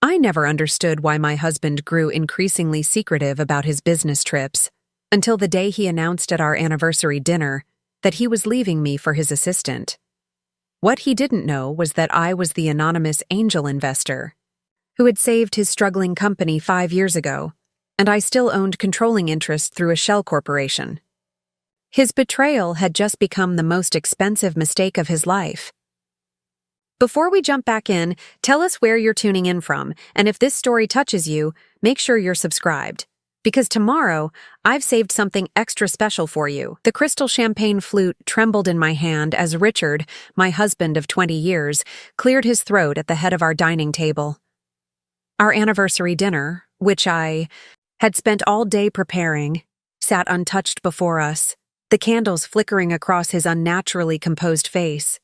I never understood why my husband grew increasingly secretive about his business trips, until the day he announced at our anniversary dinner that he was leaving me for his assistant. What he didn't know was that I was the anonymous angel investor who had saved his struggling company 5 years ago, and I still owned controlling interest through a shell corporation. His betrayal had just become the most expensive mistake of his life. Before we jump back in, tell us where you're tuning in from, and if this story touches you, make sure you're subscribed. Because tomorrow, I've saved something extra special for you. The crystal champagne flute trembled in my hand as Richard, my husband of 20 years, cleared his throat at the head of our dining table. Our anniversary dinner, which I had spent all day preparing, sat untouched before us, the candles flickering across his unnaturally composed face.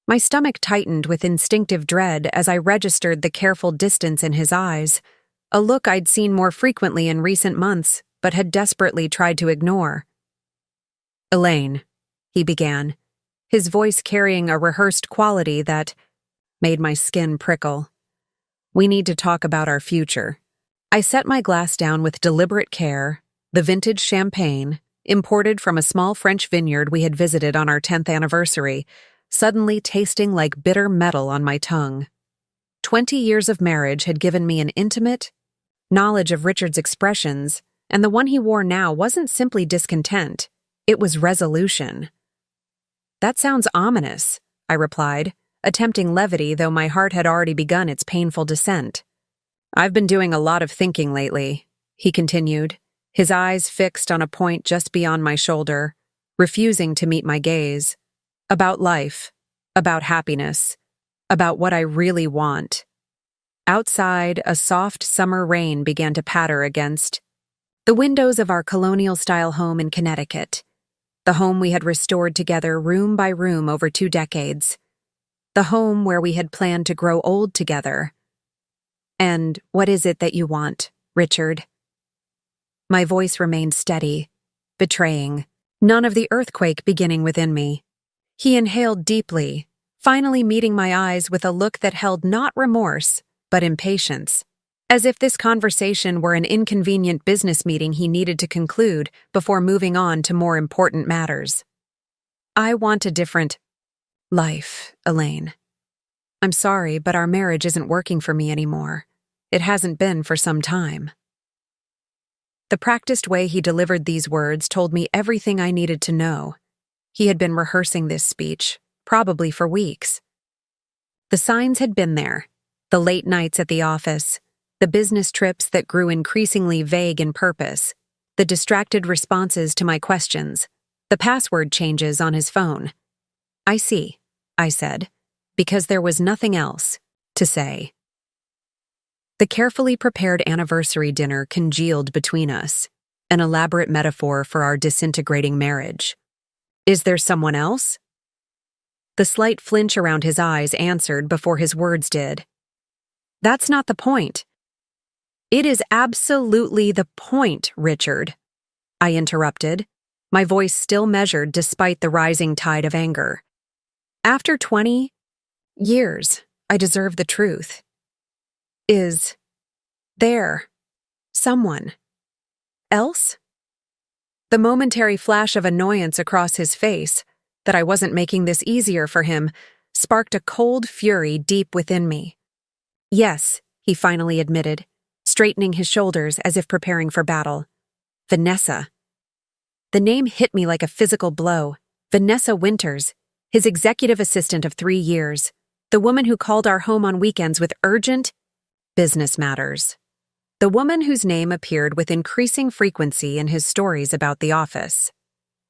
My stomach tightened with instinctive dread as I registered the careful distance in his eyes, a look I'd seen more frequently in recent months but had desperately tried to ignore. "Elaine," he began, his voice carrying a rehearsed quality that made my skin prickle. "We need to talk about our future." I set my glass down with deliberate care, the vintage champagne, imported from a small French vineyard we had visited on our 10th anniversary, suddenly tasting like bitter metal on my tongue. 20 years of marriage had given me an intimate knowledge of Richard's expressions, and the one he wore now wasn't simply discontent, it was resolution. "That sounds ominous," I replied, attempting levity though my heart had already begun its painful descent. "I've been doing a lot of thinking lately," he continued, his eyes fixed on a point just beyond my shoulder, refusing to meet my gaze. "About life, about happiness, about what I really want." Outside, a soft summer rain began to patter against the windows of our colonial-style home in Connecticut, the home we had restored together room by room over 2 decades, the home where we had planned to grow old together. "And what is it that you want, Richard?" My voice remained steady, betraying none of the earthquake beginning within me. He inhaled deeply, finally meeting my eyes with a look that held not remorse, but impatience, as if this conversation were an inconvenient business meeting he needed to conclude before moving on to more important matters. "I want a different life, Elaine. I'm sorry, but our marriage isn't working for me anymore. It hasn't been for some time." The practiced way he delivered these words told me everything I needed to know. He had been rehearsing this speech, probably for weeks. The signs had been there, the late nights at the office, the business trips that grew increasingly vague in purpose, the distracted responses to my questions, the password changes on his phone. "I see," I said, because there was nothing else to say. The carefully prepared anniversary dinner congealed between us, an elaborate metaphor for our disintegrating marriage. "Is there someone else?" The slight flinch around his eyes answered before his words did. "That's not the point." "It is absolutely the point, Richard," I interrupted, my voice still measured despite the rising tide of anger. "After 20 years, I deserve the truth. Is there someone else?" The momentary flash of annoyance across his face, that I wasn't making this easier for him, sparked a cold fury deep within me. "Yes," he finally admitted, straightening his shoulders as if preparing for battle. "Vanessa." The name hit me like a physical blow. Vanessa Winters, his executive assistant of 3 years, the woman who called our home on weekends with urgent business matters. The woman whose name appeared with increasing frequency in his stories about the office.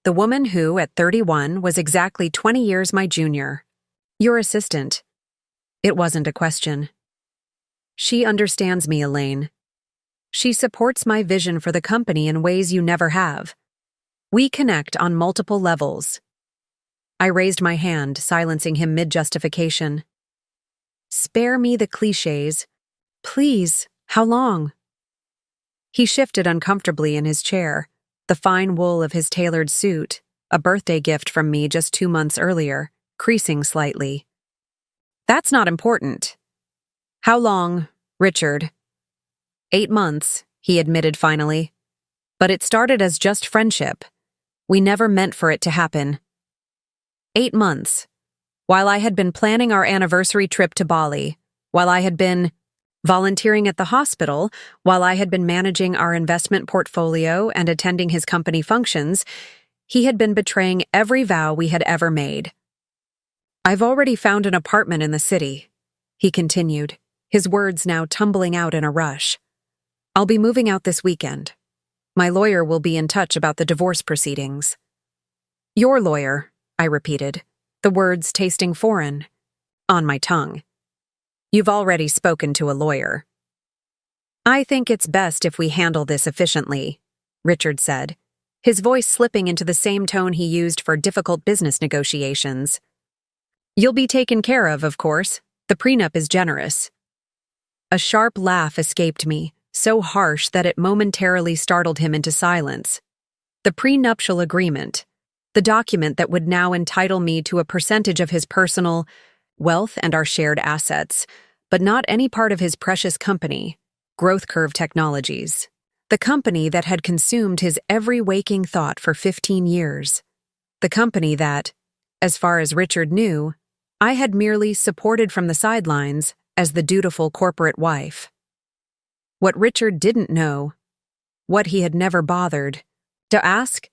The woman who, at 31, was exactly 20 years my junior. "Your assistant." It wasn't a question. "She understands me, Elaine. She supports my vision for the company in ways you never have. We connect on multiple levels." I raised my hand, silencing him mid-justification. "Spare me the cliches. Please, how long?" He shifted uncomfortably in his chair, the fine wool of his tailored suit, a birthday gift from me just 2 months earlier, creasing slightly. "That's not important. How long Richard. 8 months, he admitted finally. But it started as just friendship. We never meant for it to happen. 8 months. While I had been planning our anniversary trip to Bali, while I had been volunteering at the hospital, while I had been managing our investment portfolio and attending his company functions, he had been betraying every vow we had ever made. I've already found an apartment in the city, he continued, his words now tumbling out in a rush. I'll be moving out this weekend. My lawyer will be in touch about the divorce proceedings. Your lawyer, I repeated, the words tasting foreign on my tongue. You've already spoken to a lawyer. I think it's best if we handle this efficiently, Richard said, his voice slipping into the same tone he used for difficult business negotiations. You'll be taken care of course. The prenup is generous. A sharp laugh escaped me, so harsh that it momentarily startled him into silence. The prenuptial agreement, the document that would now entitle me to a percentage of his personal wealth and our shared assets, but not any part of his precious company, Growth Curve Technologies, the company that had consumed his every waking thought for 15 years, the company that, as far as Richard knew, I had merely supported from the sidelines as the dutiful corporate wife. What Richard didn't know, what he had never bothered to ask,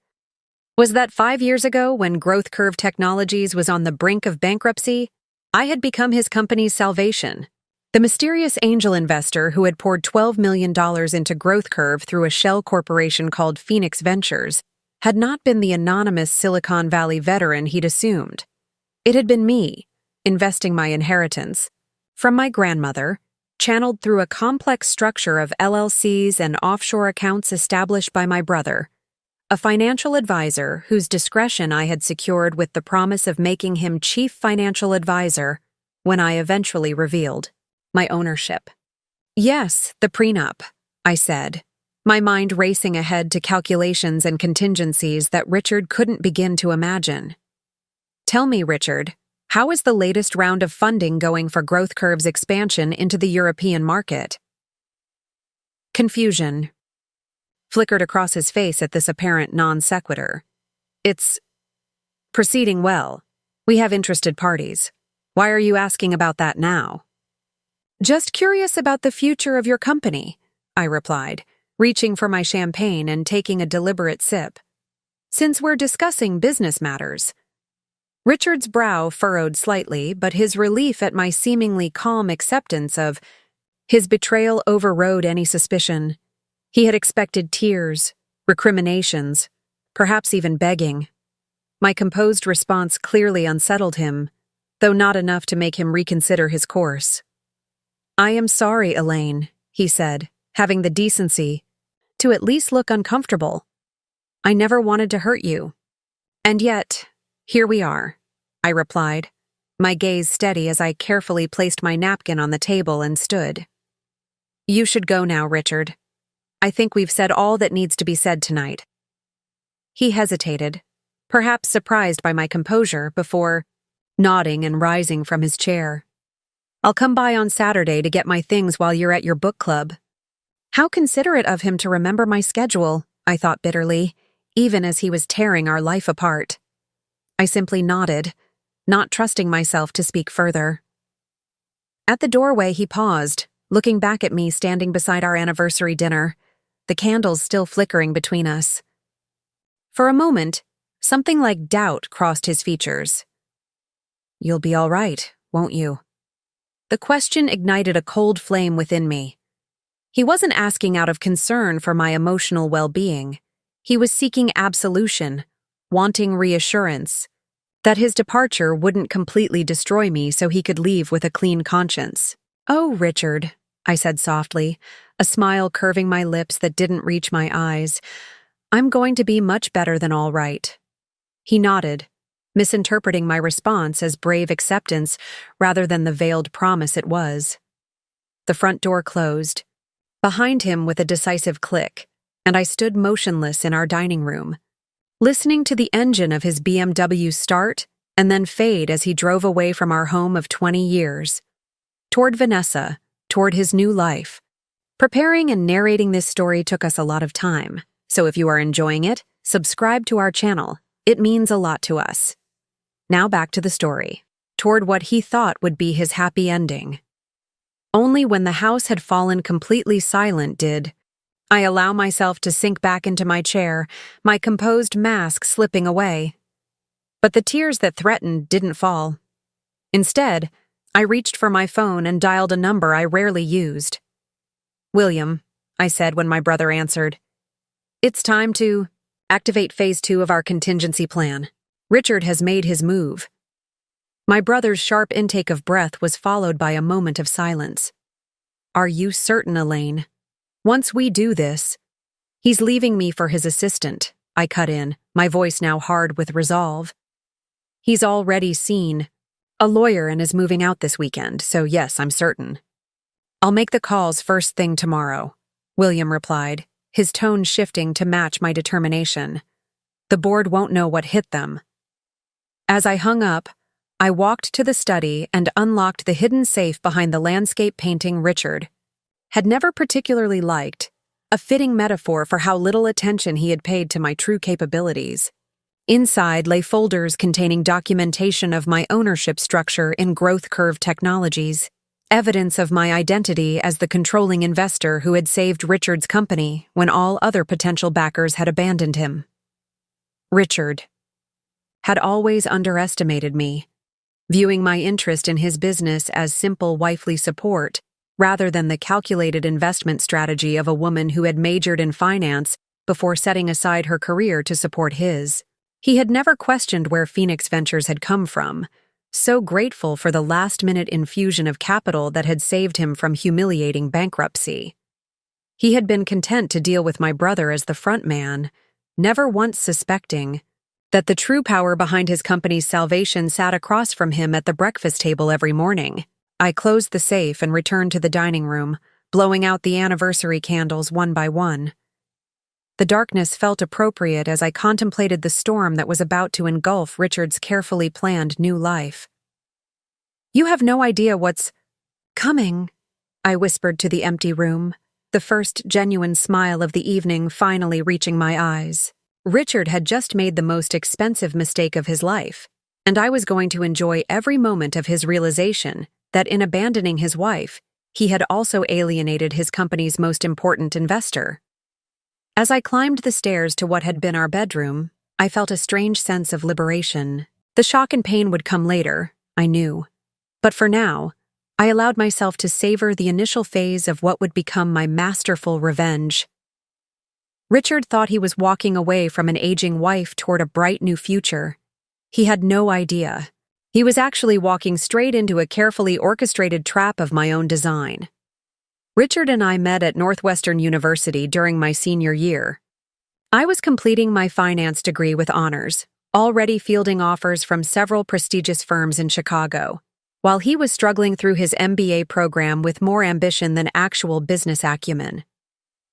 was that 5 years ago, when Growth Curve Technologies was on the brink of bankruptcy, I had become his company's salvation. The mysterious angel investor who had poured $12 million into Growth Curve through a shell corporation called Phoenix Ventures had not been the anonymous Silicon Valley veteran he'd assumed. It had been me, investing my inheritance, from my grandmother, channeled through a complex structure of LLCs and offshore accounts established by my brother, a financial advisor whose discretion I had secured with the promise of making him chief financial advisor when I eventually revealed my ownership. Yes, the prenup, I said, my mind racing ahead to calculations and contingencies that Richard couldn't begin to imagine. Tell me, Richard, how is the latest round of funding going for Growth Curve's expansion into the European market? Confusion flickered across his face at this apparent non sequitur. It's proceeding well. We have interested parties. Why are you asking about that now? Just curious about the future of your company, I replied, reaching for my champagne and taking a deliberate sip. Since we're discussing business matters. Richard's brow furrowed slightly, but his relief at my seemingly calm acceptance of his betrayal overrode any suspicion. He had expected tears, recriminations, perhaps even begging. My composed response clearly unsettled him, though not enough to make him reconsider his course. I am sorry, Elaine, he said, having the decency to at least look uncomfortable. I never wanted to hurt you. And yet, here we are, I replied, my gaze steady as I carefully placed my napkin on the table and stood. You should go now, Richard. I think we've said all that needs to be said tonight. He hesitated, perhaps surprised by my composure, before nodding and rising from his chair. I'll come by on Saturday to get my things while you're at your book club. How considerate of him to remember my schedule, I thought bitterly, even as he was tearing our life apart. I simply nodded, not trusting myself to speak further. At the doorway he paused, looking back at me standing beside our anniversary dinner, the candles still flickering between us. For a moment, something like doubt crossed his features. You'll be all right, won't you? The question ignited a cold flame within me. He wasn't asking out of concern for my emotional well-being. He was seeking absolution, wanting reassurance, that his departure wouldn't completely destroy me so he could leave with a clean conscience. Oh, Richard, I said softly, a smile curving my lips that didn't reach my eyes. I'm going to be much better than all right. He nodded, misinterpreting my response as brave acceptance rather than the veiled promise it was. The front door closed, behind him with a decisive click, and I stood motionless in our dining room, listening to the engine of his BMW start and then fade as he drove away from our home of 20 years, toward Vanessa, toward his new life. Preparing and narrating this story took us a lot of time, so if you are enjoying it, subscribe to our channel. It means a lot to us. Now back to the story, toward what he thought would be his happy ending. Only when the house had fallen completely silent did I allow myself to sink back into my chair, my composed mask slipping away. But the tears that threatened didn't fall. Instead, I reached for my phone and dialed a number I rarely used. "William," I said when my brother answered. "It's time to activate phase 2 of our contingency plan. Richard has made his move." My brother's sharp intake of breath was followed by a moment of silence. "Are you certain, Elaine? Once we do this—" "He's leaving me for his assistant," I cut in, my voice now hard with resolve. "He's already seen a lawyer and is moving out this weekend, so yes, I'm certain." "I'll make the calls first thing tomorrow," William replied, his tone shifting to match my determination. "The board won't know what hit them." As I hung up, I walked to the study and unlocked the hidden safe behind the landscape painting Richard had never particularly liked, a fitting metaphor for how little attention he had paid to my true capabilities. Inside lay folders containing documentation of my ownership structure in growth curve technologies, evidence of my identity as the controlling investor who had saved Richard's company when all other potential backers had abandoned him. Richard had always underestimated me, viewing my interest in his business as simple wifely support rather than the calculated investment strategy of a woman who had majored in finance before setting aside her career to support his. He had never questioned where Phoenix Ventures had come from, so grateful for the last-minute infusion of capital that had saved him from humiliating bankruptcy. He had been content to deal with my brother as the front man, never once suspecting that the true power behind his company's salvation sat across from him at the breakfast table every morning. I closed the safe and returned to the dining room, blowing out the anniversary candles one by one. The darkness felt appropriate as I contemplated the storm that was about to engulf Richard's carefully planned new life. "You have no idea what's coming," I whispered to the empty room, the first genuine smile of the evening finally reaching my eyes. Richard had just made the most expensive mistake of his life, and I was going to enjoy every moment of his realization that in abandoning his wife, he had also alienated his company's most important investor. As I climbed the stairs to what had been our bedroom, I felt a strange sense of liberation. The shock and pain would come later, I knew. But for now, I allowed myself to savor the initial phase of what would become my masterful revenge. Richard thought he was walking away from an aging wife toward a bright new future. He had no idea. He was actually walking straight into a carefully orchestrated trap of my own design. Richard and I met at Northwestern University during my senior year. I was completing my finance degree with honors, already fielding offers from several prestigious firms in Chicago, while he was struggling through his MBA program with more ambition than actual business acumen.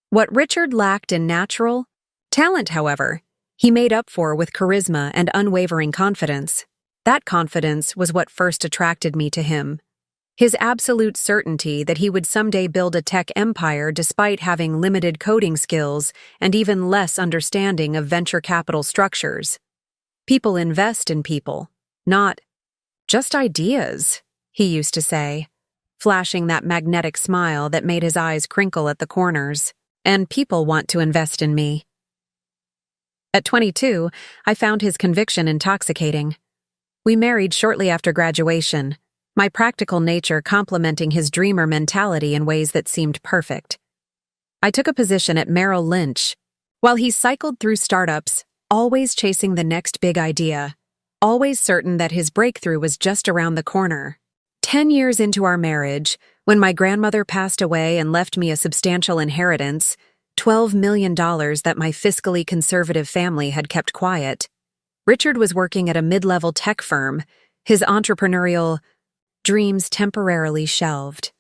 What Richard lacked in natural talent, however, he made up for with charisma and unwavering confidence. That confidence was what first attracted me to him. His absolute certainty that he would someday build a tech empire despite having limited coding skills and even less understanding of venture capital structures. People invest in people, not just ideas, he used to say, flashing that magnetic smile that made his eyes crinkle at the corners. And people want to invest in me. At 22, I found his conviction intoxicating. We married shortly after graduation, my practical nature complementing his dreamer mentality in ways that seemed perfect. I took a position at Merrill Lynch, while he cycled through startups, always chasing the next big idea, always certain that his breakthrough was just around the corner. 10 years into our marriage, when my grandmother passed away and left me a substantial inheritance, $12 million that my fiscally conservative family had kept quiet, Richard was working at a mid-level tech firm, his entrepreneurial dreams temporarily shelved.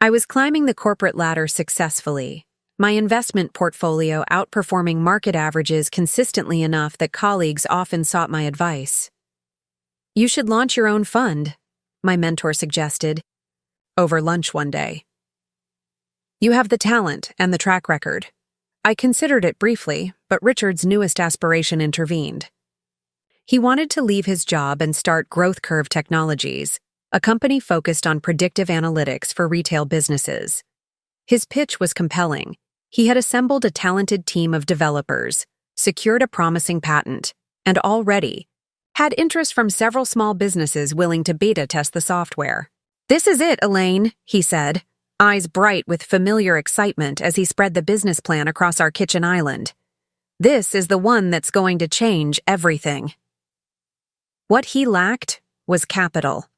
I was climbing the corporate ladder successfully, my investment portfolio outperforming market averages consistently enough that colleagues often sought my advice. "You should launch your own fund," my mentor suggested. over lunch one day. You have the talent and the track record. I considered it briefly, but Richard's newest aspiration intervened. He wanted to leave his job and start Growth Curve Technologies, a company focused on predictive analytics for retail businesses. His pitch was compelling. He had assembled a talented team of developers, secured a promising patent, and already had interest from several small businesses willing to beta test the software. "This is it, Elaine," he said, eyes bright with familiar excitement as he spread the business plan across our kitchen island. "This is the one that's going to change everything." What he lacked was capital.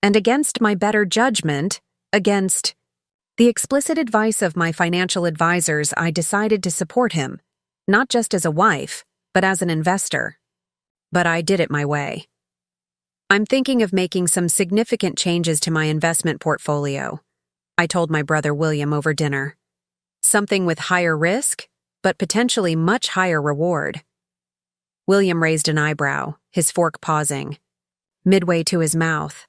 And against my better judgment, against the explicit advice of my financial advisors, I decided to support him, not just as a wife, but as an investor. But I did it my way. "I'm thinking of making some significant changes to my investment portfolio," I told my brother William over dinner. "Something with higher risk, but potentially much higher reward." William raised an eyebrow, his fork pausing, midway to his mouth.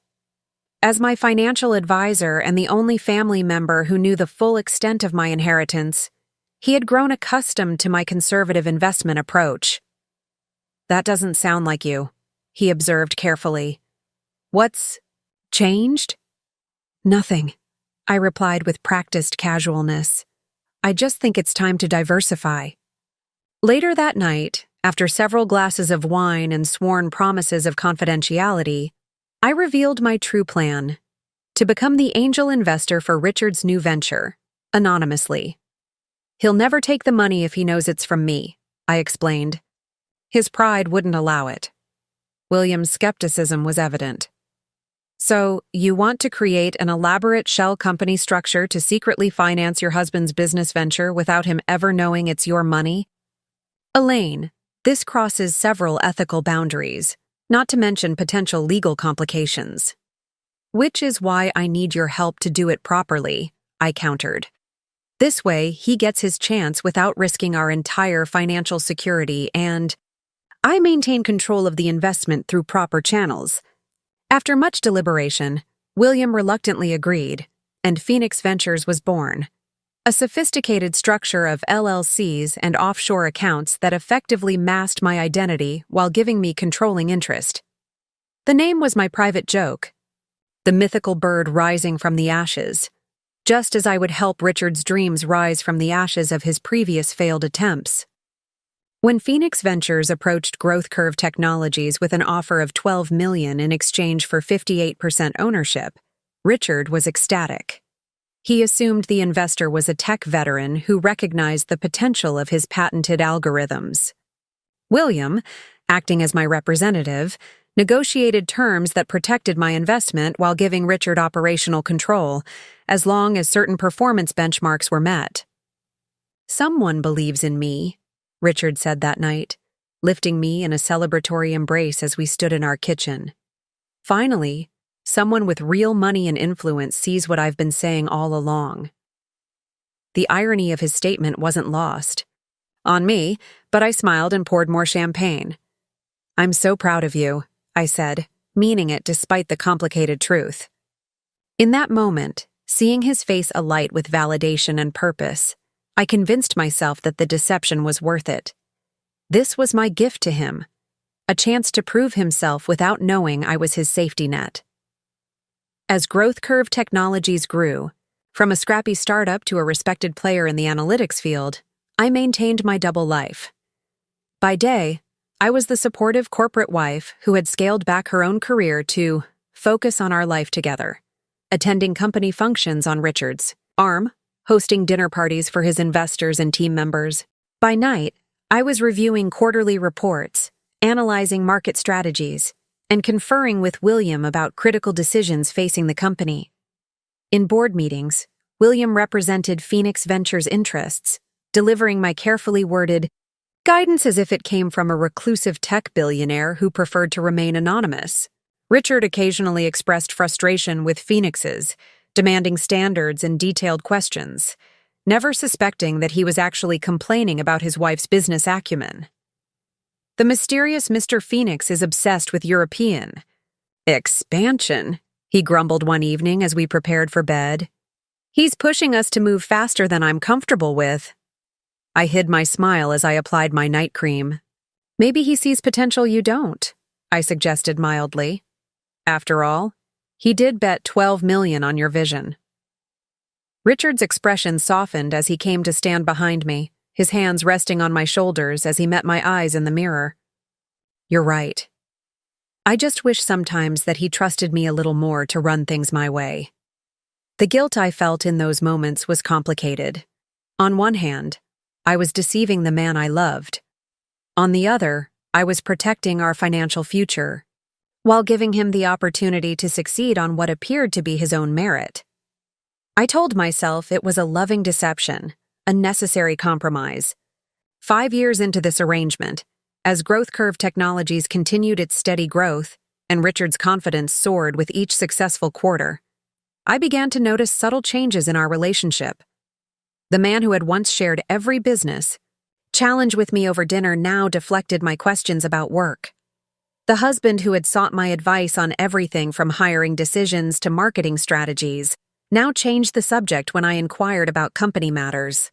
As my financial advisor and the only family member who knew the full extent of my inheritance, he had grown accustomed to my conservative investment approach. "That doesn't sound like you," he observed carefully. "What's changed?" "Nothing," I replied with practiced casualness. "I just think it's time to diversify." Later that night, after several glasses of wine and sworn promises of confidentiality, I revealed my true plan: to become the angel investor for Richard's new venture, anonymously. "He'll never take the money if he knows it's from me," I explained. His pride wouldn't allow it. William's skepticism was evident. "So, you want to create an elaborate shell company structure to secretly finance your husband's business venture without him ever knowing it's your money?" "Elaine, this crosses several ethical boundaries, not to mention potential legal complications." "Which is why I need your help to do it properly," I countered. "This way, he gets his chance without risking our entire financial security, and I maintain control of the investment through proper channels." After much deliberation, William reluctantly agreed, and Phoenix Ventures was born. A sophisticated structure of LLCs and offshore accounts that effectively masked my identity while giving me controlling interest. The name was my private joke, the mythical bird rising from the ashes, just as I would help Richard's dreams rise from the ashes of his previous failed attempts. When Phoenix Ventures approached Growth Curve Technologies with an offer of $12 million in exchange for 58% ownership, Richard was ecstatic. He assumed the investor was a tech veteran who recognized the potential of his patented algorithms. William, acting as my representative, negotiated terms that protected my investment while giving Richard operational control, as long as certain performance benchmarks were met. "Someone believes in me," Richard said that night, lifting me in a celebratory embrace as we stood in our kitchen. "Finally, someone with real money and influence sees what I've been saying all along." The irony of his statement wasn't lost on me, but I smiled and poured more champagne. "I'm so proud of you," I said, meaning it despite the complicated truth. In that moment, seeing his face alight with validation and purpose, I convinced myself that the deception was worth it. This was my gift to him, a chance to prove himself without knowing I was his safety net. As Growth Curve Technologies grew, from a scrappy startup to a respected player in the analytics field, I maintained my double life. By day, I was the supportive corporate wife who had scaled back her own career to focus on our life together, attending company functions on Richard's arm, hosting dinner parties for his investors and team members. By night, I was reviewing quarterly reports, analyzing market strategies, and conferring with William about critical decisions facing the company. In board meetings, William represented Phoenix Ventures' interests, delivering my carefully worded guidance as if it came from a reclusive tech billionaire who preferred to remain anonymous. Richard occasionally expressed frustration with Phoenix's, demanding standards and detailed questions, never suspecting that he was actually complaining about his wife's business acumen. "The mysterious Mr. Phoenix is obsessed with European expansion," he grumbled one evening as we prepared for bed. "He's pushing us to move faster than I'm comfortable with." I hid my smile as I applied my night cream. "Maybe he sees potential you don't," I suggested mildly. "After all, he did bet $12 million on your vision." Richard's expression softened as he came to stand behind me, his hands resting on my shoulders as he met my eyes in the mirror. "You're right. I just wish sometimes that he trusted me a little more to run things my way." The guilt I felt in those moments was complicated. On one hand, I was deceiving the man I loved. On the other, I was protecting our financial future, while giving him the opportunity to succeed on what appeared to be his own merit. I told myself it was a loving deception, a necessary compromise. 5 years into this arrangement, as Growth Curve Technologies continued its steady growth and Richard's confidence soared with each successful quarter, I began to notice subtle changes in our relationship. The man who had once shared every business challenge with me over dinner now deflected my questions about work. The husband who had sought my advice on everything from hiring decisions to marketing strategies now changed the subject when I inquired about company matters.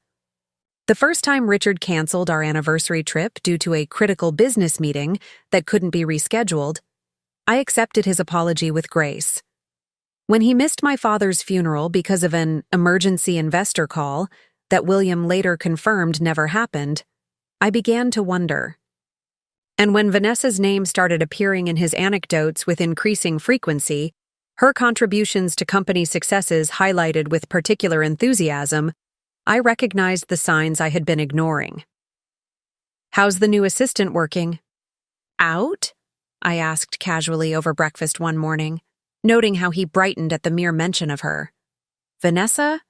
The first time Richard canceled our anniversary trip due to a critical business meeting that couldn't be rescheduled, I accepted his apology with grace. When he missed my father's funeral because of an emergency investor call that William later confirmed never happened, I began to wonder. And when Vanessa's name started appearing in his anecdotes with increasing frequency, her contributions to company successes highlighted with particular enthusiasm, I recognized the signs I had been ignoring. "How's the new assistant working?" "Out?" I asked casually over breakfast one morning, noting how he brightened at the mere mention of her. "Vanessa?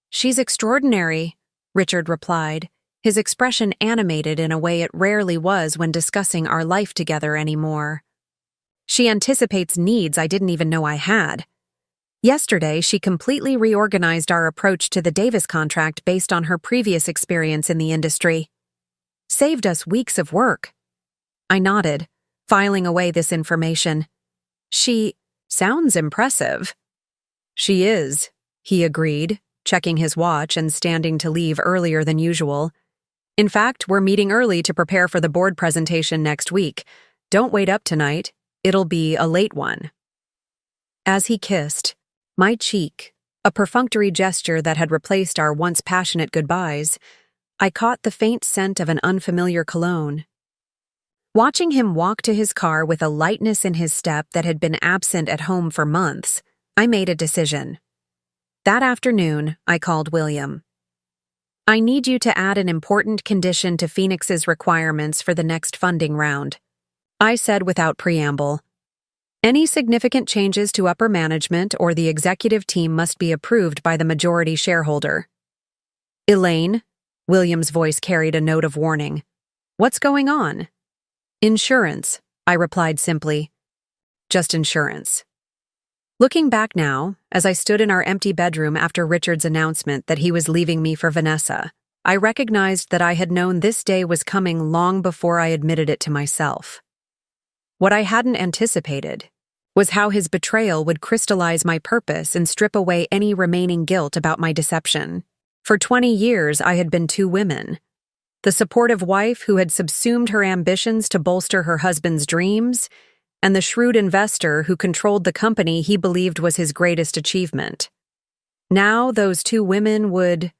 She's extraordinary," Richard replied, his expression animated in a way it rarely was when discussing our life together anymore. "She anticipates needs I didn't even know I had. Yesterday, she completely reorganized our approach to the Davis contract based on her previous experience in the industry. Saved us weeks of work." I nodded, filing away this information. "She sounds impressive." "She is," he agreed, checking his watch and standing to leave earlier than usual. "In fact, we're meeting early to prepare for the board presentation next week. Don't wait up tonight. It'll be a late one." As he kissed my cheek, a perfunctory gesture that had replaced our once passionate goodbyes, I caught the faint scent of an unfamiliar cologne. Watching him walk to his car with a lightness in his step that had been absent at home for months, I made a decision. That afternoon, I called William. "I need you to add an important condition to Phoenix's requirements for the next funding round," I said without preamble. "Any significant changes to upper management or the executive team must be approved by the majority shareholder." "Elaine," William's voice carried a note of warning. "What's going on?" "Insurance," I replied simply. "Just insurance." Looking back now, as I stood in our empty bedroom after Richard's announcement that he was leaving me for Vanessa, I recognized that I had known this day was coming long before I admitted it to myself. What I hadn't anticipated was how his betrayal would crystallize my purpose and strip away any remaining guilt about my deception. For 20 years, I had been two women. The supportive wife who had subsumed her ambitions to bolster her husband's dreams, and the shrewd investor who controlled the company he believed was his greatest achievement. Now those two women would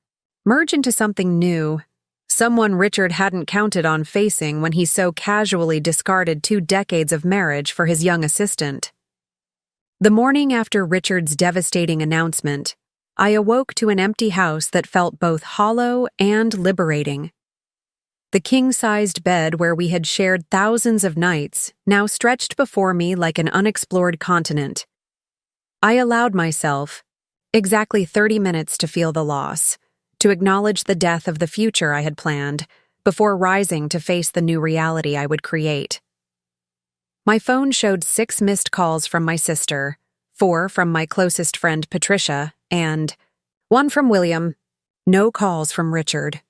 merge into something new, someone Richard hadn't counted on facing when he so casually discarded 2 decades of marriage for his young assistant. The morning after Richard's devastating announcement, I awoke to an empty house that felt both hollow and liberating. The king-sized bed where we had shared thousands of nights now stretched before me like an unexplored continent. I allowed myself exactly 30 minutes to feel the loss, to acknowledge the death of the future I had planned, before rising to face the new reality I would create. My phone showed 6 missed calls from my sister, 4 from my closest friend Patricia, and 1 from William. No calls from Richard.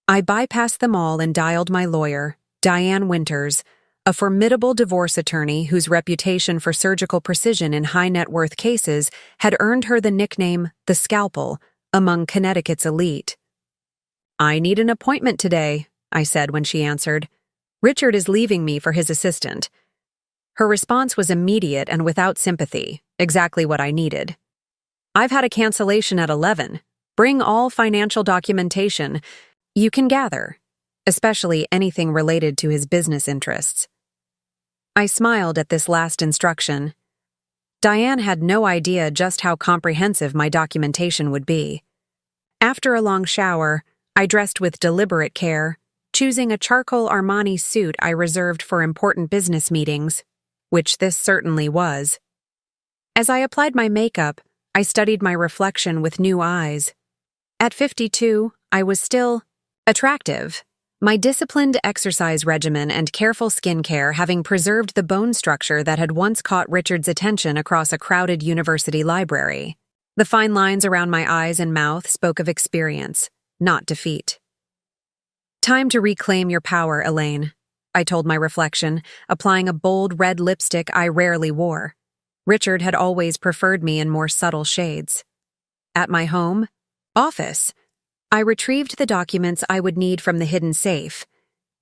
I bypassed them all and dialed my lawyer, Diane Winters, a formidable divorce attorney whose reputation for surgical precision in high-net-worth cases had earned her the nickname the Scalpel among Connecticut's elite. "I need an appointment today," I said when she answered. "Richard is leaving me for his assistant." Her response was immediate and without sympathy, exactly what I needed. "I've had a cancellation at 11. Bring all financial documentation you can gather, especially anything related to his business interests." I smiled at this last instruction. Diane had no idea just how comprehensive my documentation would be. After a long shower, I dressed with deliberate care, choosing a charcoal Armani suit I reserved for important business meetings, which this certainly was. As I applied my makeup, I studied my reflection with new eyes. At 52, I was still attractive, my disciplined exercise regimen and careful skincare having preserved the bone structure that had once caught Richard's attention across a crowded university library. The fine lines around my eyes and mouth spoke of experience, not defeat. "Time to reclaim your power, Elaine," I told my reflection, applying a bold red lipstick I rarely wore. Richard had always preferred me in more subtle shades. At my home office, I retrieved the documents I would need from the hidden safe: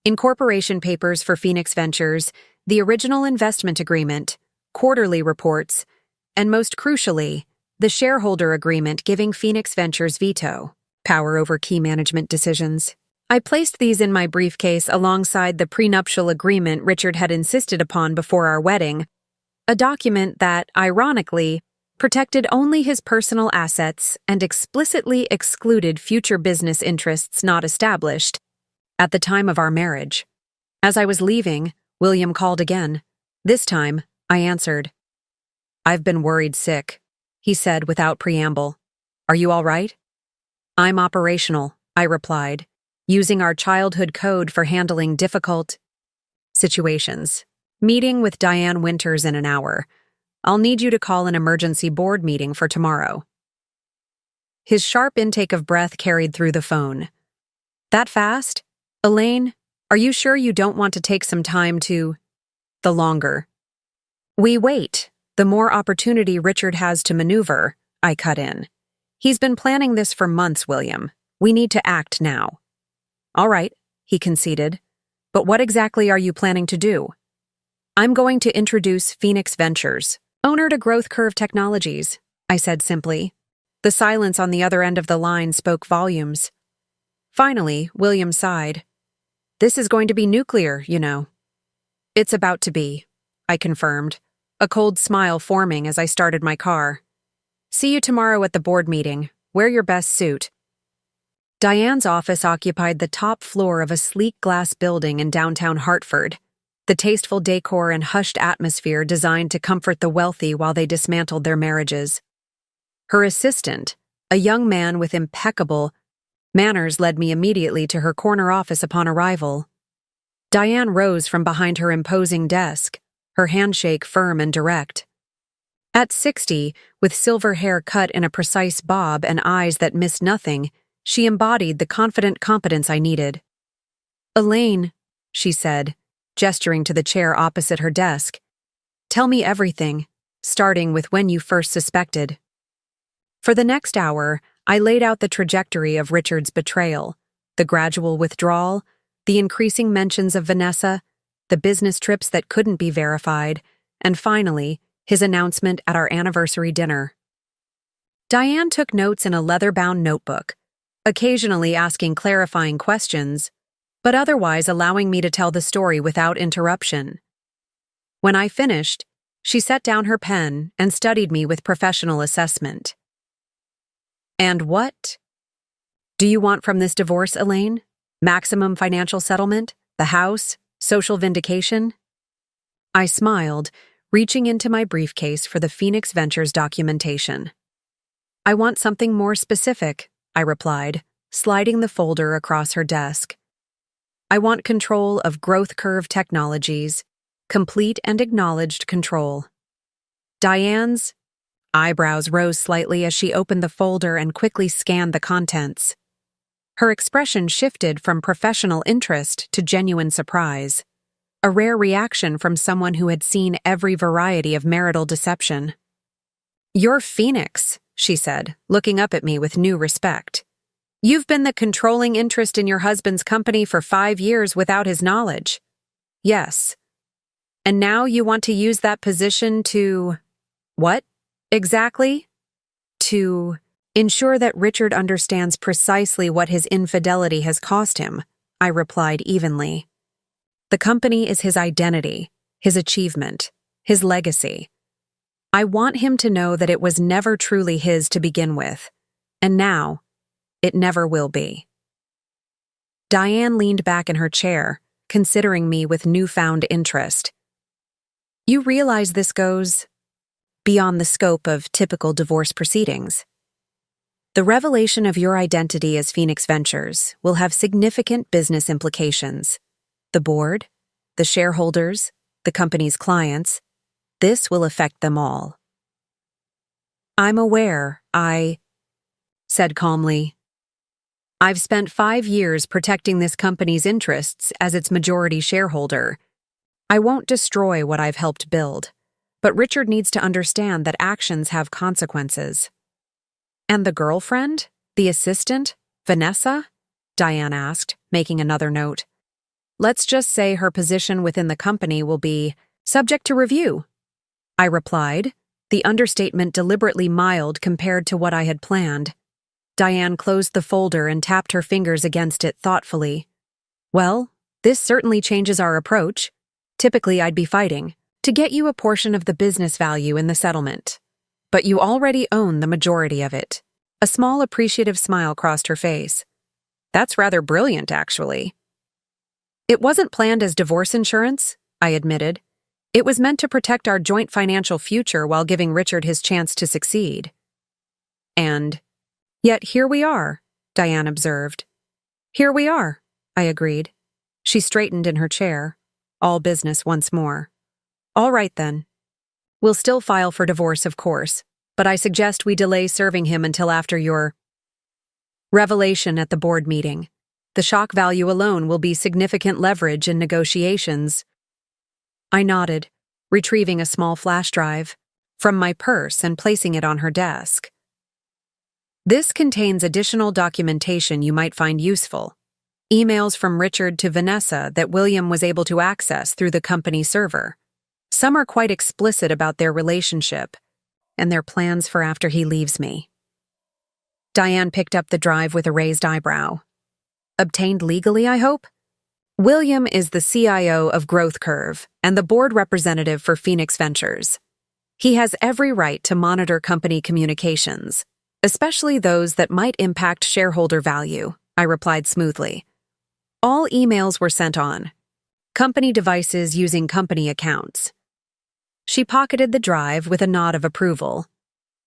incorporation papers for Phoenix Ventures, the original investment agreement, quarterly reports, and most crucially, the shareholder agreement giving Phoenix Ventures veto power over key management decisions. I placed these in my briefcase alongside the prenuptial agreement Richard had insisted upon before our wedding, a document that, ironically, protected only his personal assets and explicitly excluded future business interests not established at the time of our marriage. As I was leaving, William called again. This time, I answered. "I've been worried sick," he said without preamble. "Are you all right?" "I'm operational," I replied, using our childhood code for handling difficult situations. "Meeting with Diane Winters in an hour. I'll need you to call an emergency board meeting for tomorrow." His sharp intake of breath carried through the phone. "That fast? Elaine, are you sure you don't want to take some time to—" "The longer we wait, the more opportunity Richard has to maneuver," I cut in. "He's been planning this for months, William. We need to act now." "All right," he conceded. "But what exactly are you planning to do?" "I'm going to introduce Phoenix Ventures, owner to Growth Curve Technologies," I said simply. The silence on the other end of the line spoke volumes. Finally, William sighed. "This is going to be nuclear, you know." "It's about to be," I confirmed, a cold smile forming as I started my car. "See you tomorrow at the board meeting. Wear your best suit." Diane's office occupied the top floor of a sleek glass building in downtown Hartford, the tasteful decor and hushed atmosphere designed to comfort the wealthy while they dismantled their marriages. Her assistant, a young man with impeccable manners, led me immediately to her corner office upon arrival. Diane rose from behind her imposing desk, her handshake firm and direct. At 60, with silver hair cut in a precise bob and eyes that missed nothing, she embodied the confident competence I needed. "Elaine," she said, gesturing to the chair opposite her desk, "tell me everything, starting with when you first suspected." For the next hour, I laid out the trajectory of Richard's betrayal, the gradual withdrawal, the increasing mentions of Vanessa, the business trips that couldn't be verified, and finally, his announcement at our anniversary dinner. Diane took notes in a leather-bound notebook, occasionally asking clarifying questions, but otherwise allowing me to tell the story without interruption. When I finished, she set down her pen and studied me with professional assessment. "And what do you want from this divorce, Elaine? Maximum financial settlement? The house? Social vindication?" I smiled, reaching into my briefcase for the Phoenix Ventures documentation. "I want something more specific," I replied, sliding the folder across her desk. "I want control of Growth Curve Technologies, complete and acknowledged control." Diane's eyebrows rose slightly as she opened the folder and quickly scanned the contents. Her expression shifted from professional interest to genuine surprise. a rare reaction from someone who had seen every variety of marital deception. "You're Phoenix," she said, looking up at me with new respect. "You've been the controlling interest in your husband's company for 5 years without his knowledge." "Yes." "And now you want to use that position to—" "What? Exactly?" "To ensure that Richard understands precisely what his infidelity has cost him," I replied evenly. "The company is his identity, his achievement, his legacy. I want him to know that it was never truly his to begin with, and now, it never will be." Diane leaned back in her chair, considering me with newfound interest. "You realize this goes beyond the scope of typical divorce proceedings. The revelation of your identity as Phoenix Ventures will have significant business implications. The board, the shareholders, the company's clients, this will affect them all." "I'm aware, I said calmly. "I've spent 5 years protecting this company's interests as its majority shareholder. I won't destroy what I've helped build, but Richard needs to understand that actions have consequences." "And the girlfriend? The assistant? Vanessa?" Diane asked, making another note. "Let's just say her position within the company will be subject to review," I replied, the understatement deliberately mild compared to what I had planned. Diane closed the folder and tapped her fingers against it thoughtfully. "Well, this certainly changes our approach. Typically, I'd be fighting to get you a portion of the business value in the settlement. But you already own the majority of it." A small appreciative smile crossed her face. "That's rather brilliant, actually." "It wasn't planned as divorce insurance," I admitted. "It was meant to protect our joint financial future while giving Richard his chance to succeed." "And yet here we are," Diane observed. "Here we are," I agreed. She straightened in her chair. All business once more. "All right then. We'll still file for divorce, of course, but I suggest we delay serving him until after your revelation at the board meeting. The shock value alone will be significant leverage in negotiations." I nodded, retrieving a small flash drive from my purse and placing it on her desk. "This contains additional documentation you might find useful. Emails from Richard to Vanessa that William was able to access through the company server. Some are quite explicit about their relationship and their plans for after he leaves me." Diane picked up the drive with a raised eyebrow. "Obtained legally, I hope?" "William is the CIO of Growth Curve and the board representative for Phoenix Ventures. He has every right to monitor company communications, especially those that might impact shareholder value," I replied smoothly. "All emails were sent on company devices using company accounts." She pocketed the drive with a nod of approval.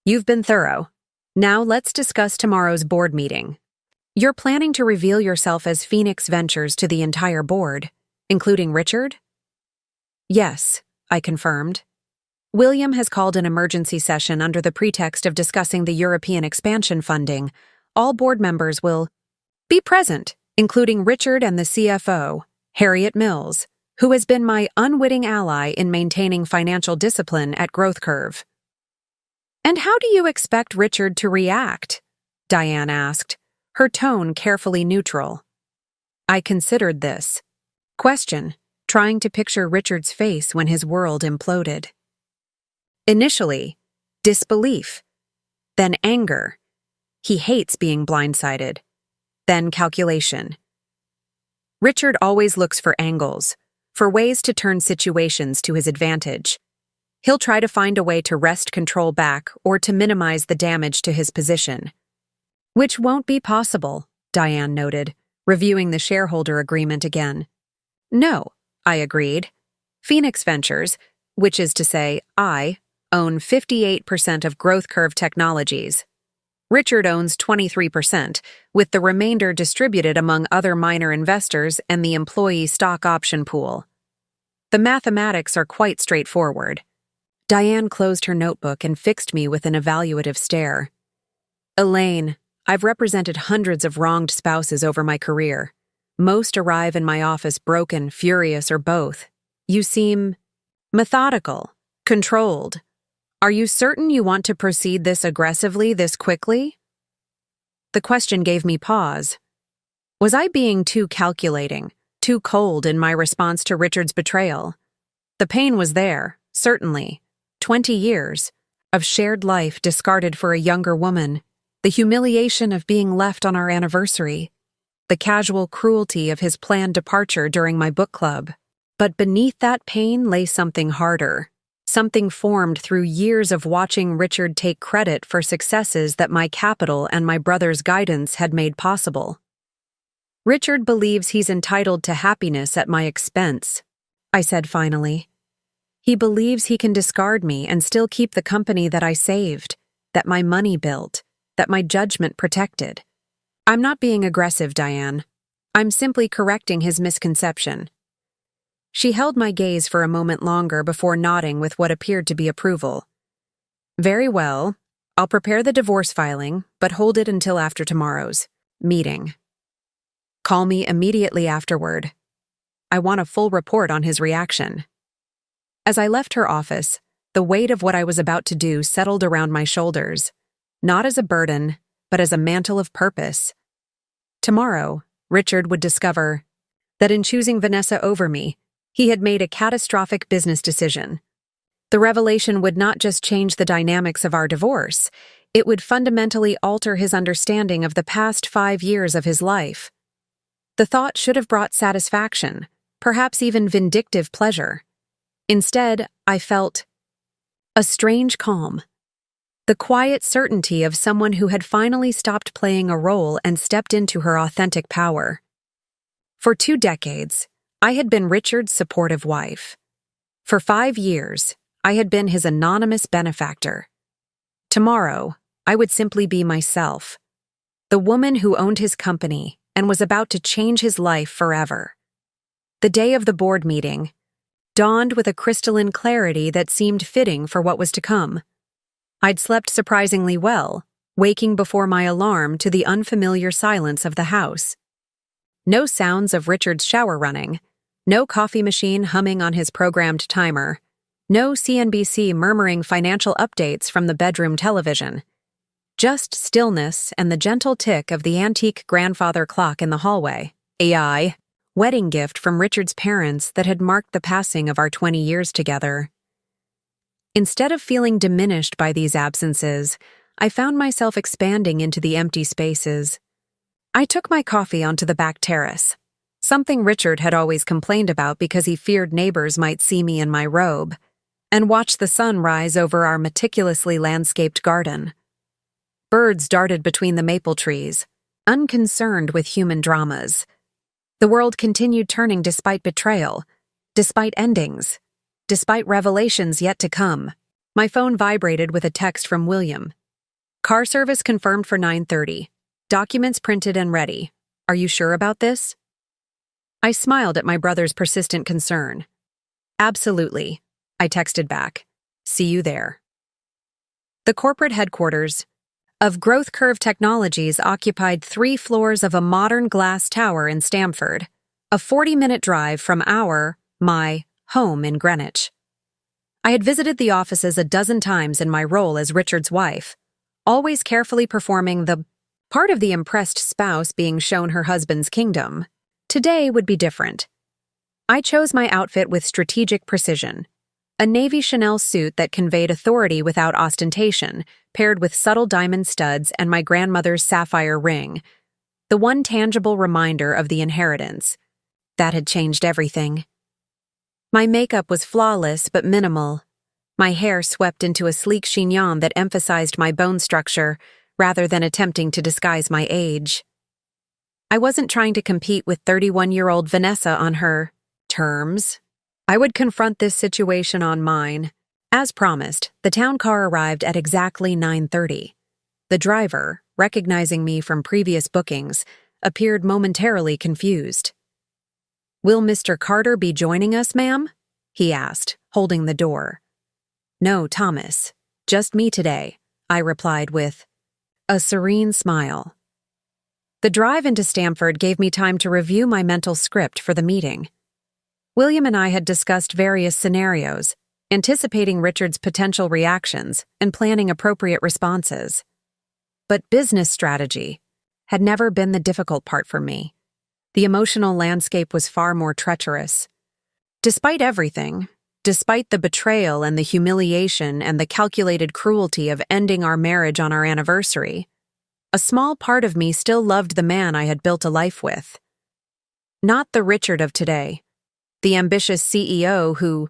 "You've been thorough. Now let's discuss tomorrow's board meeting. You're planning to reveal yourself as Phoenix Ventures to the entire board, including Richard?" "Yes," I confirmed. "William has called an emergency session under the pretext of discussing the European expansion funding. All board members will be present, including Richard and the CFO, Harriet Mills, who has been my unwitting ally in maintaining financial discipline at Growth Curve." "And how do you expect Richard to react?" Diane asked, her tone carefully neutral. I considered this question, trying to picture Richard's face when his world imploded. Initially, disbelief, then anger. He hates being blindsided. Then calculation. Richard always looks for angles, for ways to turn situations to his advantage. He'll try to find a way to wrest control back or to minimize the damage to his position. "Which won't be possible," Diane noted, reviewing the shareholder agreement again. "No," I agreed. "Phoenix Ventures, which is to say I, own 58% of Growth Curve Technologies. Richard owns 23%, with the remainder distributed among other minor investors and the employee stock option pool. The mathematics are quite straightforward." Diane closed her notebook and fixed me with an evaluative stare. "Elaine, I've represented hundreds of wronged spouses over my career. Most arrive in my office broken, furious, or both. You seem methodical, controlled. Are you certain you want to proceed this aggressively, this quickly? The question gave me pause. Was I being too calculating, too cold in my response to Richard's betrayal? The pain was there, certainly. 20 years of shared life discarded for a younger woman, the humiliation of being left on our anniversary, the casual cruelty of his planned departure during my book club. But beneath that pain lay something harder, something formed through years of watching Richard take credit for successes that my capital and my brother's guidance had made possible. Richard believes he's entitled to happiness at my expense, I said finally. He believes he can discard me and still keep the company that I saved, that my money built, that my judgment protected. I'm not being aggressive, Diane. I'm simply correcting his misconception. She held my gaze for a moment longer before nodding with what appeared to be approval. Very well. I'll prepare the divorce filing, but hold it until after tomorrow's meeting. Call me immediately afterward. I want a full report on his reaction. As I left her office, the weight of what I was about to do settled around my shoulders, not as a burden, but as a mantle of purpose. Tomorrow, Richard would discover that in choosing Vanessa over me, he had made a catastrophic business decision. The revelation would not just change the dynamics of our divorce, it would fundamentally alter his understanding of the past 5 years of his life. The thought should have brought satisfaction, perhaps even vindictive pleasure. Instead, I felt a strange calm, the quiet certainty of someone who had finally stopped playing a role and stepped into her authentic power. For 2 decades, I had been Richard's supportive wife. For 5 years, I had been his anonymous benefactor. Tomorrow, I would simply be myself, the woman who owned his company and was about to change his life forever. The day of the board meeting dawned with a crystalline clarity that seemed fitting for what was to come. I'd slept surprisingly well, waking before my alarm to the unfamiliar silence of the house. No sounds of Richard's shower running, no coffee machine humming on his programmed timer, no CNBC murmuring financial updates from the bedroom television. Just stillness and the gentle tick of the antique grandfather clock in the hallway. AI, wedding gift from Richard's parents that had marked the passing of our 20 years together. Instead of feeling diminished by these absences, I found myself expanding into the empty spaces. I took my coffee onto the back terrace, something Richard had always complained about because he feared neighbors might see me in my robe, and watched the sun rise over our meticulously landscaped garden. Birds darted between the maple trees, unconcerned with human dramas. The world continued turning despite betrayal, despite endings, despite revelations yet to come. My phone vibrated with a text from William. Car service confirmed for 9:30. Documents printed and ready. Are you sure about this? I smiled at my brother's persistent concern. Absolutely, I texted back. See you there. The corporate headquarters of Growth Curve Technologies occupied 3 floors of a modern glass tower in Stamford, a 40-minute drive from my home in Greenwich. I had visited the offices a dozen times in my role as Richard's wife, always carefully performing the part of the impressed spouse being shown her husband's kingdom. Today would be different. I chose my outfit with strategic precision. A navy Chanel suit that conveyed authority without ostentation, paired with subtle diamond studs and my grandmother's sapphire ring, the one tangible reminder of the inheritance. That had changed everything. My makeup was flawless but minimal. My hair swept into a sleek chignon that emphasized my bone structure rather than attempting to disguise my age. I wasn't trying to compete with 31-year-old Vanessa on her terms. I would confront this situation on mine. As promised, the town car arrived at exactly 9:30. The driver, recognizing me from previous bookings, appeared momentarily confused. "Will Mr. Carter be joining us, ma'am?" he asked, holding the door. "No, Thomas. Just me today," I replied with a serene smile. The drive into Stamford gave me time to review my mental script for the meeting. William and I had discussed various scenarios, anticipating Richard's potential reactions and planning appropriate responses. But business strategy had never been the difficult part for me. The emotional landscape was far more treacherous. Despite everything, despite the betrayal and the humiliation and the calculated cruelty of ending our marriage on our anniversary, a small part of me still loved the man I had built a life with. Not the Richard of today, the ambitious CEO who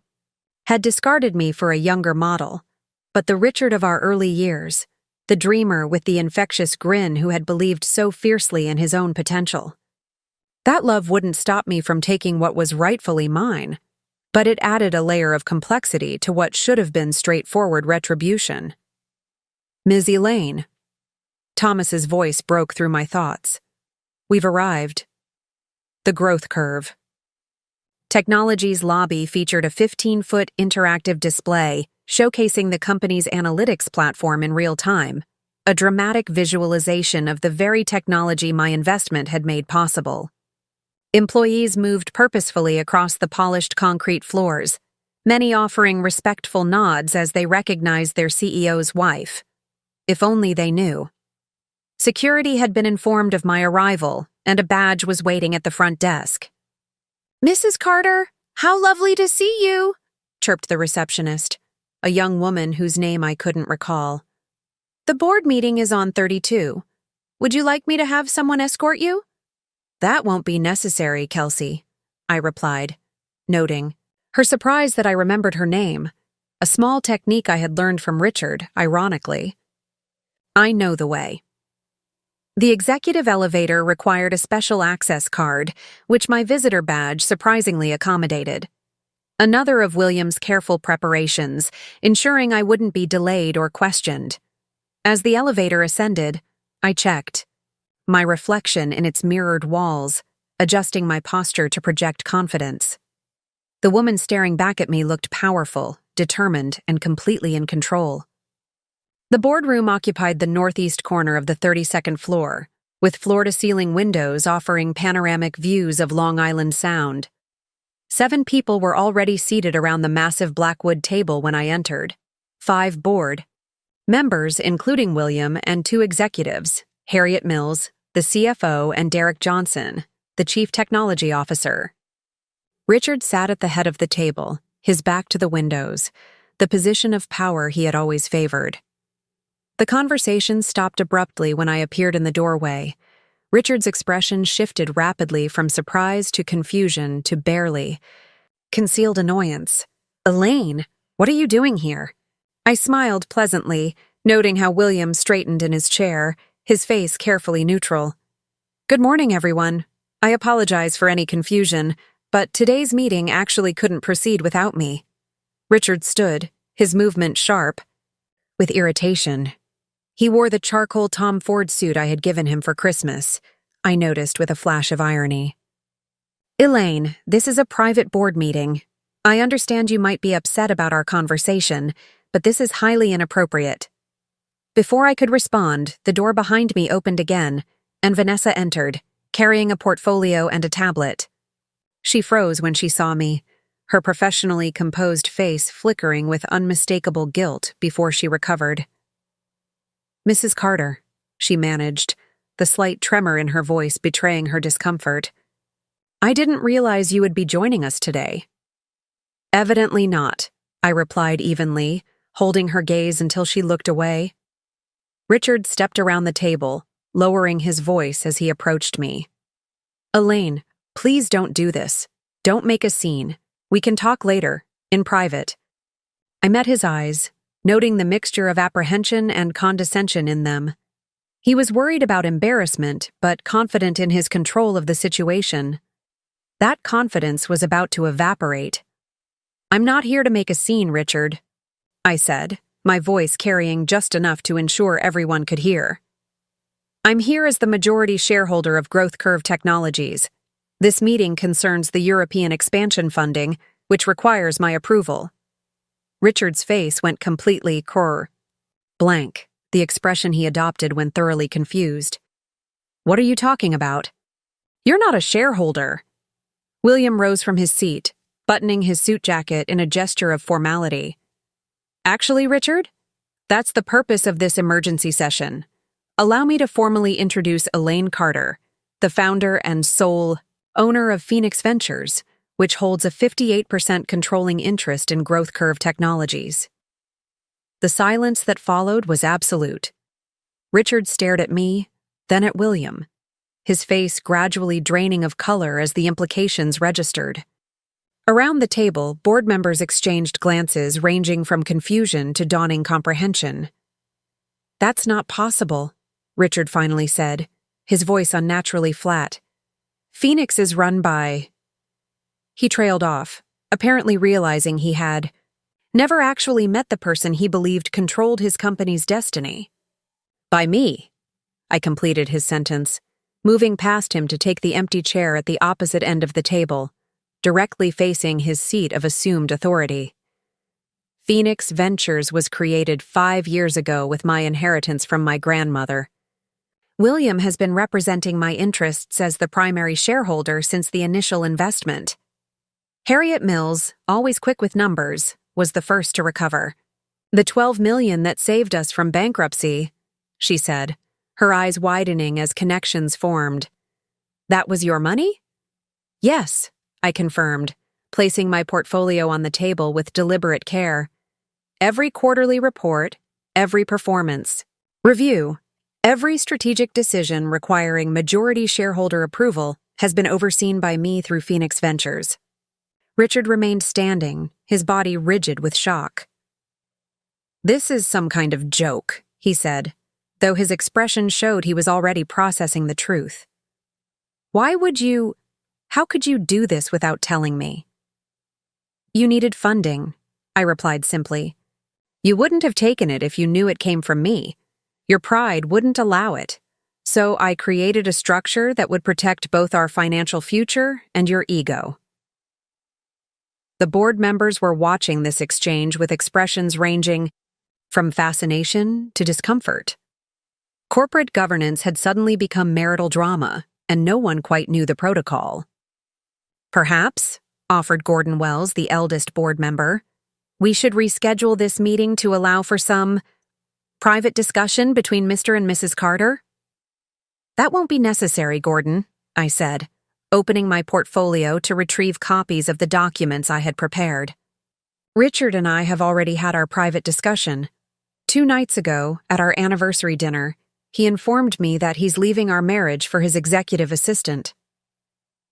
had discarded me for a younger model, but the Richard of our early years, the dreamer with the infectious grin who had believed so fiercely in his own potential. That love wouldn't stop me from taking what was rightfully mine, but it added a layer of complexity to what should have been straightforward retribution. "Ms. Elaine." Thomas's voice broke through my thoughts. "We've arrived." The growth curve. Technology's lobby featured a 15-foot interactive display showcasing the company's analytics platform in real time, a dramatic visualization of the very technology my investment had made possible. Employees moved purposefully across the polished concrete floors, many offering respectful nods as they recognized their CEO's wife. If only they knew. Security had been informed of my arrival, and a badge was waiting at the front desk. "Mrs. Carter, how lovely to see you," chirped the receptionist, a young woman whose name I couldn't recall. "The board meeting is on 32. Would you like me to have someone escort you?" "That won't be necessary, Kelsey," I replied, noting her surprise that I remembered her name, a small technique I had learned from Richard, ironically. "I know the way." The executive elevator required a special access card, which my visitor badge surprisingly accommodated. Another of William's careful preparations, ensuring I wouldn't be delayed or questioned. As the elevator ascended, I checked my reflection in its mirrored walls, adjusting my posture to project confidence. The woman staring back at me looked powerful, determined, and completely in control. The boardroom occupied the northeast corner of the 32nd floor, with floor-to-ceiling windows offering panoramic views of Long Island Sound. 7 people were already seated around the massive blackwood table when I entered. 5 board members, including William, and 2 executives, Harriet Mills, the CFO, and Derek Johnson, the Chief Technology Officer. Richard sat at the head of the table, his back to the windows, the position of power he had always favored. The conversation stopped abruptly when I appeared in the doorway. Richard's expression shifted rapidly from surprise to confusion to barely concealed annoyance. "Elaine, what are you doing here?" I smiled pleasantly, noting how William straightened in his chair, his face carefully neutral. "Good morning, everyone. I apologize for any confusion, but today's meeting actually couldn't proceed without me." Richard stood, his movement sharp, with irritation. He wore the charcoal Tom Ford suit I had given him for Christmas, I noticed with a flash of irony. "Elaine, this is a private board meeting. I understand you might be upset about our conversation, but this is highly inappropriate." Before I could respond, the door behind me opened again, and Vanessa entered, carrying a portfolio and a tablet. She froze when she saw me, her professionally composed face flickering with unmistakable guilt before she recovered. "Mrs. Carter," she managed, the slight tremor in her voice betraying her discomfort. "I didn't realize you would be joining us today." "Evidently not," I replied evenly, holding her gaze until she looked away. Richard stepped around the table, lowering his voice as he approached me. "Elaine, please don't do this. Don't make a scene. We can talk later, in private." I met his eyes, noting the mixture of apprehension and condescension in them. He was worried about embarrassment, but confident in his control of the situation. That confidence was about to evaporate. "I'm not here to make a scene, Richard," I said, my voice carrying just enough to ensure everyone could hear. "I'm here as the majority shareholder of Growth Curve Technologies. This meeting concerns the European expansion funding, which requires my approval." Richard's face went completely blank, the expression he adopted when thoroughly confused. "What are you talking about? You're not a shareholder." William rose from his seat, buttoning his suit jacket in a gesture of formality. "Actually, Richard, that's the purpose of this emergency session. Allow me to formally introduce Elaine Carter, the founder and sole owner of Phoenix Ventures, which holds a 58% controlling interest in Growth Curve Technologies." The silence that followed was absolute. Richard stared at me, then at William, his face gradually draining of color as the implications registered. Around the table, board members exchanged glances ranging from confusion to dawning comprehension. "That's not possible," Richard finally said, his voice unnaturally flat. "Phoenix is run by—" He trailed off, apparently realizing he had never actually met the person he believed controlled his company's destiny. "By me," I completed his sentence, moving past him to take the empty chair at the opposite end of the table, directly facing his seat of assumed authority. Phoenix Ventures was created 5 years ago with my inheritance from my grandmother. William has been representing my interests as the primary shareholder since the initial investment. Harriet Mills, always quick with numbers, was the first to recover. "The $12 million that saved us from bankruptcy," she said, her eyes widening as connections formed. "That was your money?" "Yes," I confirmed, placing my portfolio on the table with deliberate care. "Every quarterly report, every performance review, every strategic decision requiring majority shareholder approval has been overseen by me through Phoenix Ventures." Richard remained standing, his body rigid with shock. "This is some kind of joke," he said, though his expression showed he was already processing the truth. How could you do this without telling me?" "You needed funding," I replied simply. "You wouldn't have taken it if you knew it came from me. Your pride wouldn't allow it. So I created a structure that would protect both our financial future and your ego." The board members were watching this exchange with expressions ranging from fascination to discomfort. Corporate governance had suddenly become marital drama, and no one quite knew the protocol. "Perhaps," offered Gordon Wells, the eldest board member, "we should reschedule this meeting to allow for some private discussion between Mr. and Mrs. Carter?" "That won't be necessary, Gordon," I said, opening my portfolio to retrieve copies of the documents I had prepared. "Richard and I have already had our private discussion. 2 nights ago, at our anniversary dinner, he informed me that he's leaving our marriage for his executive assistant."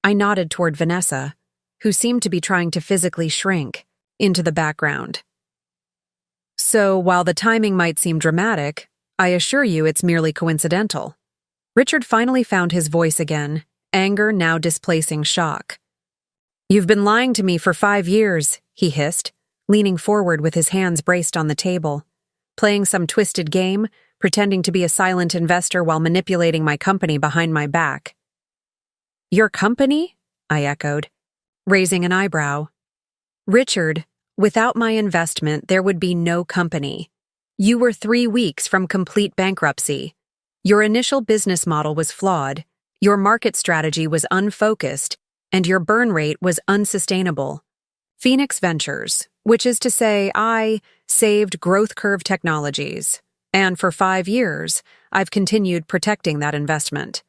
I nodded toward Vanessa, who seemed to be trying to physically shrink into the background. "So, while the timing might seem dramatic, I assure you it's merely coincidental." Richard finally found his voice again, anger now displacing shock. "You've been lying to me for 5 years, he hissed, leaning forward with his hands braced on the table. "Playing some twisted game, pretending to be a silent investor while manipulating my company behind my back." "Your company?" I echoed, raising an eyebrow. "Richard, without my investment, there would be no company. You were 3 weeks from complete bankruptcy. Your initial business model was flawed, your market strategy was unfocused, and your burn rate was unsustainable. Phoenix Ventures, which is to say I saved Growth Curve Technologies, and for 5 years, I've continued protecting that investment."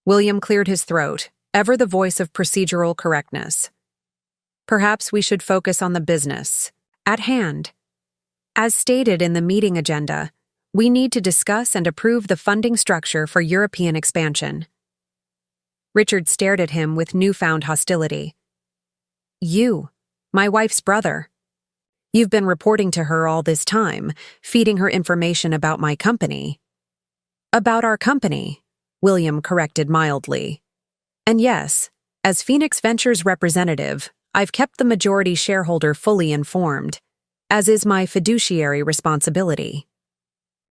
William cleared his throat, ever the voice of procedural correctness. "Perhaps we should focus on the business at hand. As stated in the meeting agenda, we need to discuss and approve the funding structure for European expansion." Richard stared at him with newfound hostility. "You, my wife's brother. You've been reporting to her all this time, feeding her information about my company." "About our company," William corrected mildly. "And yes, as Phoenix Ventures representative, I've kept the majority shareholder fully informed, as is my fiduciary responsibility."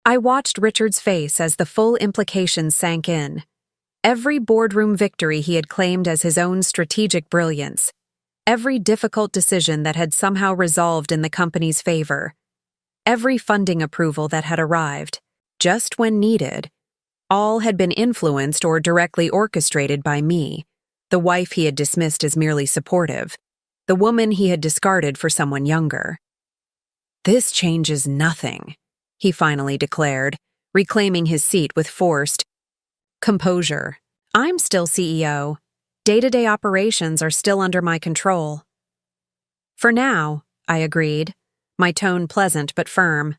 I watched Richard's face as the full implications sank in. Every boardroom victory he had claimed as his own strategic brilliance, every difficult decision that had somehow resolved in the company's favor, every funding approval that had arrived, just when needed, all had been influenced or directly orchestrated by me, the wife he had dismissed as merely supportive, the woman he had discarded for someone younger. "This changes nothing," he finally declared, reclaiming his seat with forced composure. "I'm still CEO. Day-to-day operations are still under my control." "For now," I agreed, my tone pleasant but firm.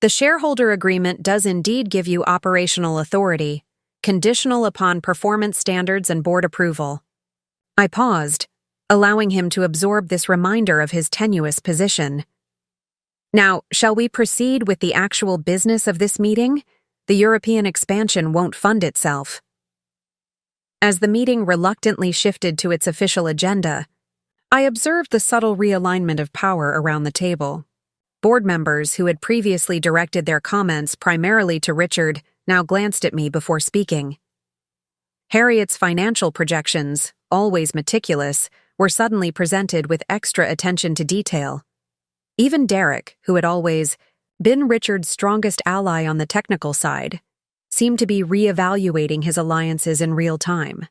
"The shareholder agreement does indeed give you operational authority, conditional upon performance standards and board approval." I paused, allowing him to absorb this reminder of his tenuous position. "Now, shall we proceed with the actual business of this meeting? The European expansion won't fund itself." As the meeting reluctantly shifted to its official agenda, I observed the subtle realignment of power around the table. Board members who had previously directed their comments primarily to Richard now glanced at me before speaking. Harriet's financial projections, always meticulous, were suddenly presented with extra attention to detail. Even Derek, who had always been Richard's strongest ally on the technical side, seemed to be re-evaluating his alliances in real time.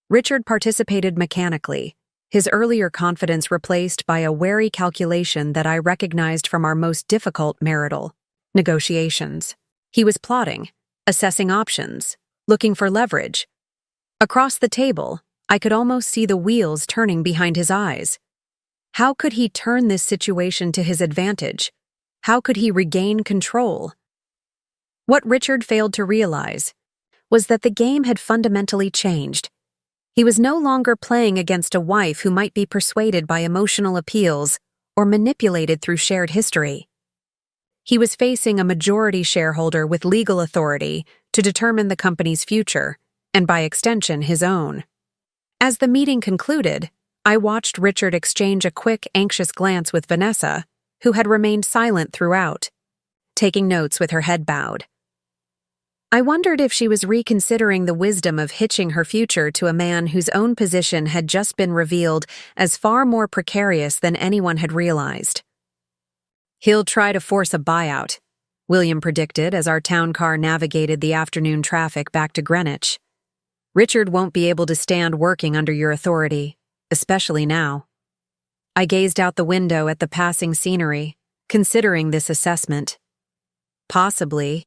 Richard participated mechanically, his earlier confidence replaced by a wary calculation that I recognized from our most difficult marital negotiations. He was plotting, assessing options, looking for leverage. Across the table, I could almost see the wheels turning behind his eyes. How could he turn this situation to his advantage? How could he regain control? What Richard failed to realize was that the game had fundamentally changed. He was no longer playing against a wife who might be persuaded by emotional appeals or manipulated through shared history. He was facing a majority shareholder with legal authority to determine the company's future, and by extension, his own. As the meeting concluded, I watched Richard exchange a quick, anxious glance with Vanessa, who had remained silent throughout, taking notes with her head bowed. I wondered if she was reconsidering the wisdom of hitching her future to a man whose own position had just been revealed as far more precarious than anyone had realized. "He'll try to force a buyout," William predicted as our town car navigated the afternoon traffic back to Greenwich. "Richard won't be able to stand working under your authority, especially now." I gazed out the window at the passing scenery, considering this assessment. Possibly.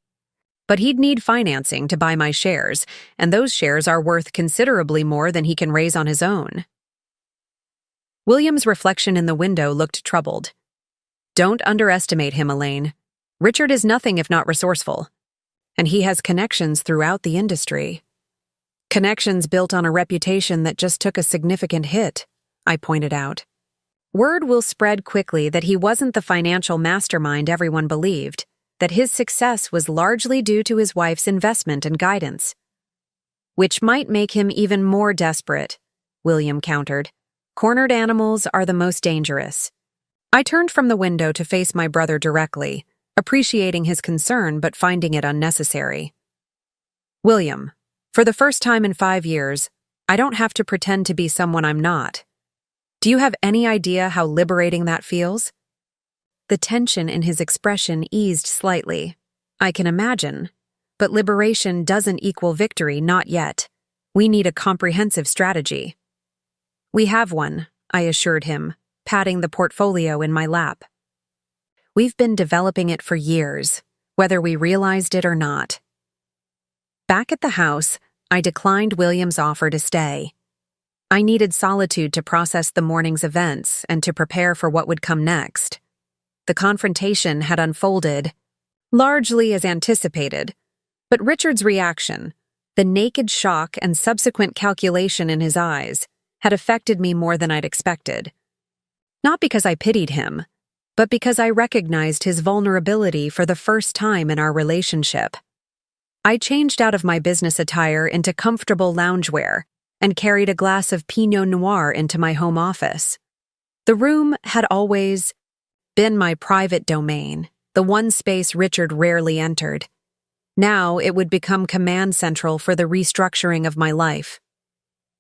But he'd need financing to buy my shares, and those shares are worth considerably more than he can raise on his own. William's reflection in the window looked troubled. "Don't underestimate him, Elaine. Richard is nothing if not resourceful, and he has connections throughout the industry." "Connections built on a reputation that just took a significant hit," I pointed out. "Word will spread quickly that he wasn't the financial mastermind everyone believed, that his success was largely due to his wife's investment and guidance." "Which might make him even more desperate," William countered. "Cornered animals are the most dangerous." I turned from the window to face my brother directly, appreciating his concern but finding it unnecessary. "William, for the first time in 5 years, I don't have to pretend to be someone I'm not. Do you have any idea how liberating that feels?" The tension in his expression eased slightly. "I can imagine. But liberation doesn't equal victory, not yet. We need a comprehensive strategy." "We have one," I assured him, patting the portfolio in my lap. "We've been developing it for years, whether we realized it or not." Back at the house, I declined William's offer to stay. I needed solitude to process the morning's events and to prepare for what would come next. The confrontation had unfolded, largely as anticipated, but Richard's reaction, the naked shock and subsequent calculation in his eyes, had affected me more than I'd expected. Not because I pitied him, but because I recognized his vulnerability for the first time in our relationship. I changed out of my business attire into comfortable loungewear and carried a glass of Pinot Noir into my home office. The room had always been my private domain, the one space Richard rarely entered. Now it would become command central for the restructuring of my life.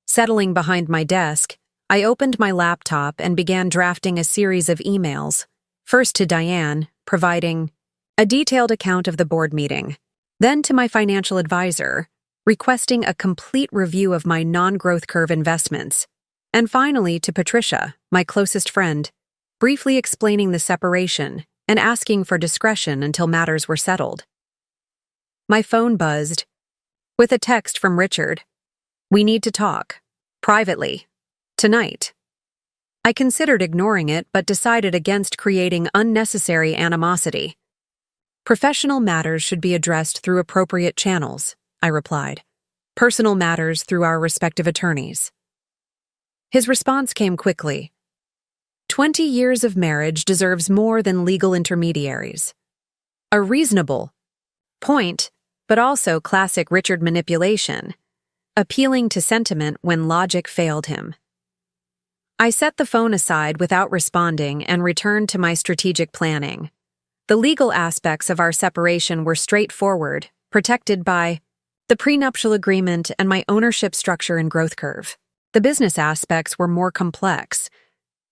Settling behind my desk, I opened my laptop and began drafting a series of emails, first to Diane, providing a detailed account of the board meeting, then to my financial advisor, requesting a complete review of my non-growth curve investments, And finally, to Patricia, my closest friend, briefly explaining the separation and asking for discretion until matters were settled. My phone buzzed with a text from Richard. "We need to talk. Privately. Tonight." I considered ignoring it but decided against creating unnecessary animosity. "Professional matters should be addressed through appropriate channels," I replied. "Personal matters through our respective attorneys." His response came quickly. 20 years of marriage deserves more than legal intermediaries. A reasonable point, but also classic Richard manipulation, appealing to sentiment when logic failed him. I set the phone aside without responding and returned to my strategic planning. The legal aspects of our separation were straightforward, protected by the prenuptial agreement and my ownership structure and growth curve. The business aspects were more complex.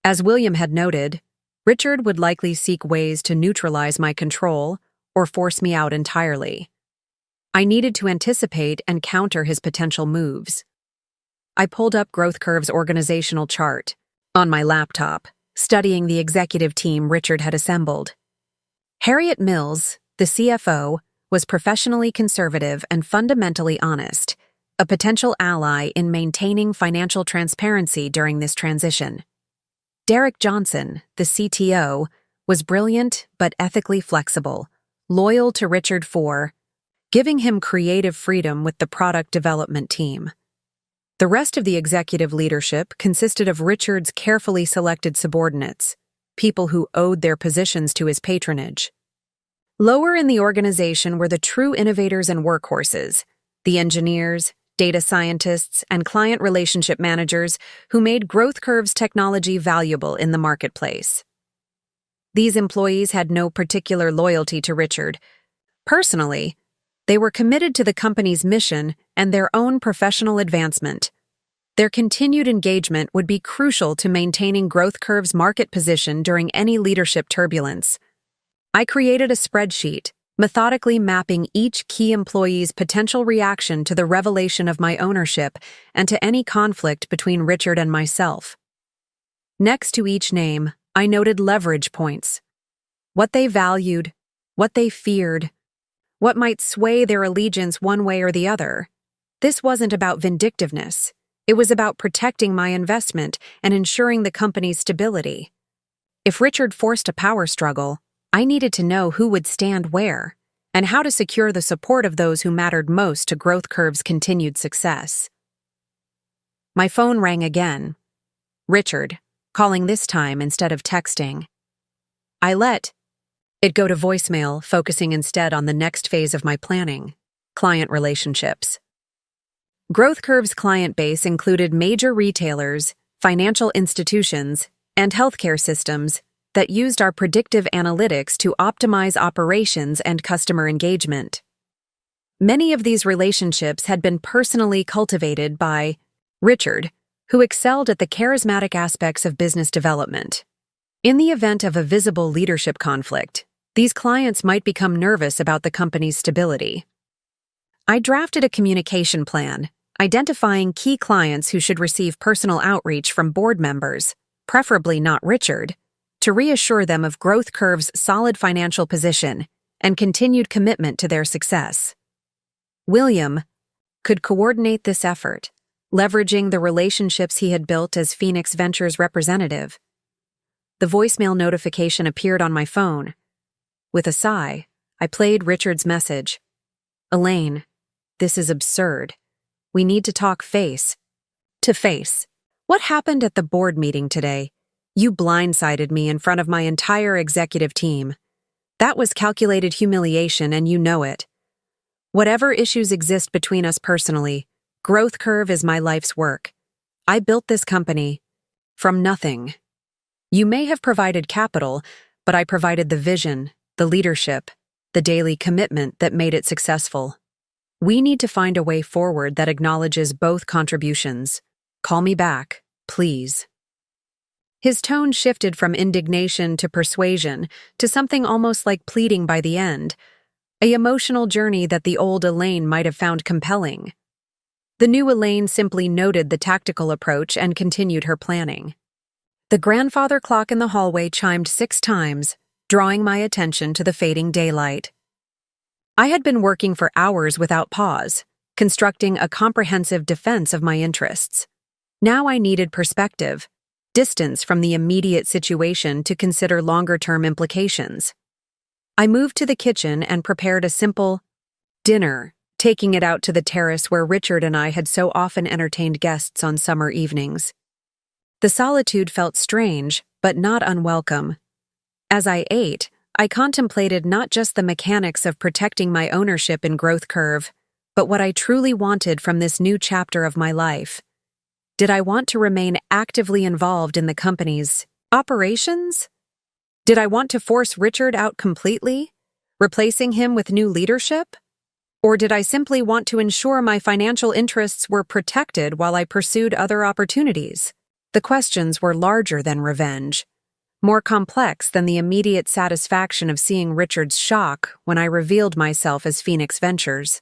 As William had noted, Richard would likely seek ways to neutralize my control or force me out entirely. I needed to anticipate and counter his potential moves. I pulled up Growth Curve's organizational chart on my laptop, studying the executive team Richard had assembled. Harriet Mills, the CFO, was professionally conservative and fundamentally honest, a potential ally in maintaining financial transparency during this transition. Derek Johnson, the CTO, was brilliant but ethically flexible, loyal to Richard for giving him creative freedom with the product development team. The rest of the executive leadership consisted of Richard's carefully selected subordinates, people who owed their positions to his patronage. Lower in the organization were the true innovators and workhorses, the engineers, data scientists, and client relationship managers who made Growth Curve's technology valuable in the marketplace. These employees had no particular loyalty to Richard. Personally, they were committed to the company's mission and their own professional advancement. Their continued engagement would be crucial to maintaining Growth Curve's market position during any leadership turbulence. I created a spreadsheet, methodically mapping each key employee's potential reaction to the revelation of my ownership and to any conflict between Richard and myself. Next to each name, I noted leverage points. What they valued, what they feared, what might sway their allegiance one way or the other. This wasn't about vindictiveness. It was about protecting my investment and ensuring the company's stability. If Richard forced a power struggle, I needed to know who would stand where, and how to secure the support of those who mattered most to Growth Curve's continued success. My phone rang again. Richard, calling this time instead of texting. I let it go to voicemail, focusing instead on the next phase of my planning, client relationships. Growth Curve's client base included major retailers, financial institutions, and healthcare systems that used our predictive analytics to optimize operations and customer engagement. Many of these relationships had been personally cultivated by Richard, who excelled at the charismatic aspects of business development. In the event of a visible leadership conflict, these clients might become nervous about the company's stability. I drafted a communication plan, identifying key clients who should receive personal outreach from board members, preferably not Richard, to reassure them of Growth Curve's solid financial position and continued commitment to their success. William could coordinate this effort, leveraging the relationships he had built as Phoenix Ventures representative. The voicemail notification appeared on my phone. With a sigh, I played Richard's message. "Elaine, this is absurd. We need to talk face to face. What happened at the board meeting today? You blindsided me in front of my entire executive team. That was calculated humiliation, and you know it. Whatever issues exist between us personally, Growth Curve is my life's work. I built this company from nothing. You may have provided capital, but I provided the vision, the leadership, the daily commitment that made it successful. We need to find a way forward that acknowledges both contributions. Call me back, please." His tone shifted from indignation to persuasion to something almost like pleading by the end, an emotional journey that the old Elaine might have found compelling. The new Elaine simply noted the tactical approach and continued her planning. The grandfather clock in the hallway chimed 6 times, drawing my attention to the fading daylight. I had been working for hours without pause, constructing a comprehensive defense of my interests. Now I needed perspective, distance from the immediate situation to consider longer-term implications. I moved to the kitchen and prepared a simple dinner, taking it out to the terrace where Richard and I had so often entertained guests on summer evenings. The solitude felt strange, but not unwelcome. As I ate, I contemplated not just the mechanics of protecting my ownership in Growth Curve, but what I truly wanted from this new chapter of my life. Did I want to remain actively involved in the company's operations? Did I want to force Richard out completely, replacing him with new leadership? Or did I simply want to ensure my financial interests were protected while I pursued other opportunities? The questions were larger than revenge, more complex than the immediate satisfaction of seeing Richard's shock when I revealed myself as Phoenix Ventures.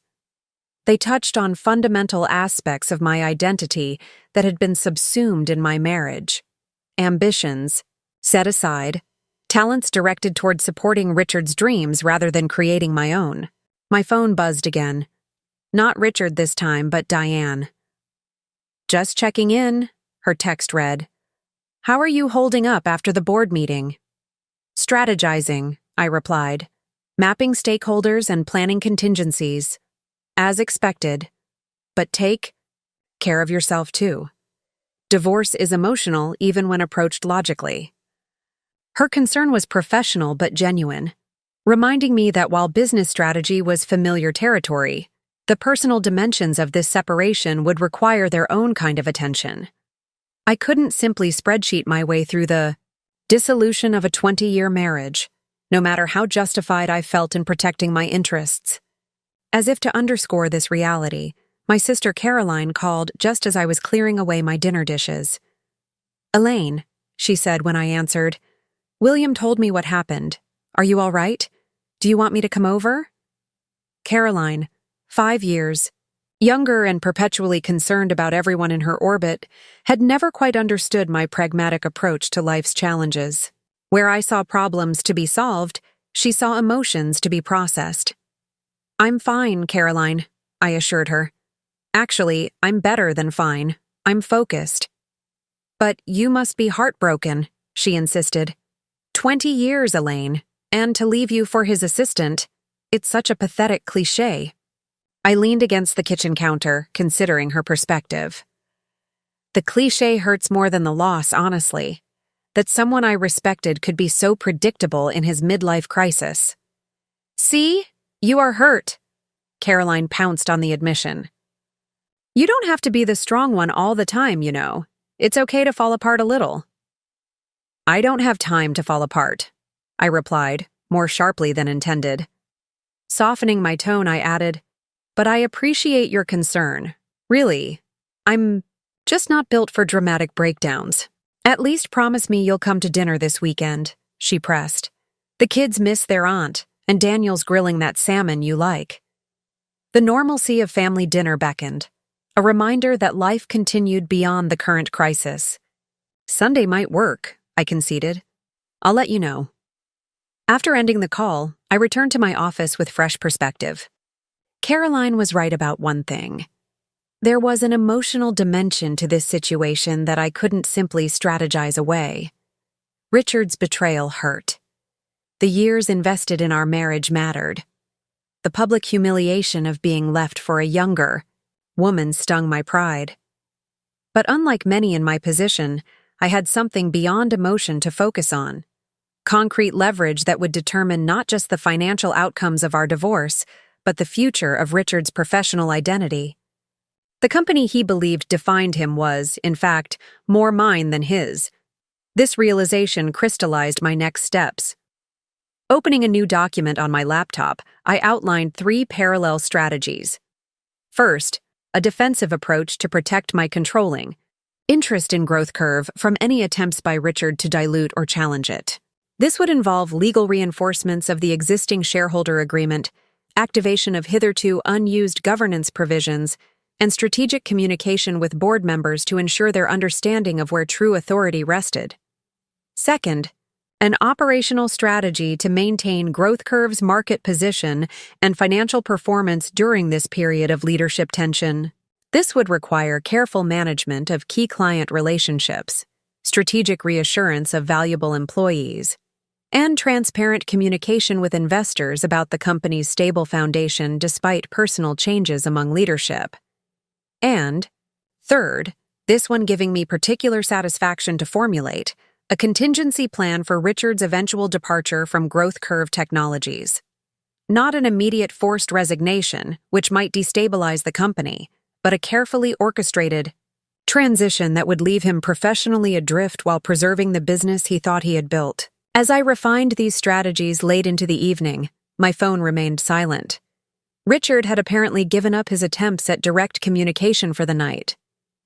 They touched on fundamental aspects of my identity that had been subsumed in my marriage. Ambitions, set aside, talents directed toward supporting Richard's dreams rather than creating my own. My phone buzzed again. Not Richard this time, but Diane. "Just checking in," her text read. "How are you holding up after the board meeting?" "Strategizing," I replied. "Mapping stakeholders and planning contingencies. As expected. But take care of yourself too. Divorce is emotional even when approached logically." Her concern was professional but genuine, reminding me that while business strategy was familiar territory, the personal dimensions of this separation would require their own kind of attention. I couldn't simply spreadsheet my way through the dissolution of a 20-year marriage, no matter how justified I felt in protecting my interests. As if to underscore this reality, my sister Caroline called just as I was clearing away my dinner dishes. "Elaine," she said when I answered, "William told me what happened. Are you all right? Do you want me to come over?" Caroline, 5 years, younger and perpetually concerned about everyone in her orbit, had never quite understood my pragmatic approach to life's challenges. Where I saw problems to be solved, she saw emotions to be processed. "I'm fine, Caroline," I assured her. "Actually, I'm better than fine. I'm focused." "But you must be heartbroken," she insisted. 20 years, Elaine, and to leave you for his assistant. It's such a pathetic cliché." I leaned against the kitchen counter, considering her perspective. The cliché hurts more than the loss, honestly. That someone I respected could be so predictable in his midlife crisis. "See? You are hurt," Caroline pounced on the admission. "You don't have to be the strong one all the time, you know. It's okay to fall apart a little." "I don't have time to fall apart," I replied, more sharply than intended. Softening my tone, I added, "But I appreciate your concern. Really. I'm just not built for dramatic breakdowns. At least promise me you'll come to dinner this weekend," she pressed. "The kids miss their aunt, and Daniel's grilling that salmon you like." The normalcy of family dinner beckoned, a reminder that life continued beyond the current crisis. "Sunday might work," I conceded. "I'll let you know." After ending the call, I returned to my office with fresh perspective. Caroline was right about one thing. There was an emotional dimension to this situation that I couldn't simply strategize away. Richard's betrayal hurt. The years invested in our marriage mattered. The public humiliation of being left for a younger woman stung my pride. But unlike many in my position, I had something beyond emotion to focus on. Concrete leverage that would determine not just the financial outcomes of our divorce, but the future of Richard's professional identity. The company he believed defined him was, in fact, more mine than his. This realization crystallized my next steps. Opening a new document on my laptop, I outlined 3 parallel strategies. First, a defensive approach to protect my controlling interest in Growth Curve from any attempts by Richard to dilute or challenge it. This would involve legal reinforcements of the existing shareholder agreement, activation of hitherto unused governance provisions, and strategic communication with board members to ensure their understanding of where true authority rested. Second, an operational strategy to maintain growth curve's market position and financial performance during this period of leadership tension. This would require careful management of key client relationships, strategic reassurance of valuable employees, and transparent communication with investors about the company's stable foundation despite personal changes among leadership. And, third, this one giving me particular satisfaction to formulate, a contingency plan for Richard's eventual departure from Growth Curve Technologies. Not an immediate forced resignation, which might destabilize the company, but a carefully orchestrated transition that would leave him professionally adrift while preserving the business he thought he had built. As I refined these strategies late into the evening, my phone remained silent. Richard had apparently given up his attempts at direct communication for the night.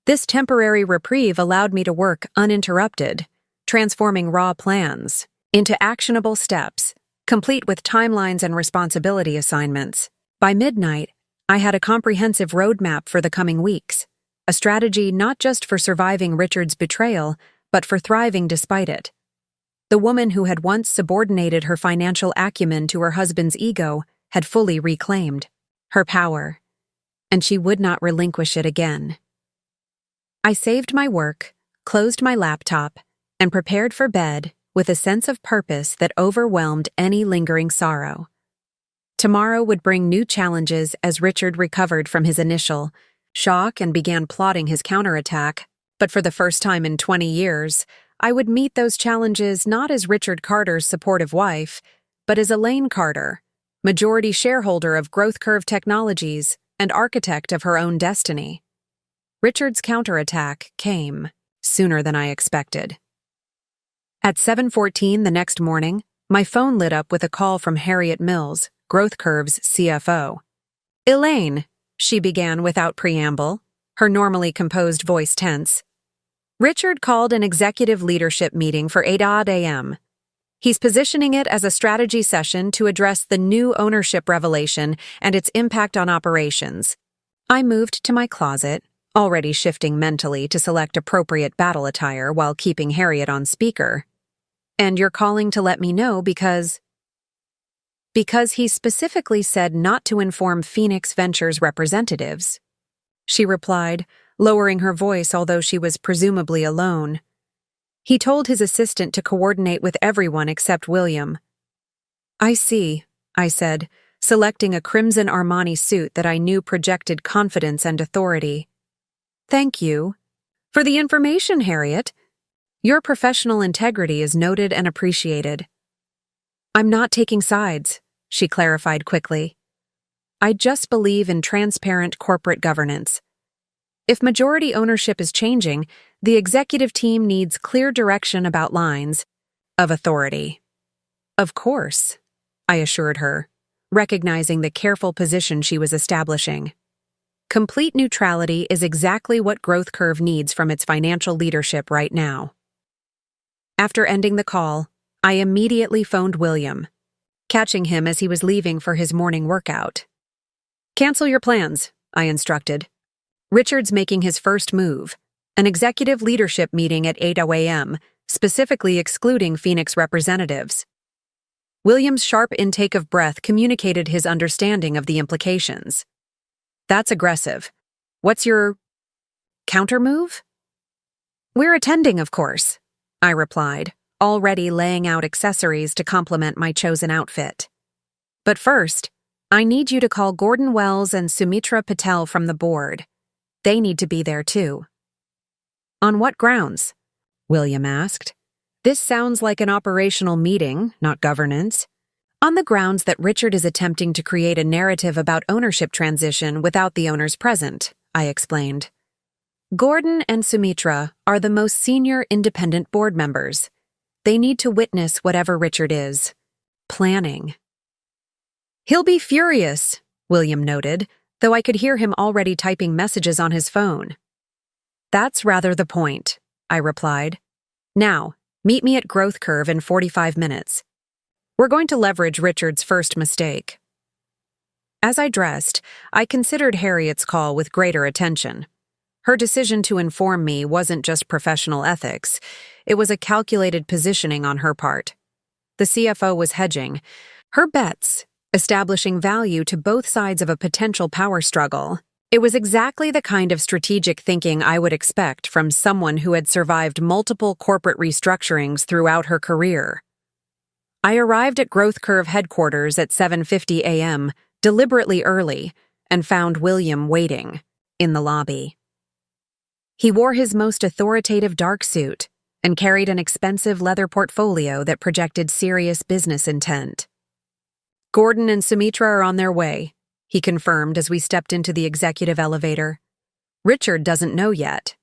This temporary reprieve allowed me to work uninterrupted, transforming raw plans into actionable steps, complete with timelines and responsibility assignments. By midnight, I had a comprehensive roadmap for the coming weeks, a strategy not just for surviving Richard's betrayal, but for thriving despite it. The woman who had once subordinated her financial acumen to her husband's ego had fully reclaimed her power, and she would not relinquish it again. I saved my work, closed my laptop, and prepared for bed with a sense of purpose that overwhelmed any lingering sorrow. Tomorrow would bring new challenges as Richard recovered from his initial shock and began plotting his counterattack, but for the first time in 20 years, I would meet those challenges not as Richard Carter's supportive wife, but as Elaine Carter, majority shareholder of Growth Curve Technologies and architect of her own destiny. Richard's counterattack came sooner than I expected. At 7:14 the next morning, my phone lit up with a call from Harriet Mills, Growth Curve's CFO. "Elaine," she began without preamble, her normally composed voice tense. "Richard called an executive leadership meeting for 8 a.m. He's positioning it as a strategy session to address the new ownership revelation and its impact on operations." I moved to my closet, already shifting mentally to select appropriate battle attire while keeping Harriet on speaker. "And you're calling to let me know because he specifically said not to inform Phoenix Ventures representatives," she replied, lowering her voice although she was presumably alone. "He told his assistant to coordinate with everyone except William." "I see," I said, selecting a crimson Armani suit that I knew projected confidence and authority. "Thank you for the information, Harriet. Your professional integrity is noted and appreciated." "I'm not taking sides," she clarified quickly. "I just believe in transparent corporate governance. If majority ownership is changing, the executive team needs clear direction about lines of authority." "Of course," I assured her, recognizing the careful position she was establishing. Complete neutrality is exactly what Growth Curve needs from its financial leadership right now. After ending the call, I immediately phoned William, catching him as he was leaving for his morning workout. "Cancel your plans," I instructed. "Richard's making his first move, an executive leadership meeting at 8 a.m., specifically excluding Phoenix representatives." William's sharp intake of breath communicated his understanding of the implications. "That's aggressive. What's your counter move?" "We're attending, of course," I replied, already laying out accessories to complement my chosen outfit. "But first, I need you to call Gordon Wells and Sumitra Patel from the board. They need to be there too." "On what grounds?" William asked. "This sounds like an operational meeting, not governance." "On the grounds that Richard is attempting to create a narrative about ownership transition without the owners present," I explained. "Gordon and Sumitra are the most senior independent board members. They need to witness whatever Richard is planning." "He'll be furious," William noted, though I could hear him already typing messages on his phone. "That's rather the point," I replied. "Now, meet me at Growth Curve in 45 minutes. We're going to leverage Richard's first mistake." As I dressed, I considered Harriet's call with greater attention. Her decision to inform me wasn't just professional ethics, it was a calculated positioning on her part. The CFO was hedging her bets, establishing value to both sides of a potential power struggle. It was exactly the kind of strategic thinking I would expect from someone who had survived multiple corporate restructurings throughout her career. I arrived at Growth Curve headquarters at 7:50 a.m., deliberately early, and found William waiting in the lobby. He wore his most authoritative dark suit and carried an expensive leather portfolio that projected serious business intent. "Gordon and Sumitra are on their way," he confirmed as we stepped into the executive elevator. "Richard doesn't know yet."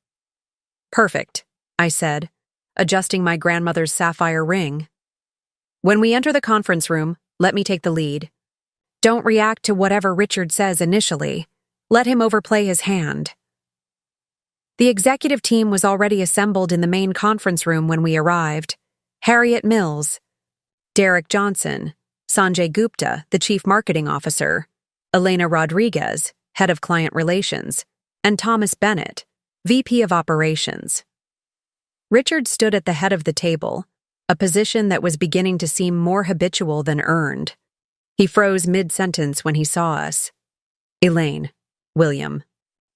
"Perfect," I said, adjusting my grandmother's sapphire ring. "When we enter the conference room, let me take the lead. Don't react to whatever Richard says initially. Let him overplay his hand." The executive team was already assembled in the main conference room when we arrived. Harriet Mills, Derek Johnson, Sanjay Gupta, the Chief Marketing Officer, Elena Rodriguez, Head of Client Relations, and Thomas Bennett, VP of Operations. Richard stood at the head of the table, a position that was beginning to seem more habitual than earned. He froze mid-sentence when he saw us. "Elaine, William."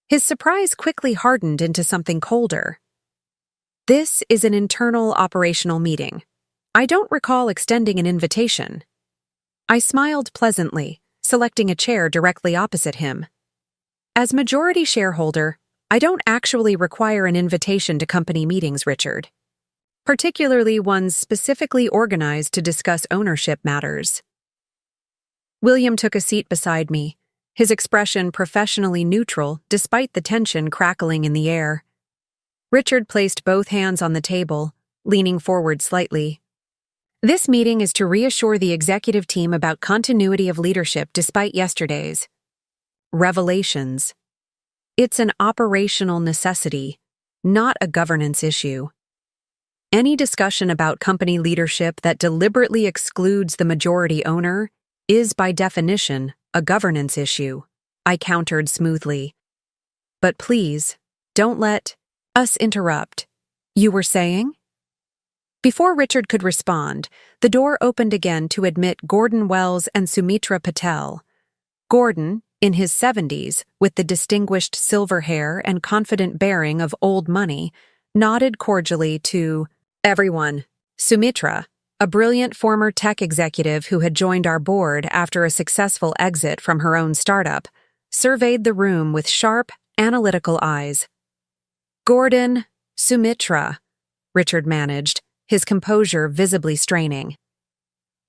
His surprise quickly hardened into something colder. "This is an internal operational meeting. I don't recall extending an invitation." I smiled pleasantly, selecting a chair directly opposite him. "As majority shareholder, I don't actually require an invitation to company meetings, Richard. Particularly ones specifically organized to discuss ownership matters." William took a seat beside me, his expression professionally neutral despite the tension crackling in the air. Richard placed both hands on the table, leaning forward slightly. "This meeting is to reassure the executive team about continuity of leadership despite yesterday's revelations. It's an operational necessity, not a governance issue. Any discussion about company leadership that deliberately excludes the majority owner is, by definition, a governance issue," I countered smoothly. "But please, don't let us interrupt. You were saying?" Before Richard could respond, the door opened again to admit Gordon Wells and Sumitra Patel. Gordon, in his 70s, with the distinguished silver hair and confident bearing of old money, nodded cordially to everyone. Sumitra, a brilliant former tech executive who had joined our board after a successful exit from her own startup, surveyed the room with sharp, analytical eyes. "Gordon, Sumitra," Richard managed, his composure visibly straining.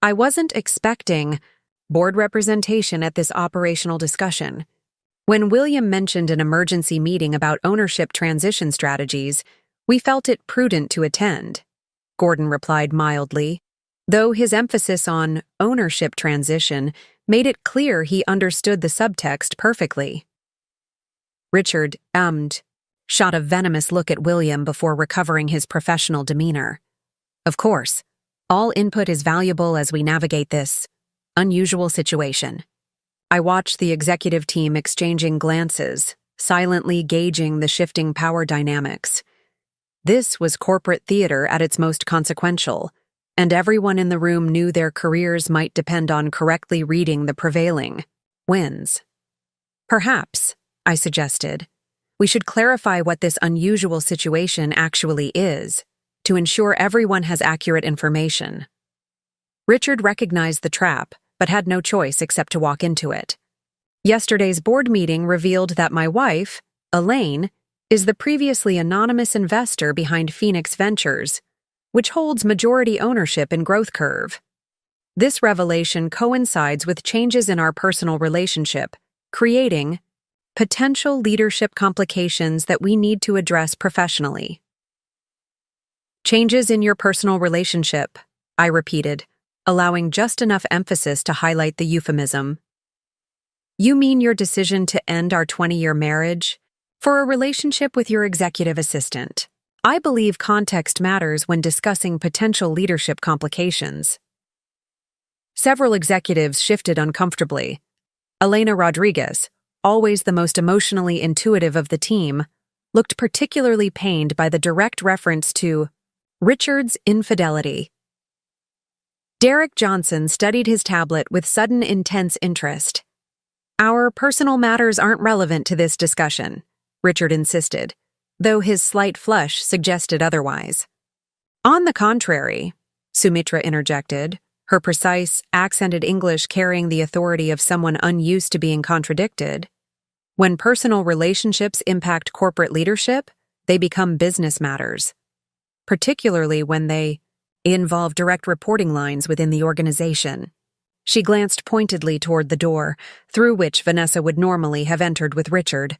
"I wasn't expecting board representation at this operational discussion. When William mentioned an emergency meeting about ownership transition strategies, we felt it prudent to attend," Gordon replied mildly, though his emphasis on ownership transition made it clear he understood the subtext perfectly. Richard shot a venomous look at William before recovering his professional demeanor. "Of course, all input is valuable as we navigate this unusual situation." I watched the executive team exchanging glances, silently gauging the shifting power dynamics. This was corporate theater at its most consequential, and everyone in the room knew their careers might depend on correctly reading the prevailing winds. "Perhaps," I suggested, "we should clarify what this unusual situation actually is, to ensure everyone has accurate information." Richard recognized the trap, but had no choice except to walk into it. Yesterday's board meeting revealed that my wife, Elaine, is the previously anonymous investor behind Phoenix Ventures, which holds majority ownership in Growth Curve. This revelation coincides with changes in our personal relationship, creating potential leadership complications that we need to address professionally. "Changes in your personal relationship," I repeated, allowing just enough emphasis to highlight the euphemism. "You mean your decision to end our 20-year marriage for a relationship with your executive assistant. I believe context matters when discussing potential leadership complications." Several executives shifted uncomfortably. Elena Rodriguez, always the most emotionally intuitive of the team, looked particularly pained by the direct reference to Richard's infidelity. Derek Johnson studied his tablet with sudden intense interest. "Our personal matters aren't relevant to this discussion," Richard insisted, though his slight flush suggested otherwise. "On the contrary," Sumitra interjected, her precise, accented English carrying the authority of someone unused to being contradicted. "When personal relationships impact corporate leadership, they become business matters, particularly when they involve direct reporting lines within the organization." She glanced pointedly toward the door, through which Vanessa would normally have entered with Richard.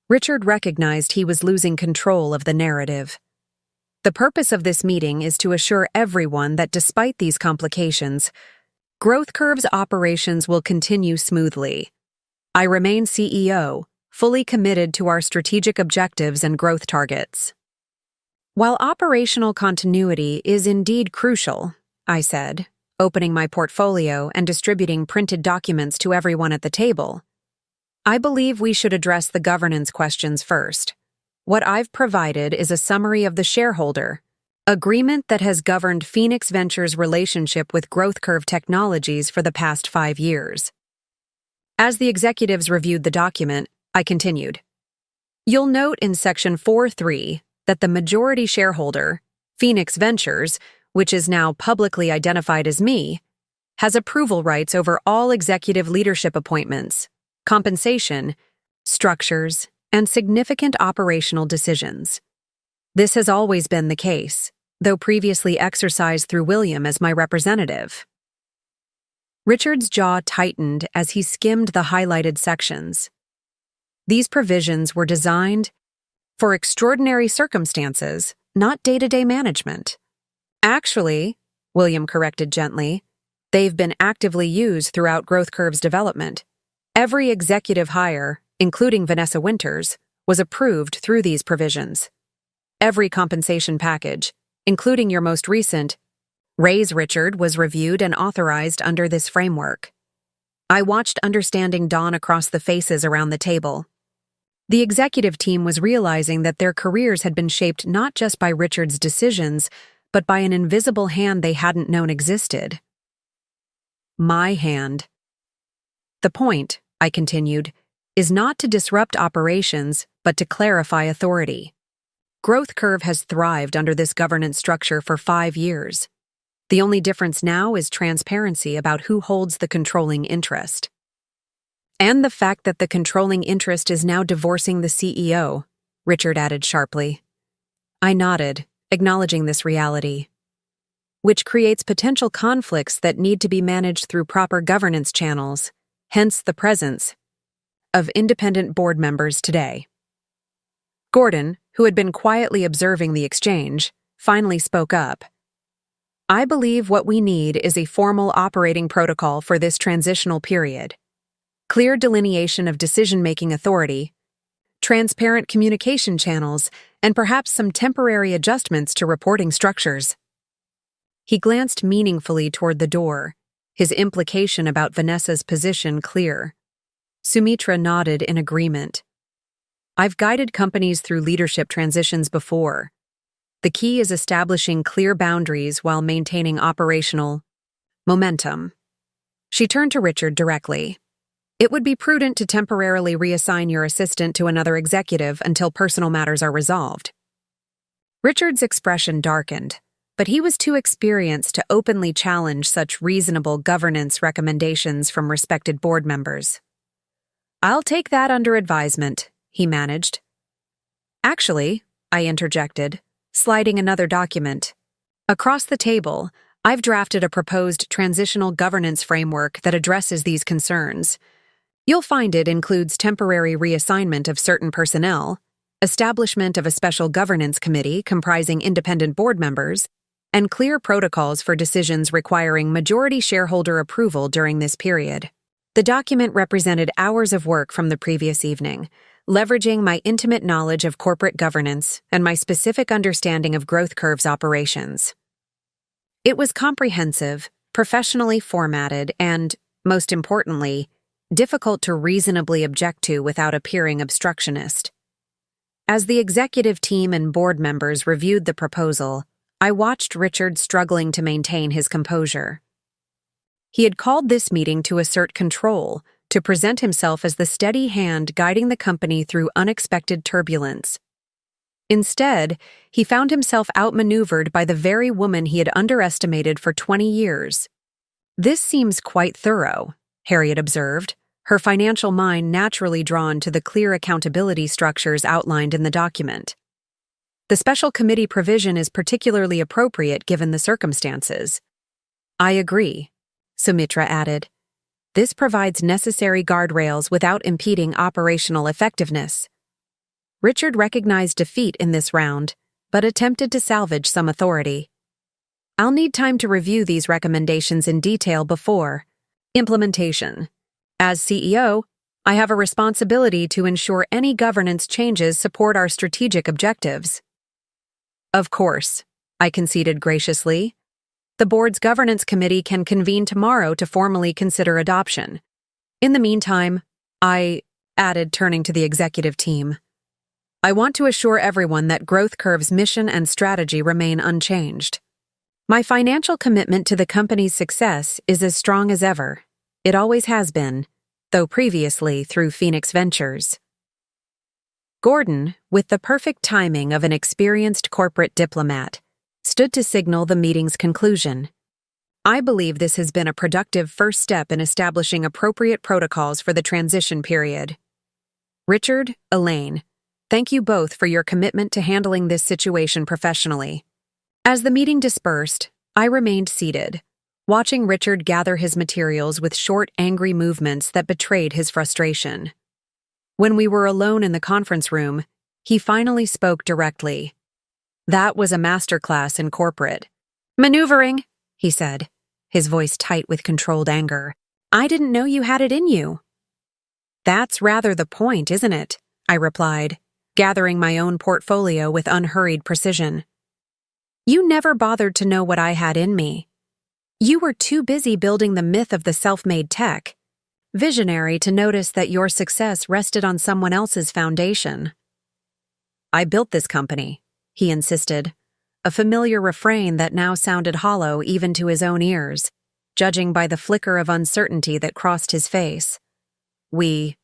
Richard recognized he was losing control of the narrative. "The purpose of this meeting is to assure everyone that despite these complications, Growth Curve's operations will continue smoothly. I remain CEO, fully committed to our strategic objectives and growth targets." "While operational continuity is indeed crucial," I said, opening my portfolio and distributing printed documents to everyone at the table, "I believe we should address the governance questions first. What I've provided is a summary of the shareholder agreement that has governed Phoenix Ventures' relationship with Growth Curve Technologies for the past 5 years. As the executives reviewed the document, I continued. You'll note in Section 4.3 that the majority shareholder, Phoenix Ventures, which is now publicly identified as me, has approval rights over all executive leadership appointments, compensation, structures, and significant operational decisions. This has always been the case, though previously exercised through William as my representative. Richard's jaw tightened as he skimmed the highlighted sections. These provisions were designed for extraordinary circumstances, not day-to-day management. Actually, William corrected gently, they've been actively used throughout Growth Curve's development. Every executive hire, including Vanessa Winters, was approved through these provisions. Every compensation package, including your most recent raise, Richard, was reviewed and authorized under this framework. I watched understanding dawn across the faces around the table. The executive team was realizing that their careers had been shaped not just by Richard's decisions, but by an invisible hand they hadn't known existed. My hand. The point, I continued, is not to disrupt operations, but to clarify authority. Growth Curve has thrived under this governance structure for 5 years. The only difference now is transparency about who holds the controlling interest. And the fact that the controlling interest is now divorcing the CEO, Richard added sharply. I nodded, acknowledging this reality, which creates potential conflicts that need to be managed through proper governance channels, hence the presence of independent board members today. Gordon, who had been quietly observing the exchange, finally spoke up. I believe what we need is a formal operating protocol for this transitional period. Clear delineation of decision-making authority, transparent communication channels, and perhaps some temporary adjustments to reporting structures. He glanced meaningfully toward the door, his implication about Vanessa's position clear. Sumitra nodded in agreement. I've guided companies through leadership transitions before. The key is establishing clear boundaries while maintaining operational momentum. She turned to Richard directly. It would be prudent to temporarily reassign your assistant to another executive until personal matters are resolved. Richard's expression darkened, but he was too experienced to openly challenge such reasonable governance recommendations from respected board members. I'll take that under advisement, he managed. Actually, I interjected, sliding another document. Across the table, I've drafted a proposed transitional governance framework that addresses these concerns. You'll find it includes temporary reassignment of certain personnel, establishment of a special governance committee comprising independent board members, and clear protocols for decisions requiring majority shareholder approval during this period. The document represented hours of work from the previous evening, leveraging my intimate knowledge of corporate governance and my specific understanding of Growth Curve's operations. It was comprehensive, professionally formatted, and, most importantly, difficult to reasonably object to without appearing obstructionist. As the executive team and board members reviewed the proposal, I watched Richard struggling to maintain his composure. He had called this meeting to assert control, to present himself as the steady hand guiding the company through unexpected turbulence. Instead, he found himself outmaneuvered by the very woman he had underestimated for 20 years. "This seems quite thorough," Harriet observed, her financial mind naturally drawn to the clear accountability structures outlined in the document. "The special committee provision is particularly appropriate given the circumstances." "I agree," Sumitra added. "This provides necessary guardrails without impeding operational effectiveness." Richard recognized defeat in this round, but attempted to salvage some authority. "I'll need time to review these recommendations in detail before implementation. As CEO, I have a responsibility to ensure any governance changes support our strategic objectives." "Of course," I conceded graciously. "The board's governance committee can convene tomorrow to formally consider adoption. In the meantime," I added, turning to the executive team, "I want to assure everyone that Growth Curve's mission and strategy remain unchanged. My financial commitment to the company's success is as strong as ever. It always has been, though previously through Phoenix Ventures." Gordon, with the perfect timing of an experienced corporate diplomat, stood to signal the meeting's conclusion. "I believe this has been a productive first step in establishing appropriate protocols for the transition period. Richard, Elaine, thank you both for your commitment to handling this situation professionally." As the meeting dispersed, I remained seated, watching Richard gather his materials with short, angry movements that betrayed his frustration. When we were alone in the conference room, he finally spoke directly. "That was a masterclass in corporate maneuvering," he said, his voice tight with controlled anger. "I didn't know you had it in you." "That's rather the point, isn't it?" I replied, gathering my own portfolio with unhurried precision. "You never bothered to know what I had in me. You were too busy building the myth of the self-made tech, visionary to notice that your success rested on someone else's foundation." "I built this company," he insisted, a familiar refrain that now sounded hollow even to his own ears, judging by the flicker of uncertainty that crossed his face. "We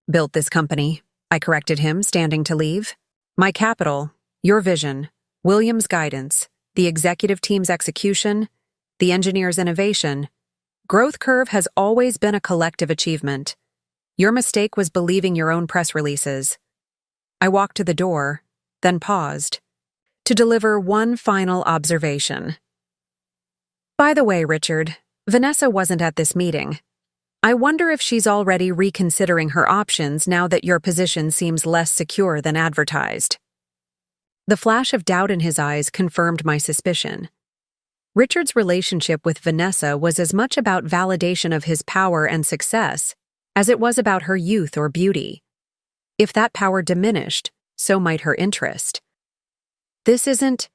built this company," I corrected him, standing to leave. "My capital, your vision, William's guidance, the executive team's execution, the engineer's innovation. Growth Curve has always been a collective achievement. Your mistake was believing your own press releases." I walked to the door, then paused, to deliver one final observation. "By the way, Richard, Vanessa wasn't at this meeting. I wonder if she's already reconsidering her options now that your position seems less secure than advertised." The flash of doubt in his eyes confirmed my suspicion. Richard's relationship with Vanessa was as much about validation of his power and success as it was about her youth or beauty. If that power diminished, so might her interest. "This isn't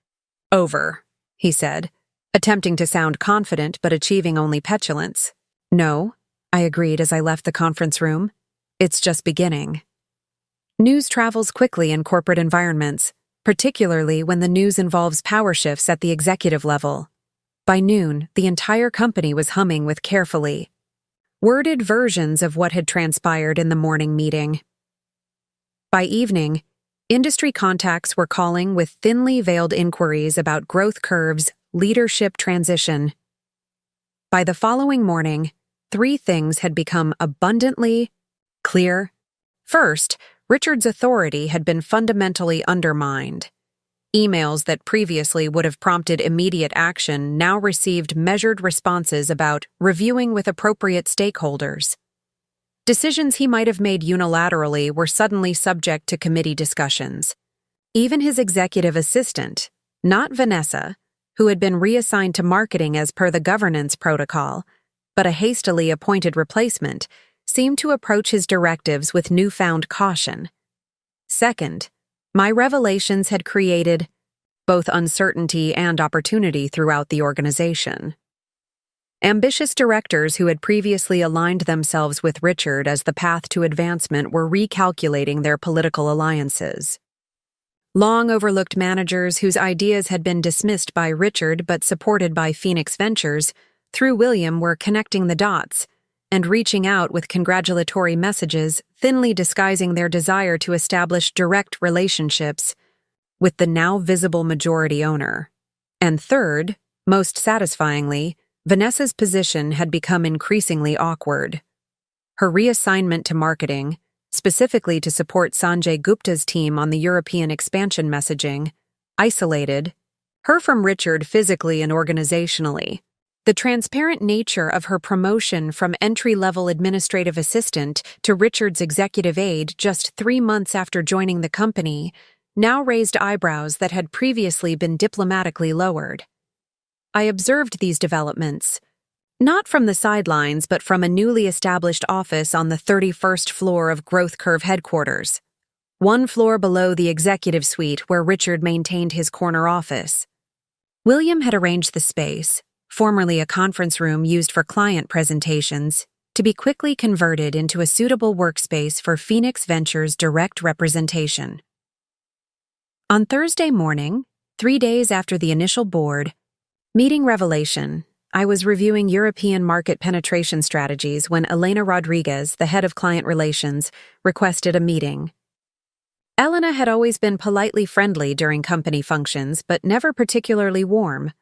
over," he said, attempting to sound confident but achieving only petulance. "No," I agreed as I left the conference room. "It's just beginning." News travels quickly in corporate environments, particularly when the news involves power shifts at the executive level. By noon, the entire company was humming with carefully worded versions of what had transpired in the morning meeting. By evening, industry contacts were calling with thinly veiled inquiries about Growth Curve's leadership transition. By the following morning, 3 things had become abundantly clear. First, Richard's authority had been fundamentally undermined. Emails that previously would have prompted immediate action now received measured responses about reviewing with appropriate stakeholders. Decisions he might have made unilaterally were suddenly subject to committee discussions. Even his executive assistant, not Vanessa, who had been reassigned to marketing as per the governance protocol, but a hastily appointed replacement, seemed to approach his directives with newfound caution. Second, my revelations had created both uncertainty and opportunity throughout the organization. Ambitious directors who had previously aligned themselves with Richard as the path to advancement were recalculating their political alliances. Long overlooked managers whose ideas had been dismissed by Richard but supported by Phoenix Ventures, through William, were connecting the dots and reaching out with congratulatory messages, thinly disguising their desire to establish direct relationships with the now visible majority owner. And third, most satisfyingly, Vanessa's position had become increasingly awkward. Her reassignment to marketing, specifically to support Sanjay Gupta's team on the European expansion messaging, isolated her from Richard physically and organizationally. The transparent nature of her promotion from entry-level administrative assistant to Richard's executive aide just 3 months after joining the company now raised eyebrows that had previously been diplomatically lowered. I observed these developments, not from the sidelines but from a newly established office on the 31st floor of Growth Curve headquarters, one floor below the executive suite where Richard maintained his corner office. William had arranged the space, formerly a conference room used for client presentations, to be quickly converted into a suitable workspace for Phoenix Ventures' direct representation. On Thursday morning, 3 days after the initial board meeting revelation, I was reviewing European market penetration strategies when Elena Rodriguez, the head of client relations, requested a meeting. Elena had always been politely friendly during company functions, but never particularly warm.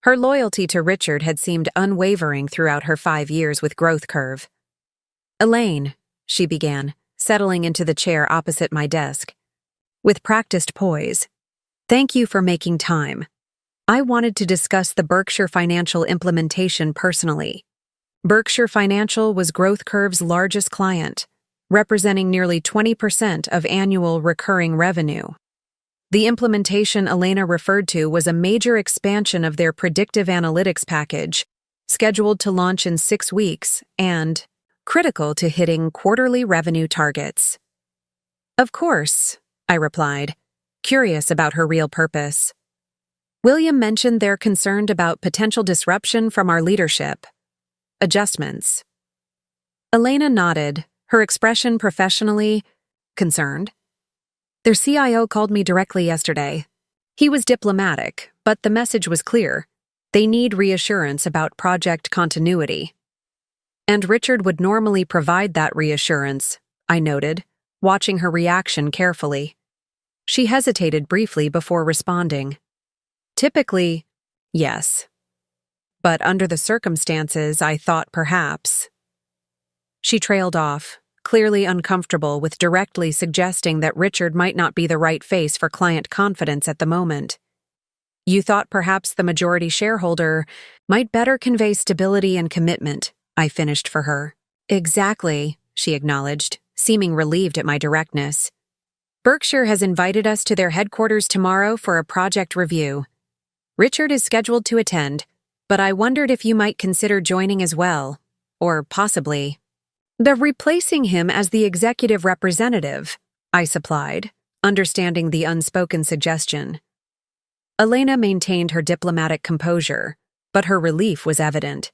Her loyalty to Richard had seemed unwavering throughout her 5 years with Growth Curve. "Elaine," she began, settling into the chair opposite my desk. With practiced poise, "thank you for making time. I wanted to discuss the Berkshire Financial implementation personally." Berkshire Financial was Growth Curve's largest client, representing nearly 20% of annual recurring revenue. The implementation Elena referred to was a major expansion of their predictive analytics package, scheduled to launch in 6 weeks and critical to hitting quarterly revenue targets. "Of course," I replied, curious about her real purpose. "William mentioned they're concerned about potential disruption from our leadership. Adjustments." Elena nodded, her expression professionally concerned. "Their CIO called me directly yesterday. He was diplomatic, but the message was clear. They need reassurance about project continuity." "And Richard would normally provide that reassurance," I noted, watching her reaction carefully. She hesitated briefly before responding. "Typically, yes. But under the circumstances, I thought perhaps." She trailed off, clearly uncomfortable with directly suggesting that Richard might not be the right face for client confidence at the moment. "You thought perhaps the majority shareholder might better convey stability and commitment," I finished for her. "Exactly," she acknowledged, seeming relieved at my directness. "Berkshire has invited us to their headquarters tomorrow for a project review. Richard is scheduled to attend, but I wondered if you might consider joining as well, or possibly." "They're replacing him as the executive representative," I supplied, understanding the unspoken suggestion. Elena maintained her diplomatic composure, but her relief was evident.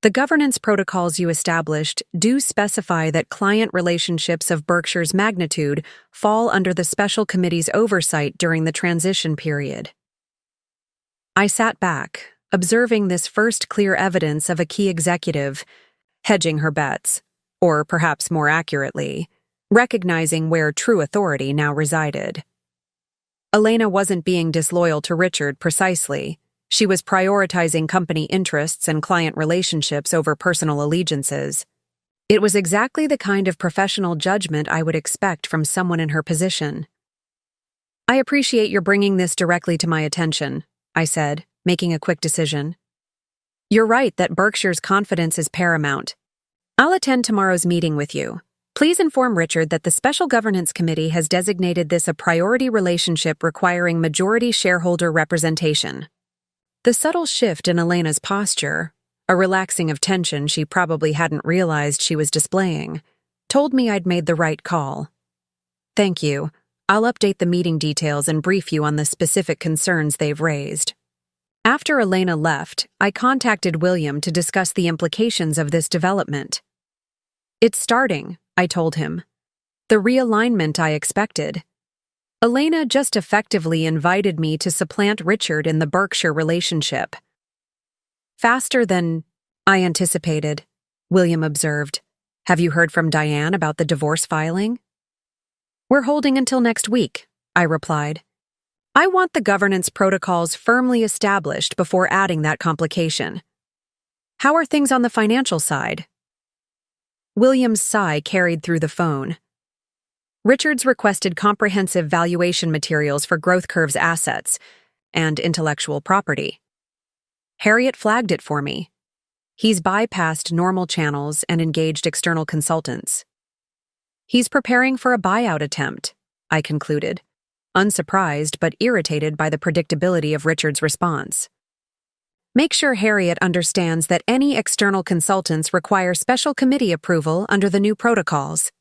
"The governance protocols you established do specify that client relationships of Berkshire's magnitude fall under the special committee's oversight during the transition period." I sat back, observing this first clear evidence of a key executive hedging her bets, or perhaps more accurately, recognizing where true authority now resided. Elena wasn't being disloyal to Richard precisely. She was prioritizing company interests and client relationships over personal allegiances. It was exactly the kind of professional judgment I would expect from someone in her position. "I appreciate your bringing this directly to my attention," I said, making a quick decision. "You're right that Berkshire's confidence is paramount. I'll attend tomorrow's meeting with you. Please inform Richard that the Special Governance Committee has designated this a priority relationship requiring majority shareholder representation." The subtle shift in Elena's posture, a relaxing of tension she probably hadn't realized she was displaying, told me I'd made the right call. "Thank you. I'll update the meeting details and brief you on the specific concerns they've raised." After Elena left, I contacted William to discuss the implications of this development. "It's starting," I told him. "The realignment I expected." Elena just effectively invited me to supplant Richard in the Berkshire relationship. "Faster than I anticipated," William observed. "Have you heard from Diane about the divorce filing?" "We're holding until next week," I replied. "I want the governance protocols firmly established before adding that complication." "How are things on the financial side?" William's sigh carried through the phone. "Richard's requested comprehensive valuation materials for Growth Curve's assets and intellectual property. Harriet flagged it for me. He's bypassed normal channels and engaged external consultants. He's preparing for a buyout attempt," I concluded, unsurprised but irritated by the predictability of Richard's response. "Make sure Harriet understands that any external consultants require special committee approval under the new protocols."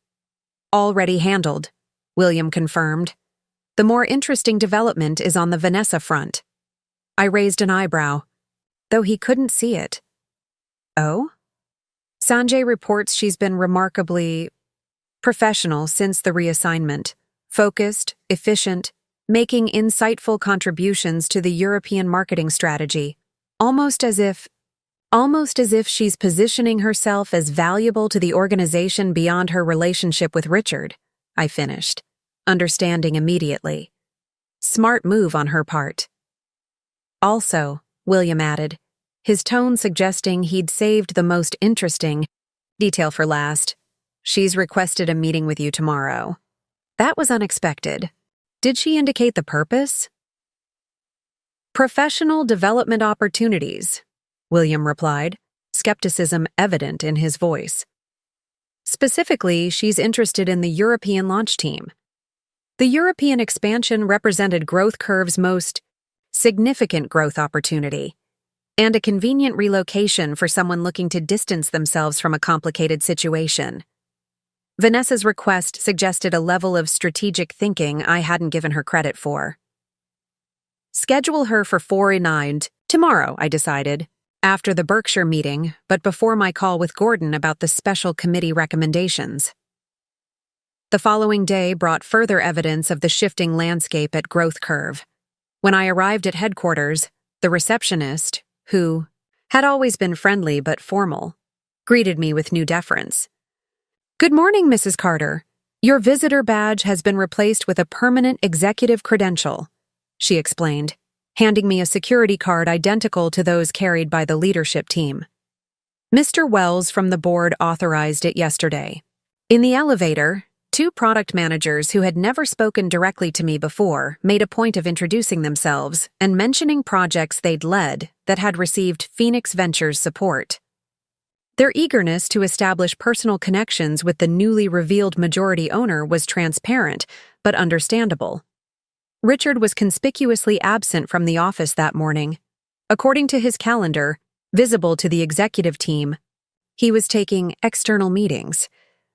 "Already handled," William confirmed. "The more interesting development is on the Vanessa front." I raised an eyebrow, though he couldn't see it. "Oh?" "Sanjay reports she's been remarkably professional since the reassignment. Focused, efficient, making insightful contributions to the European marketing strategy, almost as if she's positioning herself as valuable to the organization beyond her relationship with Richard," I finished, understanding immediately. Smart move on her part. "Also," William added, his tone suggesting he'd saved the most interesting detail for last, "she's requested a meeting with you tomorrow." That was unexpected. Did she indicate the purpose? "Professional development opportunities," William replied, skepticism evident in his voice. "Specifically, she's interested in the European launch team. The European expansion represented Growth Curve's most significant growth opportunity, and a convenient relocation for someone looking to distance themselves from a complicated situation. Vanessa's request suggested a level of strategic thinking I hadn't given her credit for. Schedule her for 4:09 tomorrow, I decided, after the Berkshire meeting, but before my call with Gordon about the special committee recommendations. The following day brought further evidence of the shifting landscape at Growth Curve. When I arrived at headquarters, the receptionist, who had always been friendly but formal, greeted me with new deference. "Good morning, Mrs. Carter. Your visitor badge has been replaced with a permanent executive credential," she explained, handing me a security card identical to those carried by the leadership team. "Mr. Wells from the board authorized it yesterday." In the elevator, two product managers who had never spoken directly to me before made a point of introducing themselves and mentioning projects they'd led that had received Phoenix Ventures support. Their eagerness to establish personal connections with the newly revealed majority owner was transparent, but understandable. Richard was conspicuously absent from the office that morning. According to his calendar, visible to the executive team, he was taking external meetings,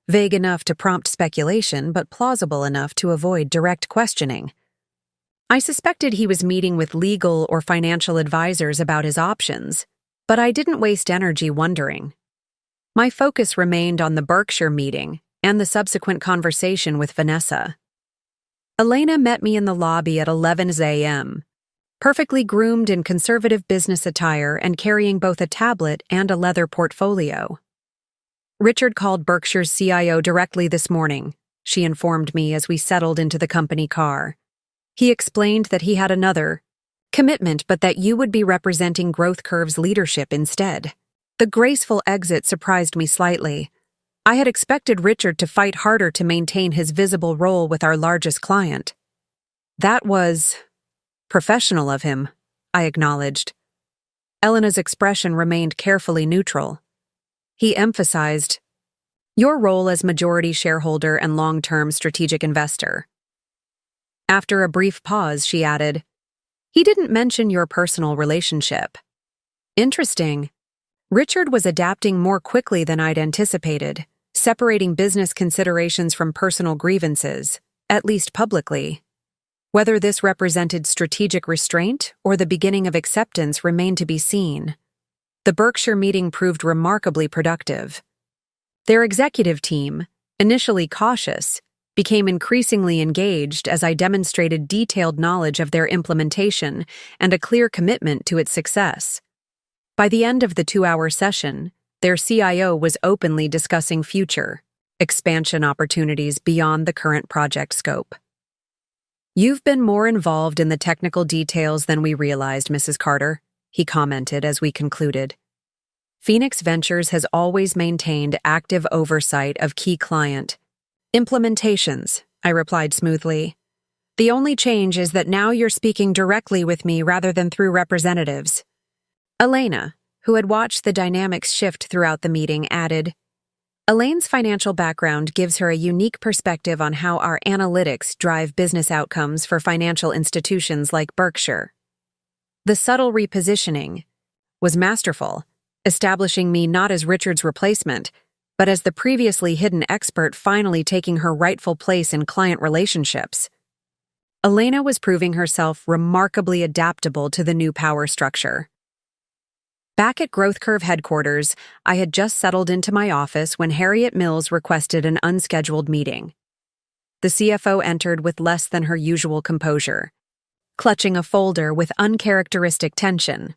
vague enough to prompt speculation but plausible enough to avoid direct questioning. I suspected he was meeting with legal or financial advisors about his options, but I didn't waste energy wondering. My focus remained on the Berkshire meeting and the subsequent conversation with Vanessa. Elena met me in the lobby at 11 a.m., perfectly groomed in conservative business attire and carrying both a tablet and a leather portfolio. "Richard called Berkshire's CIO directly this morning," she informed me as we settled into the company car. "He explained that he had another commitment, but that you would be representing Growth Curve's leadership instead." The graceful exit surprised me slightly. I had expected Richard to fight harder to maintain his visible role with our largest client. That was professional of him, I acknowledged. Elena's expression remained carefully neutral. He emphasized, "Your role as majority shareholder and long-term strategic investor." After a brief pause, she added, "He didn't mention your personal relationship." Interesting. Richard was adapting more quickly than I'd anticipated, separating business considerations from personal grievances, at least publicly. Whether this represented strategic restraint or the beginning of acceptance remained to be seen. The Berkshire meeting proved remarkably productive. Their executive team, initially cautious, became increasingly engaged as I demonstrated detailed knowledge of their implementation and a clear commitment to its success. By the end of the 2-hour session, their CIO was openly discussing future expansion opportunities beyond the current project scope. "You've been more involved in the technical details than we realized, Mrs. Carter," he commented as we concluded. "Phoenix Ventures has always maintained active oversight of key client implementations," I replied smoothly. "The only change is that now you're speaking directly with me rather than through representatives." Elena, who had watched the dynamics shift throughout the meeting, added, "Elaine's financial background gives her a unique perspective on how our analytics drive business outcomes for financial institutions like Berkshire." The subtle repositioning was masterful, establishing me not as Richard's replacement, but as the previously hidden expert finally taking her rightful place in client relationships. Elena was proving herself remarkably adaptable to the new power structure. Back at Growth Curve headquarters, I had just settled into my office when Harriet Mills requested an unscheduled meeting. The CFO entered with less than her usual composure, clutching a folder with uncharacteristic tension.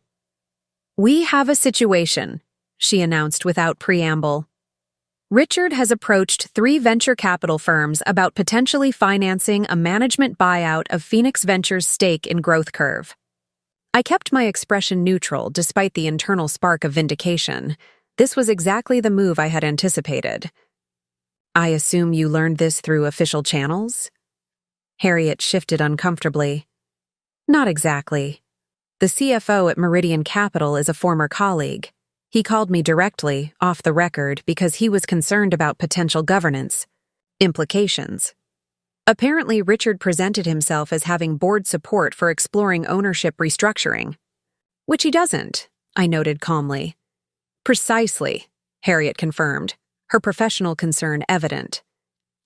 "We have a situation," she announced without preamble. "Richard has approached 3 venture capital firms about potentially financing a management buyout of Phoenix Ventures' stake in Growth Curve." I kept my expression neutral despite the internal spark of vindication. This was exactly the move I had anticipated. "I assume you learned this through official channels?" Harriet shifted uncomfortably. "Not exactly. The CFO at Meridian Capital is a former colleague. He called me directly, off the record, because he was concerned about potential governance implications. Apparently, Richard presented himself as having board support for exploring ownership restructuring. Which he doesn't, I noted calmly. "Precisely," Harriet confirmed, her professional concern evident.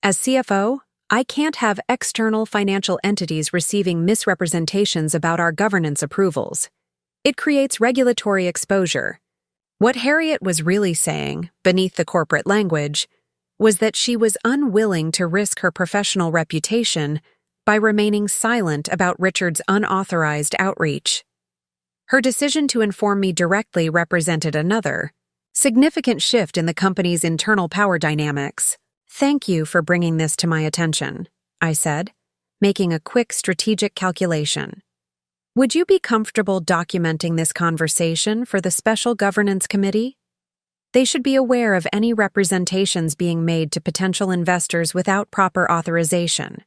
"As CFO, I can't have external financial entities receiving misrepresentations about our governance approvals. It creates regulatory exposure." What Harriet was really saying, beneath the corporate language, was that she was unwilling to risk her professional reputation by remaining silent about Richard's unauthorized outreach. Her decision to inform me directly represented another significant shift in the company's internal power dynamics. "Thank you for bringing this to my attention," I said, making a quick strategic calculation. "Would you be comfortable documenting this conversation for the Special Governance Committee? They should be aware of any representations being made to potential investors without proper authorization."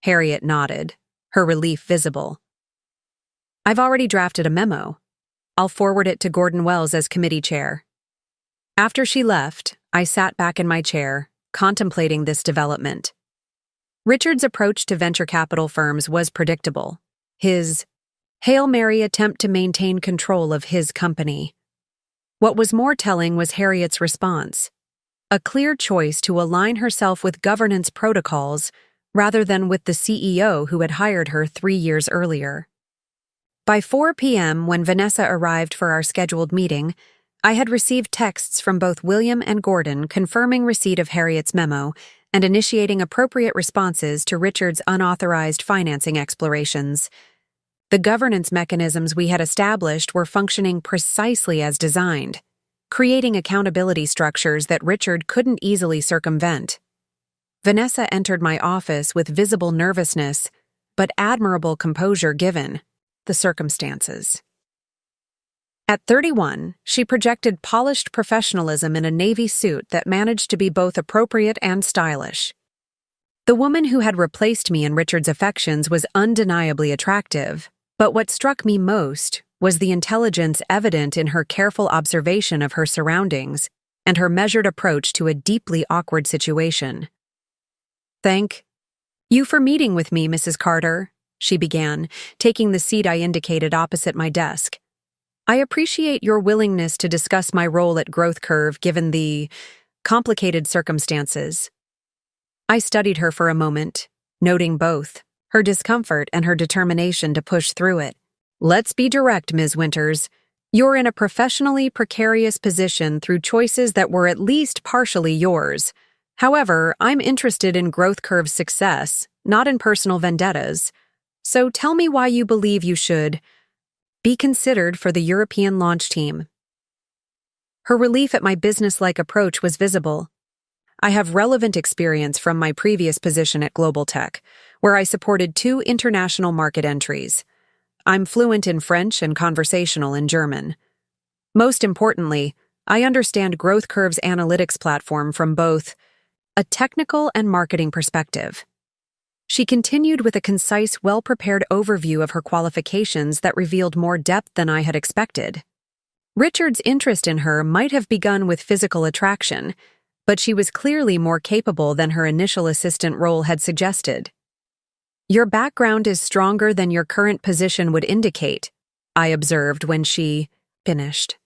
Harriet nodded, her relief visible. "I've already drafted a memo. I'll forward it to Gordon Wells as committee chair." After she left, I sat back in my chair, contemplating this development. Richard's approach to venture capital firms was predictable. His Hail Mary attempt to maintain control of his company. What was more telling was Harriet's response, a clear choice to align herself with governance protocols rather than with the CEO who had hired her 3 years earlier. By 4 p.m., when Vanessa arrived for our scheduled meeting, I had received texts from both William and Gordon confirming receipt of Harriet's memo and initiating appropriate responses to Richard's unauthorized financing explorations. The governance mechanisms we had established were functioning precisely as designed, creating accountability structures that Richard couldn't easily circumvent. Vanessa entered my office with visible nervousness, but admirable composure given the circumstances. At 31, she projected polished professionalism in a navy suit that managed to be both appropriate and stylish. The woman who had replaced me in Richard's affections was undeniably attractive, but what struck me most was the intelligence evident in her careful observation of her surroundings and her measured approach to a deeply awkward situation. "Thank you for meeting with me, Mrs. Carter," she began, taking the seat I indicated opposite my desk. "I appreciate your willingness to discuss my role at Growth Curve given the complicated circumstances." I studied her for a moment, noting both her discomfort and her determination to push through it. Let's be direct, Ms. Winters. You're in a professionally precarious position through choices that were at least partially yours. However, I'm interested in Growth Curve's success, not in personal vendettas. So tell me why you believe you should be considered for the European launch team. Her relief at my business-like approach was visible. I have relevant experience from my previous position at Global Tech, where I supported 2 international market entries. I'm fluent in French and conversational in German. Most importantly, I understand Growth Curve's analytics platform from both a technical and marketing perspective. She continued with a concise, well-prepared overview of her qualifications that revealed more depth than I had expected. Richard's interest in her might have begun with physical attraction, but she was clearly more capable than her initial assistant role had suggested. Your background is stronger than your current position would indicate, I observed when she finished.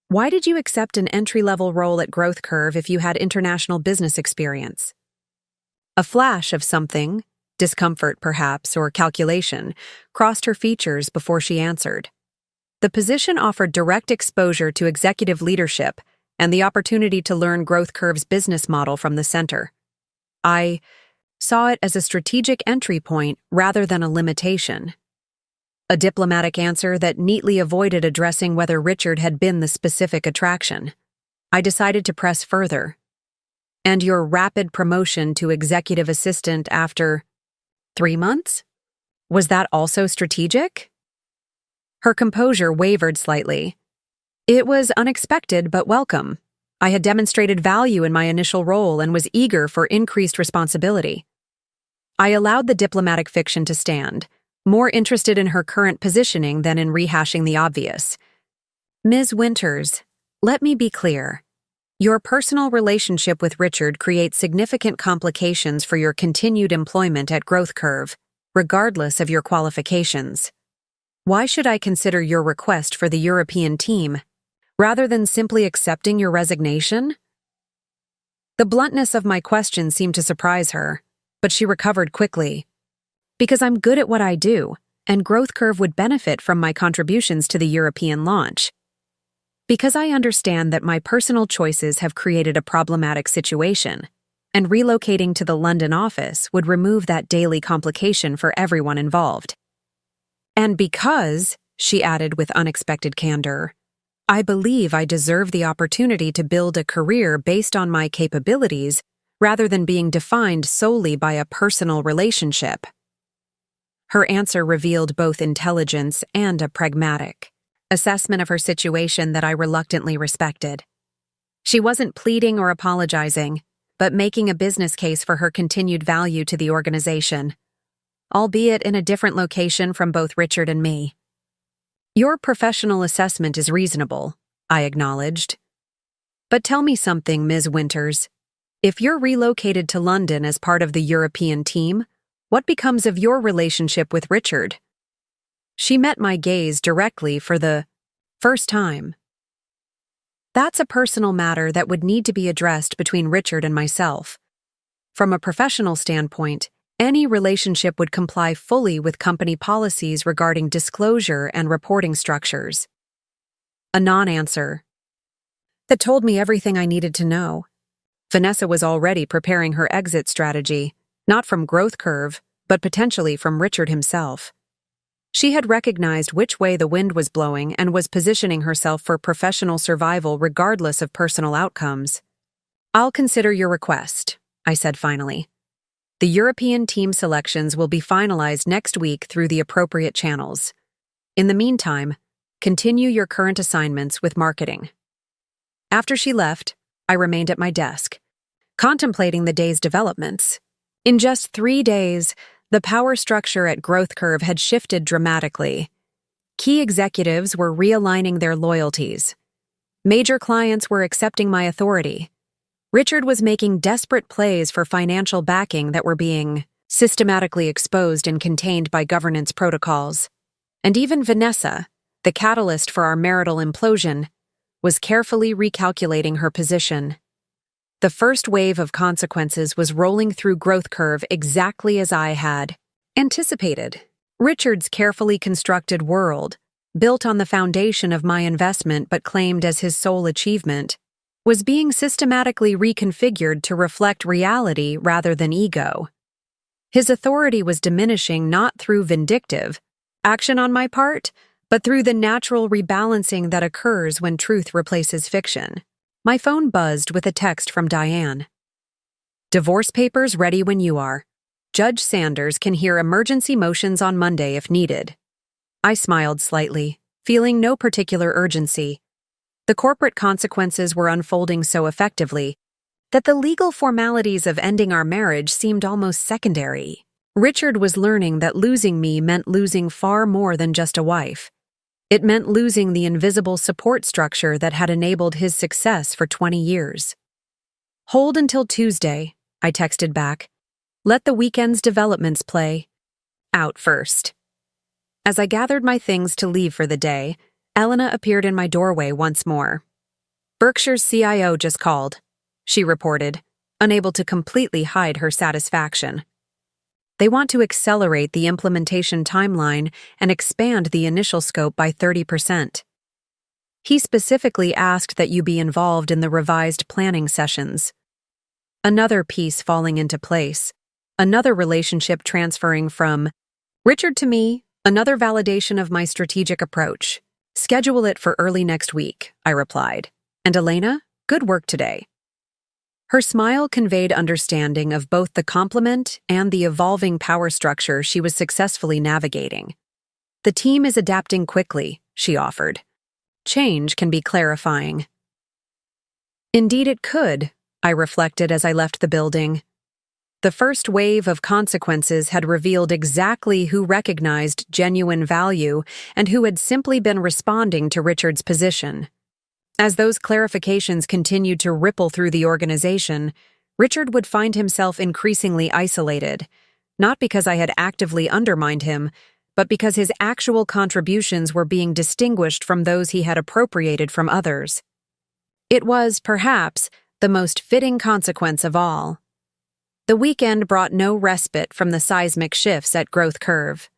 Why did you accept an entry-level role at Growth Curve if you had international business experience? A flash of something, discomfort perhaps, or calculation, crossed her features before she answered. The position offered direct exposure to executive leadership and the opportunity to learn Growth Curve's business model from the center. I saw it as a strategic entry point rather than a limitation. A diplomatic answer that neatly avoided addressing whether Richard had been the specific attraction. I decided to press further. And your rapid promotion to executive assistant after 3 months? Was that also strategic? Her composure wavered slightly. It was unexpected but welcome. I had demonstrated value in my initial role and was eager for increased responsibility. I allowed the diplomatic fiction to stand, more interested in her current positioning than in rehashing the obvious. Ms. Winters, let me be clear. Your personal relationship with Richard creates significant complications for your continued employment at Growth Curve, regardless of your qualifications. Why should I consider your request for the European team, rather than simply accepting your resignation? The bluntness of my question seemed to surprise her, but she recovered quickly. Because I'm good at what I do, and Growth Curve would benefit from my contributions to the European launch. Because I understand that my personal choices have created a problematic situation, and relocating to the London office would remove that daily complication for everyone involved. And because, she added with unexpected candor, I believe I deserve the opportunity to build a career based on my capabilities rather than being defined solely by a personal relationship. Her answer revealed both intelligence and a pragmatic assessment of her situation that I reluctantly respected. She wasn't pleading or apologizing, but making a business case for her continued value to the organization, albeit in a different location from both Richard and me. Your professional assessment is reasonable, I acknowledged. But tell me something, Ms. Winters. If you're relocated to London as part of the European team, what becomes of your relationship with Richard? She met my gaze directly for the first time. That's a personal matter that would need to be addressed between Richard and myself. From a professional standpoint, any relationship would comply fully with company policies regarding disclosure and reporting structures. A non-answer that told me everything I needed to know. Vanessa was already preparing her exit strategy, not from Growth Curve, but potentially from Richard himself. She had recognized which way the wind was blowing and was positioning herself for professional survival regardless of personal outcomes. I'll consider your request, I said finally. The European team selections will be finalized next week through the appropriate channels. In the meantime, continue your current assignments with marketing. After she left, I remained at my desk, contemplating the day's developments. In just 3 days, the power structure at Growth Curve had shifted dramatically. Key executives were realigning their loyalties. Major clients were accepting my authority. Richard was making desperate plays for financial backing that were being systematically exposed and contained by governance protocols. And even Vanessa, the catalyst for our marital implosion, was carefully recalculating her position. The first wave of consequences was rolling through growth curve exactly as I had anticipated. Richard's carefully constructed world, built on the foundation of my investment but claimed as his sole achievement, was being systematically reconfigured to reflect reality rather than ego. His authority was diminishing not through vindictive action on my part, but through the natural rebalancing that occurs when truth replaces fiction. My phone buzzed with a text from Diane. "Divorce papers ready when you are. Judge Sanders can hear emergency motions on Monday if needed." I smiled slightly, feeling no particular urgency. The corporate consequences were unfolding so effectively that the legal formalities of ending our marriage seemed almost secondary. Richard was learning that losing me meant losing far more than just a wife. It meant losing the invisible support structure that had enabled his success for 20 years. "Hold until Tuesday," I texted back. "Let the weekend's developments play out first." As I gathered my things to leave for the day, Elena appeared in my doorway once more. "Berkshire's CIO just called," she reported, unable to completely hide her satisfaction. "They want to accelerate the implementation timeline and expand the initial scope by 30%. He specifically asked that you be involved in the revised planning sessions." Another piece falling into place, another relationship transferring from Richard to me, another validation of my strategic approach. "Schedule it for early next week," I replied. "And Elena, good work today." Her smile conveyed understanding of both the compliment and the evolving power structure she was successfully navigating. "The team is adapting quickly," she offered. "Change can be clarifying." Indeed it could, I reflected as I left the building. The first wave of consequences had revealed exactly who recognized genuine value and who had simply been responding to Richard's position. As those clarifications continued to ripple through the organization, Richard would find himself increasingly isolated, not because I had actively undermined him, but because his actual contributions were being distinguished from those he had appropriated from others. It was, perhaps, the most fitting consequence of all. The weekend brought no respite from the seismic shifts at Growth Curve.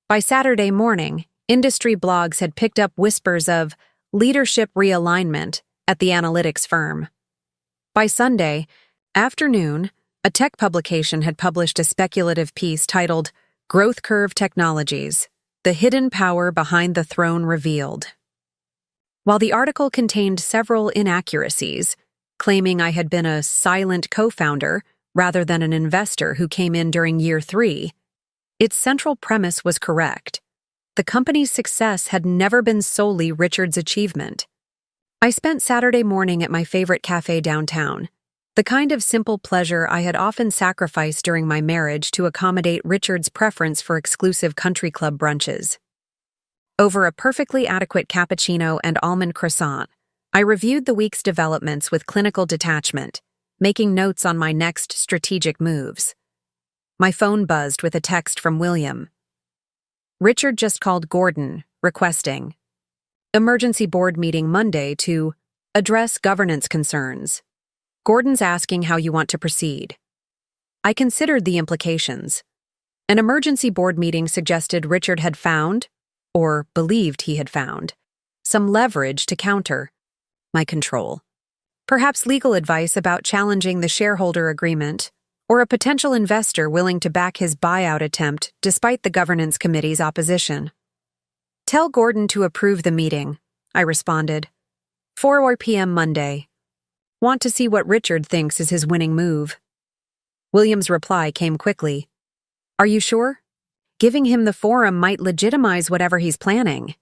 By Saturday morning, industry blogs had picked up whispers of leadership realignment at the analytics firm. By Sunday afternoon, a tech publication had published a speculative piece titled "Growth Curve Technologies: The Hidden Power Behind the Throne Revealed." While the article contained several inaccuracies, claiming I had been a silent co-founder rather than an investor who came in during year 3, its central premise was correct. The company's success had never been solely Richard's achievement. I spent Saturday morning at my favorite cafe downtown, the kind of simple pleasure I had often sacrificed during my marriage to accommodate Richard's preference for exclusive country club brunches. Over a perfectly adequate cappuccino and almond croissant, I reviewed the week's developments with clinical detachment, making notes on my next strategic moves. My phone buzzed with a text from William. Richard just called Gordon, requesting emergency board meeting Monday to address governance concerns. Gordon's asking how you want to proceed. I considered the implications. An emergency board meeting suggested Richard had found, or believed he had found, some leverage to counter my control. Perhaps legal advice about challenging the shareholder agreement, or a potential investor willing to back his buyout attempt despite the governance committee's opposition. Tell Gordon to approve the meeting, I responded. 4 p.m. Monday. Want to see what Richard thinks is his winning move. William's reply came quickly. Are you sure? Giving him the forum might legitimize whatever he's planning.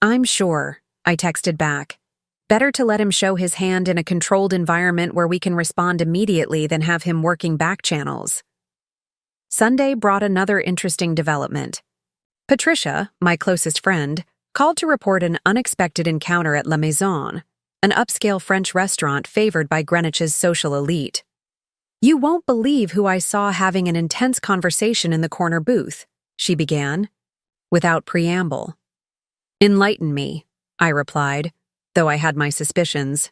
I'm sure, I texted back. Better to let him show his hand in a controlled environment where we can respond immediately than have him working back channels. Sunday brought another interesting development. Patricia, my closest friend, called to report an unexpected encounter at La Maison, an upscale French restaurant favored by Greenwich's social elite. You won't believe who I saw having an intense conversation in the corner booth, she began, without preamble. Enlighten me, I replied, though I had my suspicions.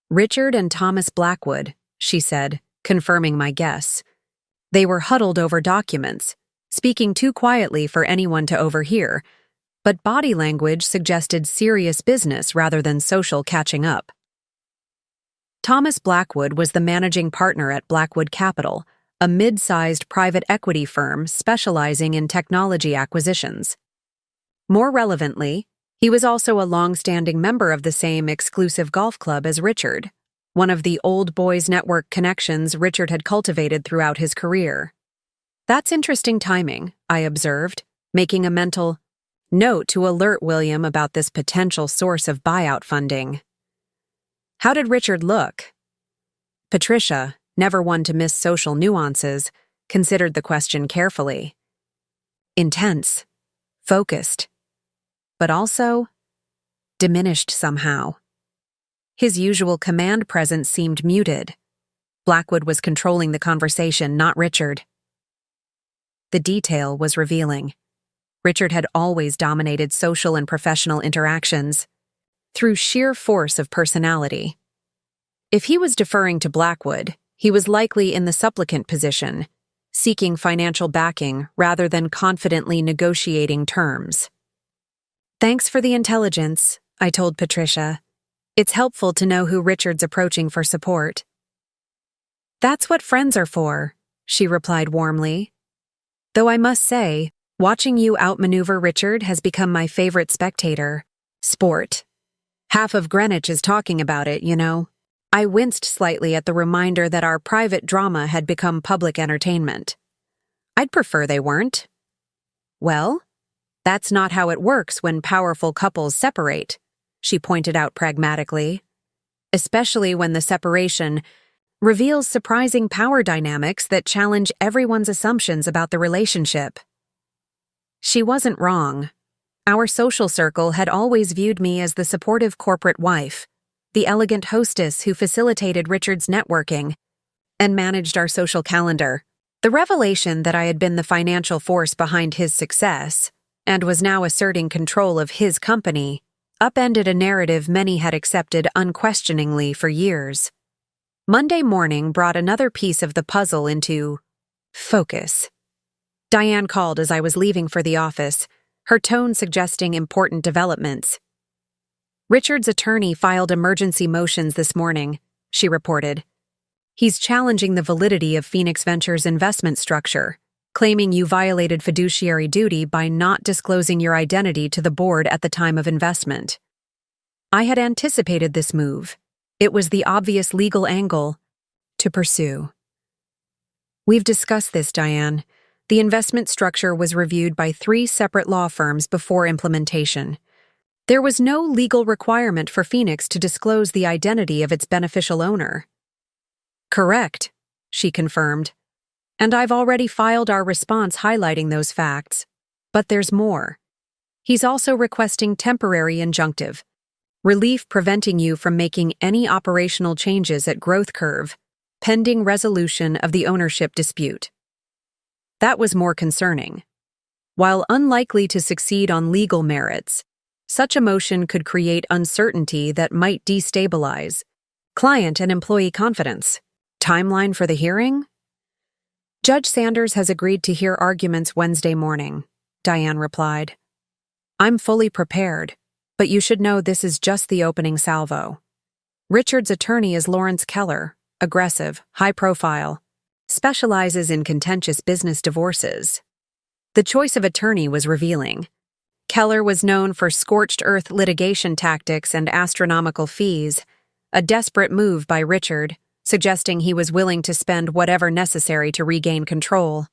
Richard and Thomas Blackwood, she said, confirming my guess. They were huddled over documents, speaking too quietly for anyone to overhear, but body language suggested serious business rather than social catching up. Thomas Blackwood was the managing partner at Blackwood Capital, a mid-sized private equity firm specializing in technology acquisitions. More relevantly, he was also a long-standing member of the same exclusive golf club as Richard, one of the old boys network connections Richard had cultivated throughout his career. That's interesting timing, I observed, making a mental note to alert William about this potential source of buyout funding. How did Richard look? Patricia, never one to miss social nuances, considered the question carefully. Intense, focused, but also diminished somehow. His usual command presence seemed muted. Blackwood was controlling the conversation, not Richard. The detail was revealing. Richard had always dominated social and professional interactions through sheer force of personality. If he was deferring to Blackwood, he was likely in the supplicant position, seeking financial backing rather than confidently negotiating terms. Thanks for the intelligence, I told Patricia. It's helpful to know who Richard's approaching for support. That's what friends are for, she replied warmly. Though I must say, watching you outmaneuver Richard has become my favorite spectator sport. Half of Greenwich is talking about it, you know. I winced slightly at the reminder that our private drama had become public entertainment. I'd prefer they weren't. Well, that's not how it works when powerful couples separate, she pointed out pragmatically, especially when the separation reveals surprising power dynamics that challenge everyone's assumptions about the relationship. She wasn't wrong. Our social circle had always viewed me as the supportive corporate wife, the elegant hostess who facilitated Richard's networking and managed our social calendar. The revelation that I had been the financial force behind his success and was now asserting control of his company upended a narrative many had accepted unquestioningly for years. Monday morning brought another piece of the puzzle into focus. Diane called as I was leaving for the office, her tone suggesting important developments. Richard's attorney filed emergency motions this morning, she reported. He's challenging the validity of Phoenix Ventures' investment structure, claiming you violated fiduciary duty by not disclosing your identity to the board at the time of investment. I had anticipated this move. It was the obvious legal angle to pursue. We've discussed this, Diane. The investment structure was reviewed by 3 separate law firms before implementation. There was no legal requirement for Phoenix to disclose the identity of its beneficial owner. Correct, she confirmed. And I've already filed our response highlighting those facts. But there's more. He's also requesting temporary injunctive relief preventing you from making any operational changes at Growth Curve, pending resolution of the ownership dispute. That was more concerning. While unlikely to succeed on legal merits, such a motion could create uncertainty that might destabilize client and employee confidence. Timeline for the hearing? Judge Sanders has agreed to hear arguments Wednesday morning, Diane replied. I'm fully prepared, but you should know this is just the opening salvo. Richard's attorney is Lawrence Keller, aggressive, high profile, specializes in contentious business divorces. The choice of attorney was revealing. Keller was known for scorched earth litigation tactics and astronomical fees, a desperate move by Richard, suggesting he was willing to spend whatever necessary to regain control.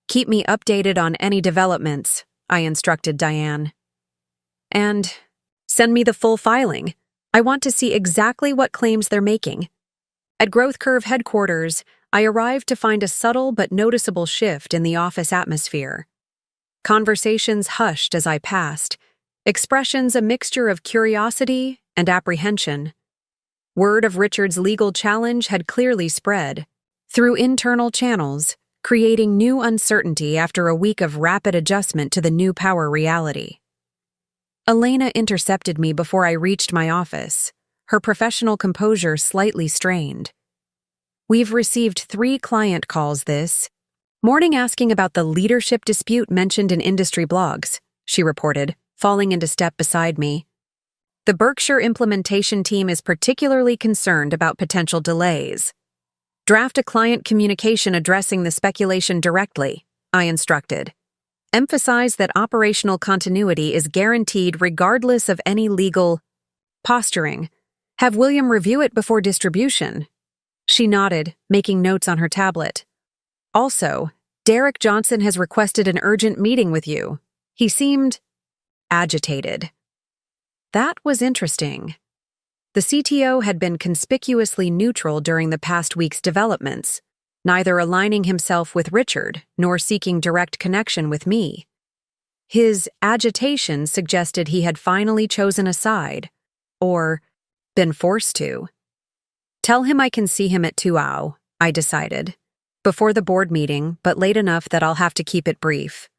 Keep me updated on any developments, I instructed Diane. And send me the full filing. I want to see exactly what claims they're making. At Growth Curve headquarters, I arrived to find a subtle but noticeable shift in the office atmosphere. Conversations hushed as I passed, expressions a mixture of curiosity and apprehension. Word of Richard's legal challenge had clearly spread through internal channels, creating new uncertainty after a week of rapid adjustment to the new power reality. Elena intercepted me before I reached my office, her professional composure slightly strained. We've received 3 client calls this morning asking about the leadership dispute mentioned in industry blogs, she reported, falling into step beside me. The Berkshire implementation team is particularly concerned about potential delays. Draft a client communication addressing the speculation directly, I instructed. Emphasize that operational continuity is guaranteed regardless of any legal posturing. Have William review it before distribution. She nodded, making notes on her tablet. Also, Derek Johnson has requested an urgent meeting with you. He seemed agitated. That was interesting. The CTO had been conspicuously neutral during the past week's developments, neither aligning himself with Richard nor seeking direct connection with me. His agitation suggested he had finally chosen a side, or been forced to. Tell him I can see him at 2:00, I decided. Before the board meeting, but late enough that I'll have to keep it brief.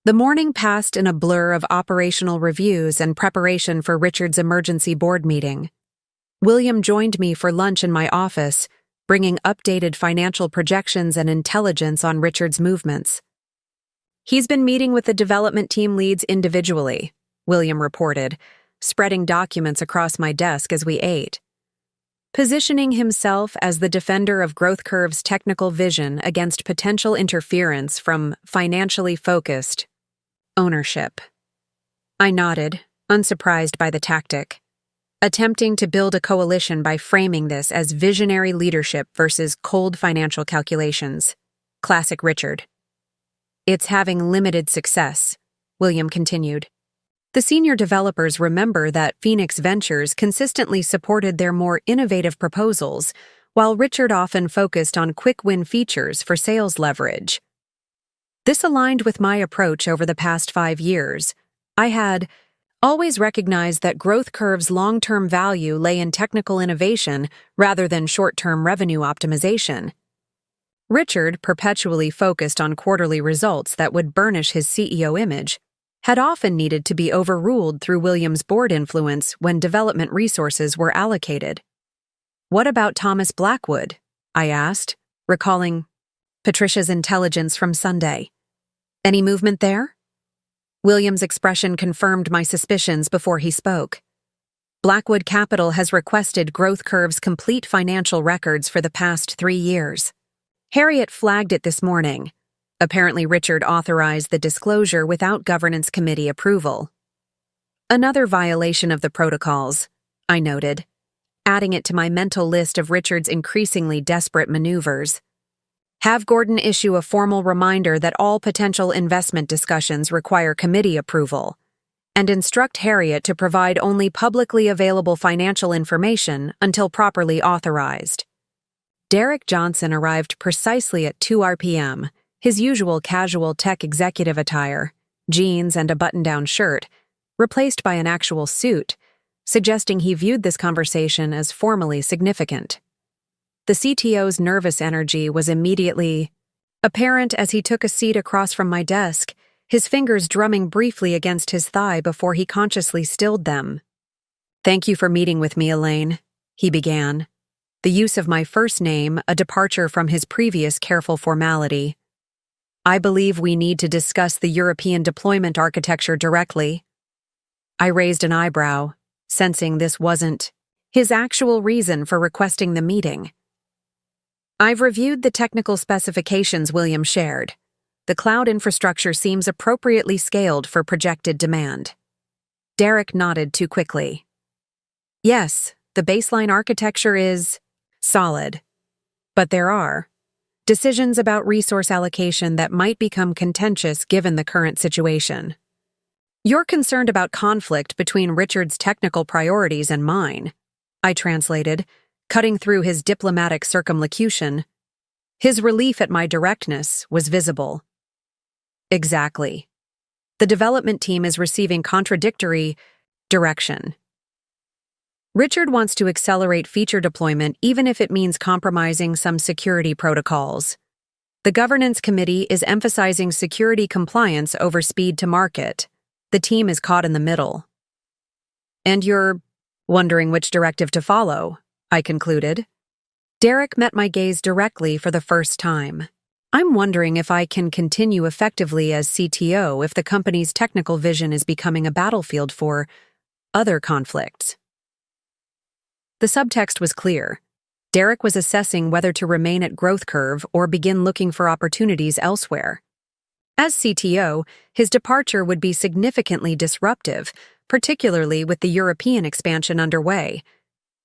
The morning passed in a blur of operational reviews and preparation for Richard's emergency board meeting. William joined me for lunch in my office, bringing updated financial projections and intelligence on Richard's movements. He's been meeting with the development team leads individually, William reported, spreading documents across my desk as we ate. Positioning himself as the defender of Growth Curve's technical vision against potential interference from financially focused ownership. I nodded, unsurprised by the tactic, attempting to build a coalition by framing this as visionary leadership versus cold financial calculations. Classic Richard. It's having limited success, William continued. The senior developers remember that Phoenix Ventures consistently supported their more innovative proposals, while Richard often focused on quick-win features for sales leverage. This aligned with my approach over the past 5 years. I had always recognized that Growth Curve's long-term value lay in technical innovation rather than short-term revenue optimization. Richard, perpetually focused on quarterly results that would burnish his CEO image, had often needed to be overruled through Williams' board influence when development resources were allocated. What about Thomas Blackwood? I asked, recalling Patricia's intelligence from Sunday. Any movement there? Williams' expression confirmed my suspicions before he spoke. Blackwood Capital has requested Growth Curve's complete financial records for the past 3 years. Harriet flagged it this morning. Apparently, Richard authorized the disclosure without governance committee approval. Another violation of the protocols, I noted, adding it to my mental list of Richard's increasingly desperate maneuvers. Have Gordon issue a formal reminder that all potential investment discussions require committee approval, and instruct Harriet to provide only publicly available financial information until properly authorized. Derek Johnson arrived precisely at 2 p.m., his usual casual tech executive attire, jeans and a button-down shirt, replaced by an actual suit, suggesting he viewed this conversation as formally significant. The CTO's nervous energy was immediately apparent as he took a seat across from my desk, his fingers drumming briefly against his thigh before he consciously stilled them. "Thank you for meeting with me, Elaine," he began, the use of my first name a departure from his previous careful formality. "I believe we need to discuss the European deployment architecture directly." I raised an eyebrow, sensing this wasn't his actual reason for requesting the meeting. "I've reviewed the technical specifications William shared. The cloud infrastructure seems appropriately scaled for projected demand." Derek nodded too quickly. "Yes, the baseline architecture is solid, but there are decisions about resource allocation that might become contentious given the current situation. You're concerned about conflict between Richard's technical priorities and mine," I translated, cutting through his diplomatic circumlocution. His relief at my directness was visible. "Exactly. The development team is receiving contradictory direction. Richard wants to accelerate feature deployment even if it means compromising some security protocols. The governance committee is emphasizing security compliance over speed to market. The team is caught in the middle." "And you're wondering which directive to follow," I concluded. Derek met my gaze directly for the first time. I'm wondering if I can continue effectively as CTO if the company's technical vision is becoming a battlefield for other conflicts. The subtext was clear. Derek was assessing whether to remain at growth curve or begin looking for opportunities elsewhere. As CTO, his departure would be significantly disruptive, particularly with the European expansion underway.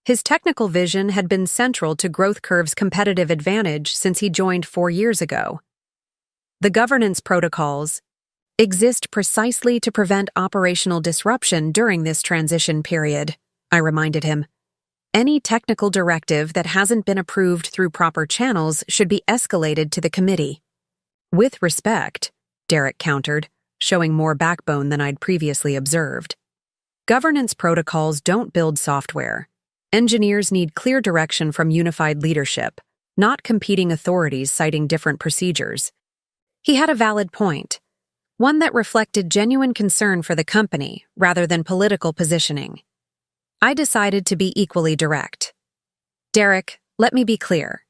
His technical vision had been central to Growth Curve's competitive advantage since he joined 4 years ago. The governance protocols exist precisely to prevent operational disruption during this transition period, I reminded him. Any technical directive that hasn't been approved through proper channels should be escalated to the committee. With respect, Derek countered, showing more backbone than I'd previously observed. Governance protocols don't build software. Engineers need clear direction from unified leadership, not competing authorities citing different procedures. He had a valid point, one that reflected genuine concern for the company rather than political positioning. I decided to be equally direct. Derek, let me be clear.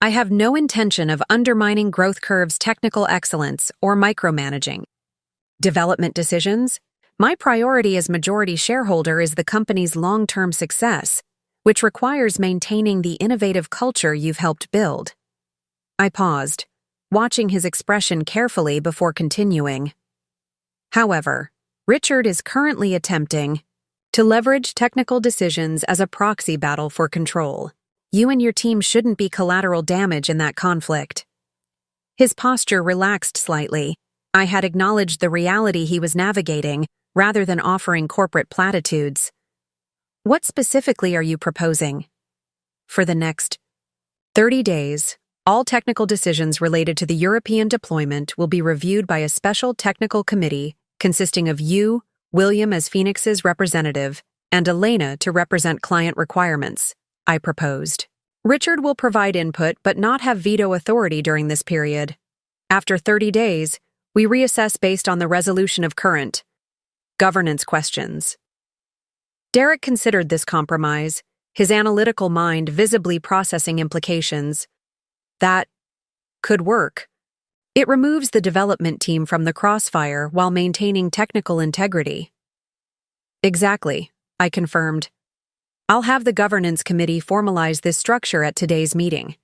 I have no intention of undermining Growth Curve's technical excellence or micromanaging development decisions. My priority as majority shareholder is the company's long-term success, which requires maintaining the innovative culture you've helped build. I paused, watching his expression carefully before continuing. However, Richard is currently attempting to leverage technical decisions as a proxy battle for control. You and your team shouldn't be collateral damage in that conflict. His posture relaxed slightly. I had acknowledged the reality he was navigating, rather than offering corporate platitudes. What specifically are you proposing? For the next 30 days, all technical decisions related to the European deployment will be reviewed by a special technical committee consisting of you, William as Phoenix's representative, and Elena to represent client requirements, I proposed. Richard will provide input but not have veto authority during this period. After 30 days, we reassess based on the resolution of current governance questions. Derek considered this compromise, his analytical mind visibly processing implications. That could work. It removes the development team from the crossfire while maintaining technical integrity. Exactly, I confirmed. I'll have the governance committee formalize this structure at today's meeting.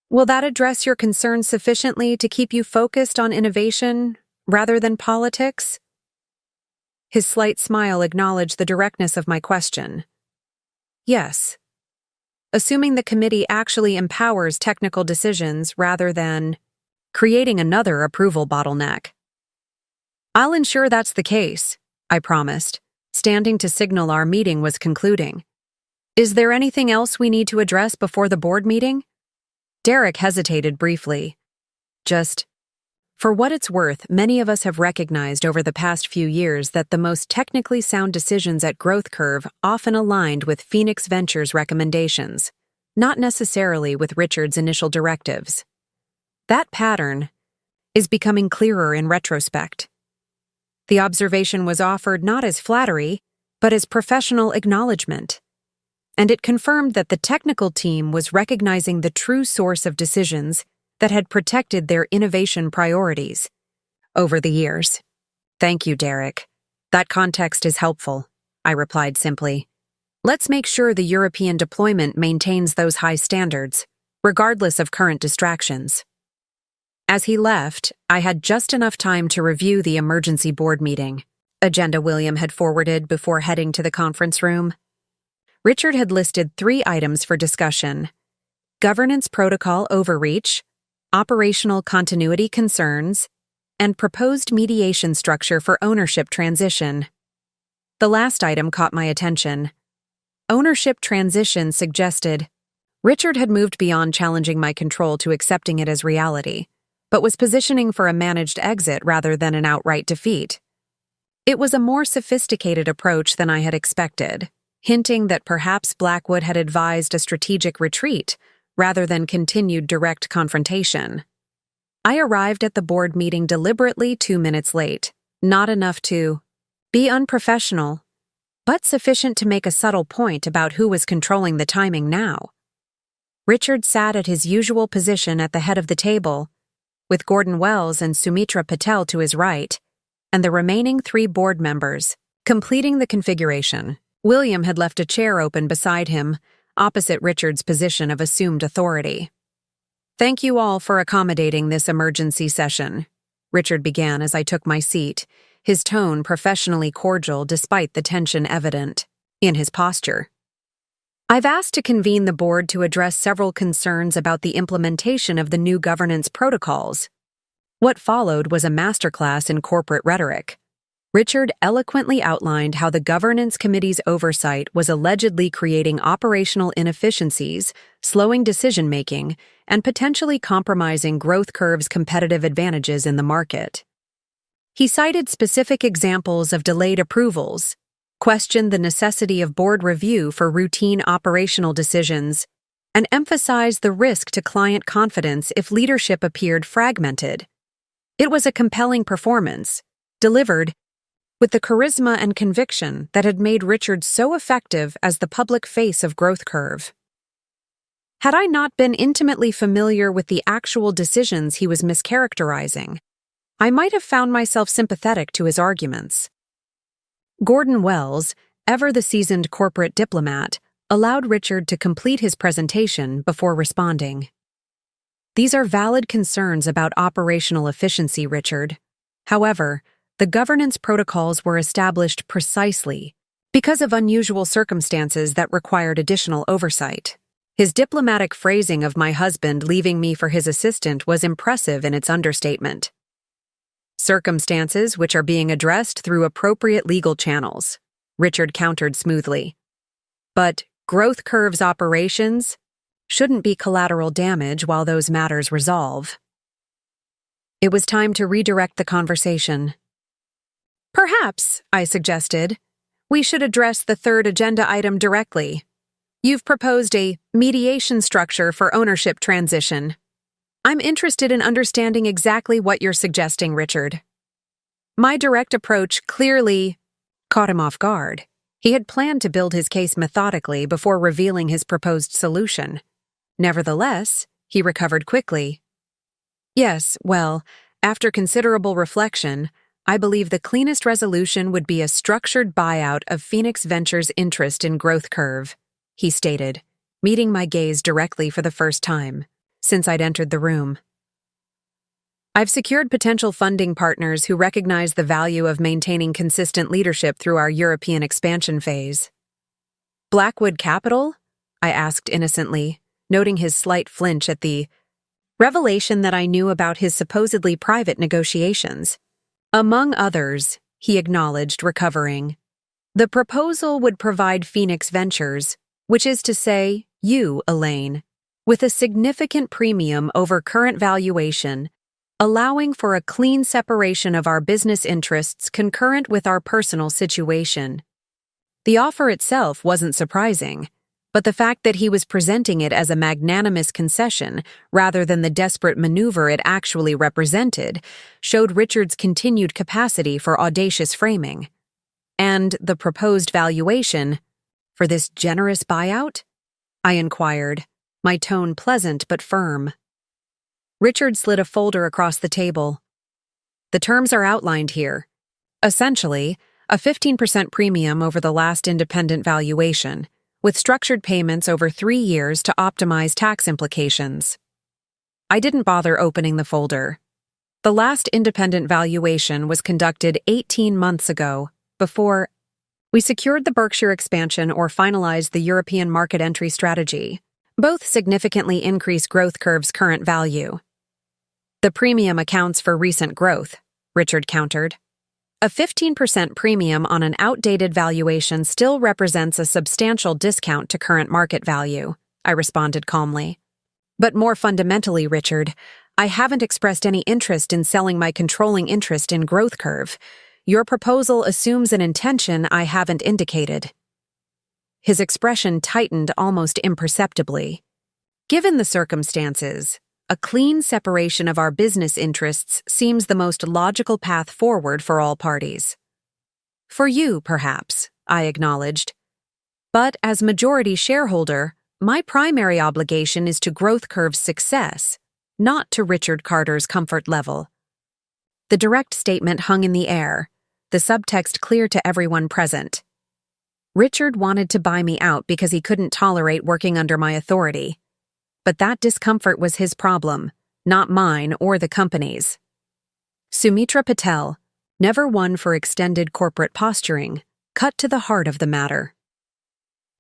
Will that address your concerns sufficiently to keep you focused on innovation rather than politics? His slight smile acknowledged the directness of my question. Yes. Assuming the committee actually empowers technical decisions rather than creating another approval bottleneck. I'll ensure that's the case, I promised, standing to signal our meeting was concluding. Is there anything else we need to address before the board meeting? Derek hesitated briefly. For what it's worth, many of us have recognized over the past few years that the most technically sound decisions at Growth Curve often aligned with Phoenix Ventures' recommendations, not necessarily with Richard's initial directives. That pattern is becoming clearer in retrospect. The observation was offered not as flattery, but as professional acknowledgement, and it confirmed that the technical team was recognizing the true source of decisions that had protected their innovation priorities over the years. Thank you, Derek. That context is helpful, I replied simply. Let's make sure the European deployment maintains those high standards, regardless of current distractions. As he left, I had just enough time to review the emergency board meeting agenda William had forwarded before heading to the conference room. Richard had listed 3 items for discussion: governance protocol overreach, operational continuity concerns, and proposed mediation structure for ownership transition. The last item caught my attention. Ownership transition suggested Richard had moved beyond challenging my control to accepting it as reality, but was positioning for a managed exit rather than an outright defeat. It was a more sophisticated approach than I had expected, hinting that perhaps Blackwood had advised a strategic retreat rather than continued direct confrontation. I arrived at the board meeting deliberately 2 minutes late, not enough to be unprofessional, but sufficient to make a subtle point about who was controlling the timing now. Richard sat at his usual position at the head of the table, with Gordon Wells and Sumitra Patel to his right, and the remaining 3 board members. Completing the configuration, William had left a chair open beside him, opposite Richard's position of assumed authority. "Thank you all for accommodating this emergency session," Richard began as I took my seat, his tone professionally cordial despite the tension evident in his posture. "I've asked to convene the board to address several concerns about the implementation of the new governance protocols." What followed was a masterclass in corporate rhetoric. Richard eloquently outlined how the governance committee's oversight was allegedly creating operational inefficiencies, slowing decision-making, and potentially compromising Growth Curve's competitive advantages in the market. He cited specific examples of delayed approvals, questioned the necessity of board review for routine operational decisions, and emphasized the risk to client confidence if leadership appeared fragmented. It was a compelling performance, delivered with the charisma and conviction that had made Richard so effective as the public face of Growth Curve. Had I not been intimately familiar with the actual decisions he was mischaracterizing, I might have found myself sympathetic to his arguments. Gordon Wells, ever the seasoned corporate diplomat, allowed Richard to complete his presentation before responding. "These are valid concerns about operational efficiency, Richard. However, the governance protocols were established precisely because of unusual circumstances that required additional oversight." His diplomatic phrasing of my husband leaving me for his assistant was impressive in its understatement. "Circumstances which are being addressed through appropriate legal channels," Richard countered smoothly. "But Growth Curve's operations shouldn't be collateral damage while those matters resolve." It was time to redirect the conversation. "Perhaps," I suggested, "we should address the third agenda item directly. You've proposed a mediation structure for ownership transition. I'm interested in understanding exactly what you're suggesting, Richard." My direct approach clearly caught him off guard. He had planned to build his case methodically before revealing his proposed solution. Nevertheless, he recovered quickly. "Yes, well, after considerable reflection, I believe the cleanest resolution would be a structured buyout of Phoenix Ventures' interest in Growth Curve," he stated, meeting my gaze directly for the first time since I'd entered the room. "I've secured potential funding partners who recognize the value of maintaining consistent leadership through our European expansion phase." "Blackwood Capital?" I asked innocently, noting his slight flinch at the revelation that I knew about his supposedly private negotiations. "Among others," he acknowledged, recovering. "The proposal would provide Phoenix Ventures, which is to say, you, Elaine, with a significant premium over current valuation, allowing for a clean separation of our business interests concurrent with our personal situation." The offer itself wasn't surprising, but the fact that he was presenting it as a magnanimous concession rather than the desperate maneuver it actually represented showed Richard's continued capacity for audacious framing. "And the proposed valuation for this generous buyout?" I inquired, my tone pleasant but firm. Richard slid a folder across the table. "The terms are outlined here. Essentially, a 15% premium over the last independent valuation, with structured payments over 3 years to optimize tax implications." I didn't bother opening the folder. The last independent valuation was conducted 18 months ago, before we secured the Berkshire expansion or finalized the European market entry strategy. Both significantly increase Growth Curve's current value. "The premium accounts for recent growth," Richard countered. "A 15% premium on an outdated valuation still represents a substantial discount to current market value," I responded calmly. "But more fundamentally, Richard, I haven't expressed any interest in selling my controlling interest in Growth Curve. Your proposal assumes an intention I haven't indicated." His expression tightened almost imperceptibly. "Given the circumstances, a clean separation of our business interests seems the most logical path forward for all parties." "For you, perhaps," I acknowledged. "But as majority shareholder, my primary obligation is to Growth Curve's success, not to Richard Carter's comfort level. The direct statement hung in the air, the subtext clear to everyone present. Richard wanted to buy me out because he couldn't tolerate working under my authority. But that discomfort was his problem, not mine or the company's. Sumitra Patel, never one for extended corporate posturing, cut to the heart of the matter.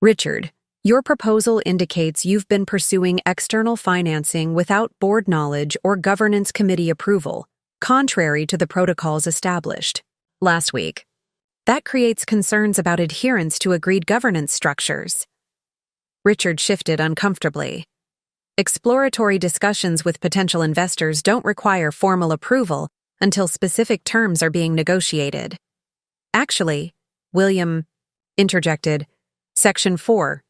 Richard, your proposal indicates you've been pursuing external financing without board knowledge or governance committee approval, contrary to the protocols established last week. That creates concerns about adherence to agreed governance structures. Richard shifted uncomfortably. Exploratory discussions with potential investors don't require formal approval until specific terms are being negotiated. Actually, William interjected, Section 4(2)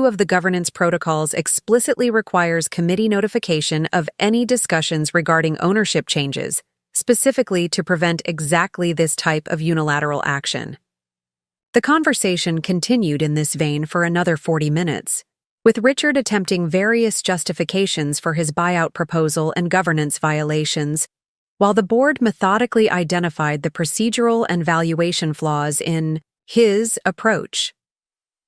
of the governance protocols explicitly requires committee notification of any discussions regarding ownership changes, specifically to prevent exactly this type of unilateral action. The conversation continued in this vein for another 40 minutes, with Richard attempting various justifications for his buyout proposal and governance violations, while the board methodically identified the procedural and valuation flaws in his approach.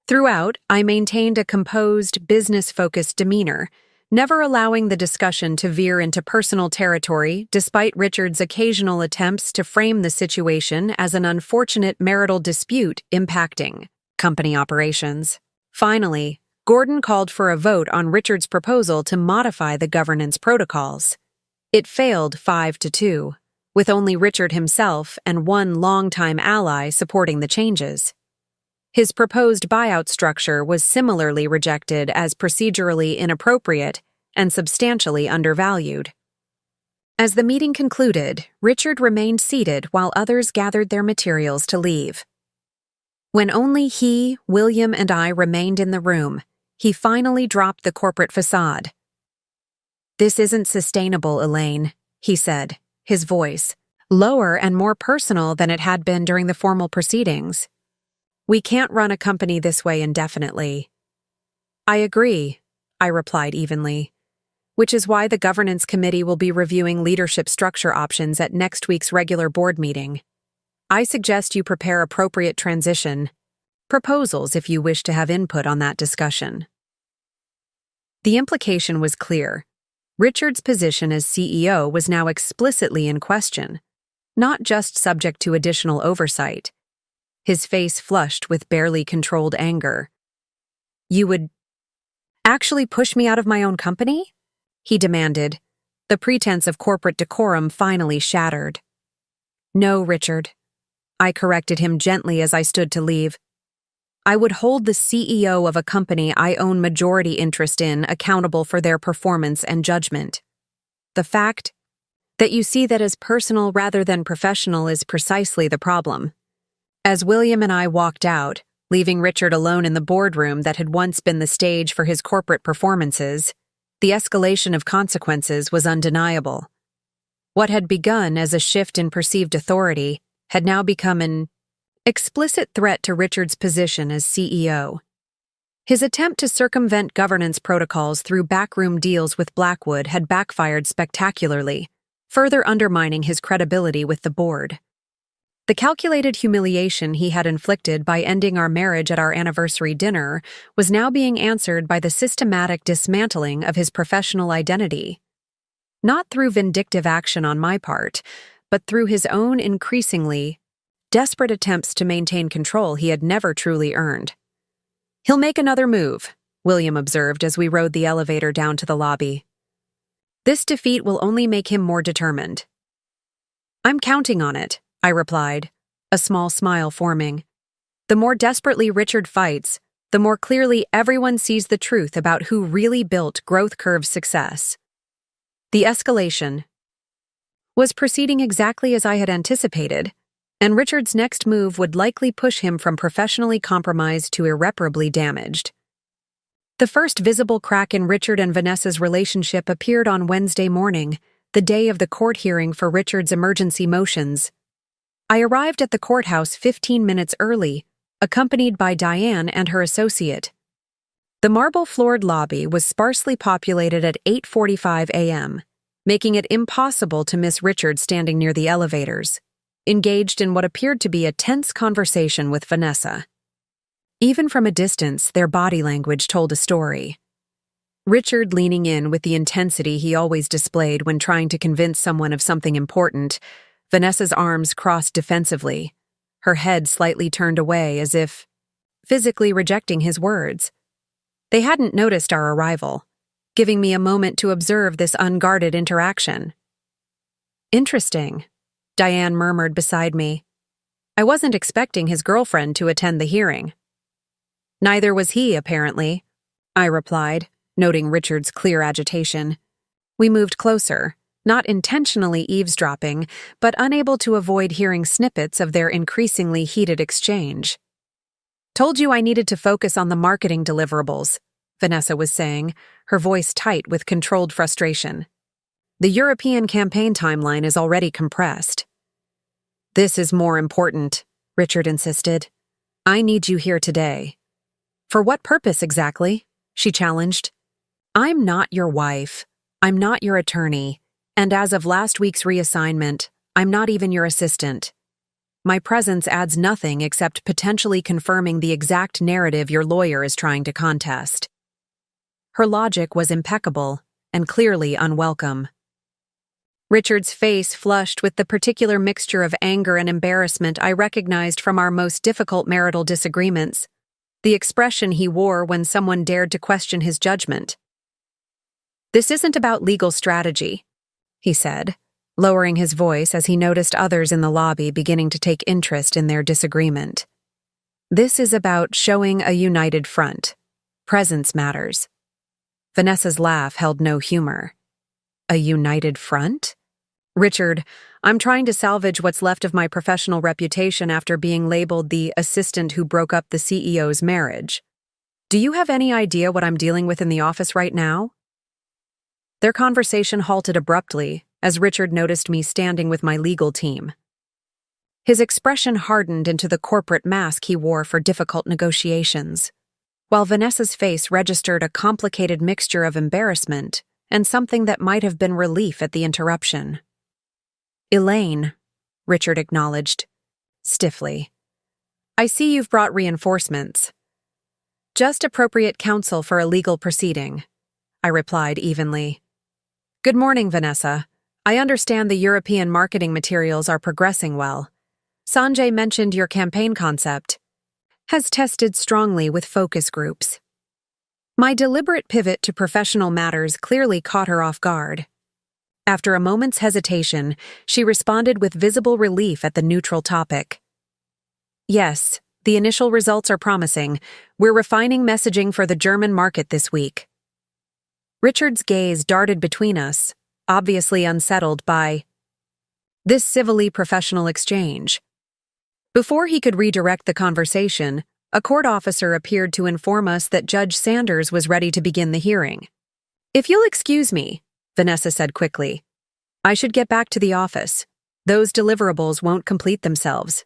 Throughout, I maintained a composed, business-focused demeanor, never allowing the discussion to veer into personal territory despite Richard's occasional attempts to frame the situation as an unfortunate marital dispute impacting company operations. Finally, Gordon called for a vote on Richard's proposal to modify the governance protocols. It failed 5-2, with only Richard himself and one longtime ally supporting the changes. His proposed buyout structure was similarly rejected as procedurally inappropriate and substantially undervalued. As the meeting concluded, Richard remained seated while others gathered their materials to leave. When only he, William, and I remained in the room, he finally dropped the corporate facade. "This isn't sustainable, Elaine," he said, his voice lower and more personal than it had been during the formal proceedings. "We can't run a company this way indefinitely." "I agree," I replied evenly, "which is why the governance committee will be reviewing leadership structure options at next week's regular board meeting. I suggest you prepare appropriate transition proposals if you wish to have input on that discussion." The implication was clear. Richard's position as CEO was now explicitly in question, not just subject to additional oversight. His face flushed with barely controlled anger. "You would actually push me out of my own company?" he demanded, the pretense of corporate decorum finally shattered. "No, Richard," I corrected him gently as I stood to leave. "I would hold the CEO of a company I own majority interest in accountable for their performance and judgment. The fact that you see that as personal rather than professional is precisely the problem." As William and I walked out, leaving Richard alone in the boardroom that had once been the stage for his corporate performances, the escalation of consequences was undeniable. What had begun as a shift in perceived authority had now become an explicit threat to Richard's position as CEO. His attempt to circumvent governance protocols through backroom deals with Blackwood had backfired spectacularly, further undermining his credibility with the board. The calculated humiliation he had inflicted by ending our marriage at our anniversary dinner was now being answered by the systematic dismantling of his professional identity. Not through vindictive action on my part, but through his own increasingly desperate attempts to maintain control he had never truly earned. "He'll make another move," William observed as we rode the elevator down to the lobby. "This defeat will only make him more determined." "I'm counting on it," I replied, a small smile forming. "The more desperately Richard fights, the more clearly everyone sees the truth about who really built Growth Curve's success." The escalation was proceeding exactly as I had anticipated, and Richard's next move would likely push him from professionally compromised to irreparably damaged. The first visible crack in Richard and Vanessa's relationship appeared on Wednesday morning, the day of the court hearing for Richard's emergency motions. I arrived at the courthouse 15 minutes early, accompanied by Diane and her associate. The marble-floored lobby was sparsely populated at 8:45 a.m., making it impossible to miss Richard standing near the elevators, engaged in what appeared to be a tense conversation with Vanessa. Even from a distance, their body language told a story. Richard leaning in with the intensity he always displayed when trying to convince someone of something important, Vanessa's arms crossed defensively, her head slightly turned away as if physically rejecting his words. They hadn't noticed our arrival, giving me a moment to observe this unguarded interaction. "Interesting," Diane murmured beside me. I wasn't expecting his girlfriend to attend the hearing. "Neither was he, apparently," I replied, noting Richard's clear agitation. We moved closer, not intentionally eavesdropping, but unable to avoid hearing snippets of their increasingly heated exchange. "Told you I needed to focus on the marketing deliverables," Vanessa was saying, her voice tight with controlled frustration. "The European campaign timeline is already compressed." "This is more important," Richard insisted. "I need you here today." "For what purpose exactly?" she challenged. "I'm not your wife. I'm not your attorney. And as of last week's reassignment, I'm not even your assistant. My presence adds nothing except potentially confirming the exact narrative your lawyer is trying to contest." Her logic was impeccable and clearly unwelcome. Richard's face flushed with the particular mixture of anger and embarrassment I recognized from our most difficult marital disagreements, the expression he wore when someone dared to question his judgment. "This isn't about legal strategy," he said, lowering his voice as he noticed others in the lobby beginning to take interest in their disagreement. "This is about showing a united front. Presence matters." Vanessa's laugh held no humor. "A united front?" "Richard, I'm trying to salvage what's left of my professional reputation after being labeled the assistant who broke up the CEO's marriage. Do you have any idea what I'm dealing with in the office right now?" Their conversation halted abruptly as Richard noticed me standing with my legal team. His expression hardened into the corporate mask he wore for difficult negotiations, while Vanessa's face registered a complicated mixture of embarrassment and something that might have been relief at the interruption. "Elaine," Richard acknowledged, stiffly. "I see you've brought reinforcements." "Just appropriate counsel for a legal proceeding," I replied evenly. "Good morning, Vanessa. I understand the European marketing materials are progressing well. Sanjay mentioned your campaign concept has tested strongly with focus groups." My deliberate pivot to professional matters clearly caught her off guard. After a moment's hesitation, she responded with visible relief at the neutral topic. "Yes, the initial results are promising. We're refining messaging for the German market this week." Richard's gaze darted between us, obviously unsettled by this civilly professional exchange. Before he could redirect the conversation, a court officer appeared to inform us that Judge Sanders was ready to begin the hearing. "If you'll excuse me," Vanessa said quickly, "I should get back to the office. Those deliverables won't complete themselves."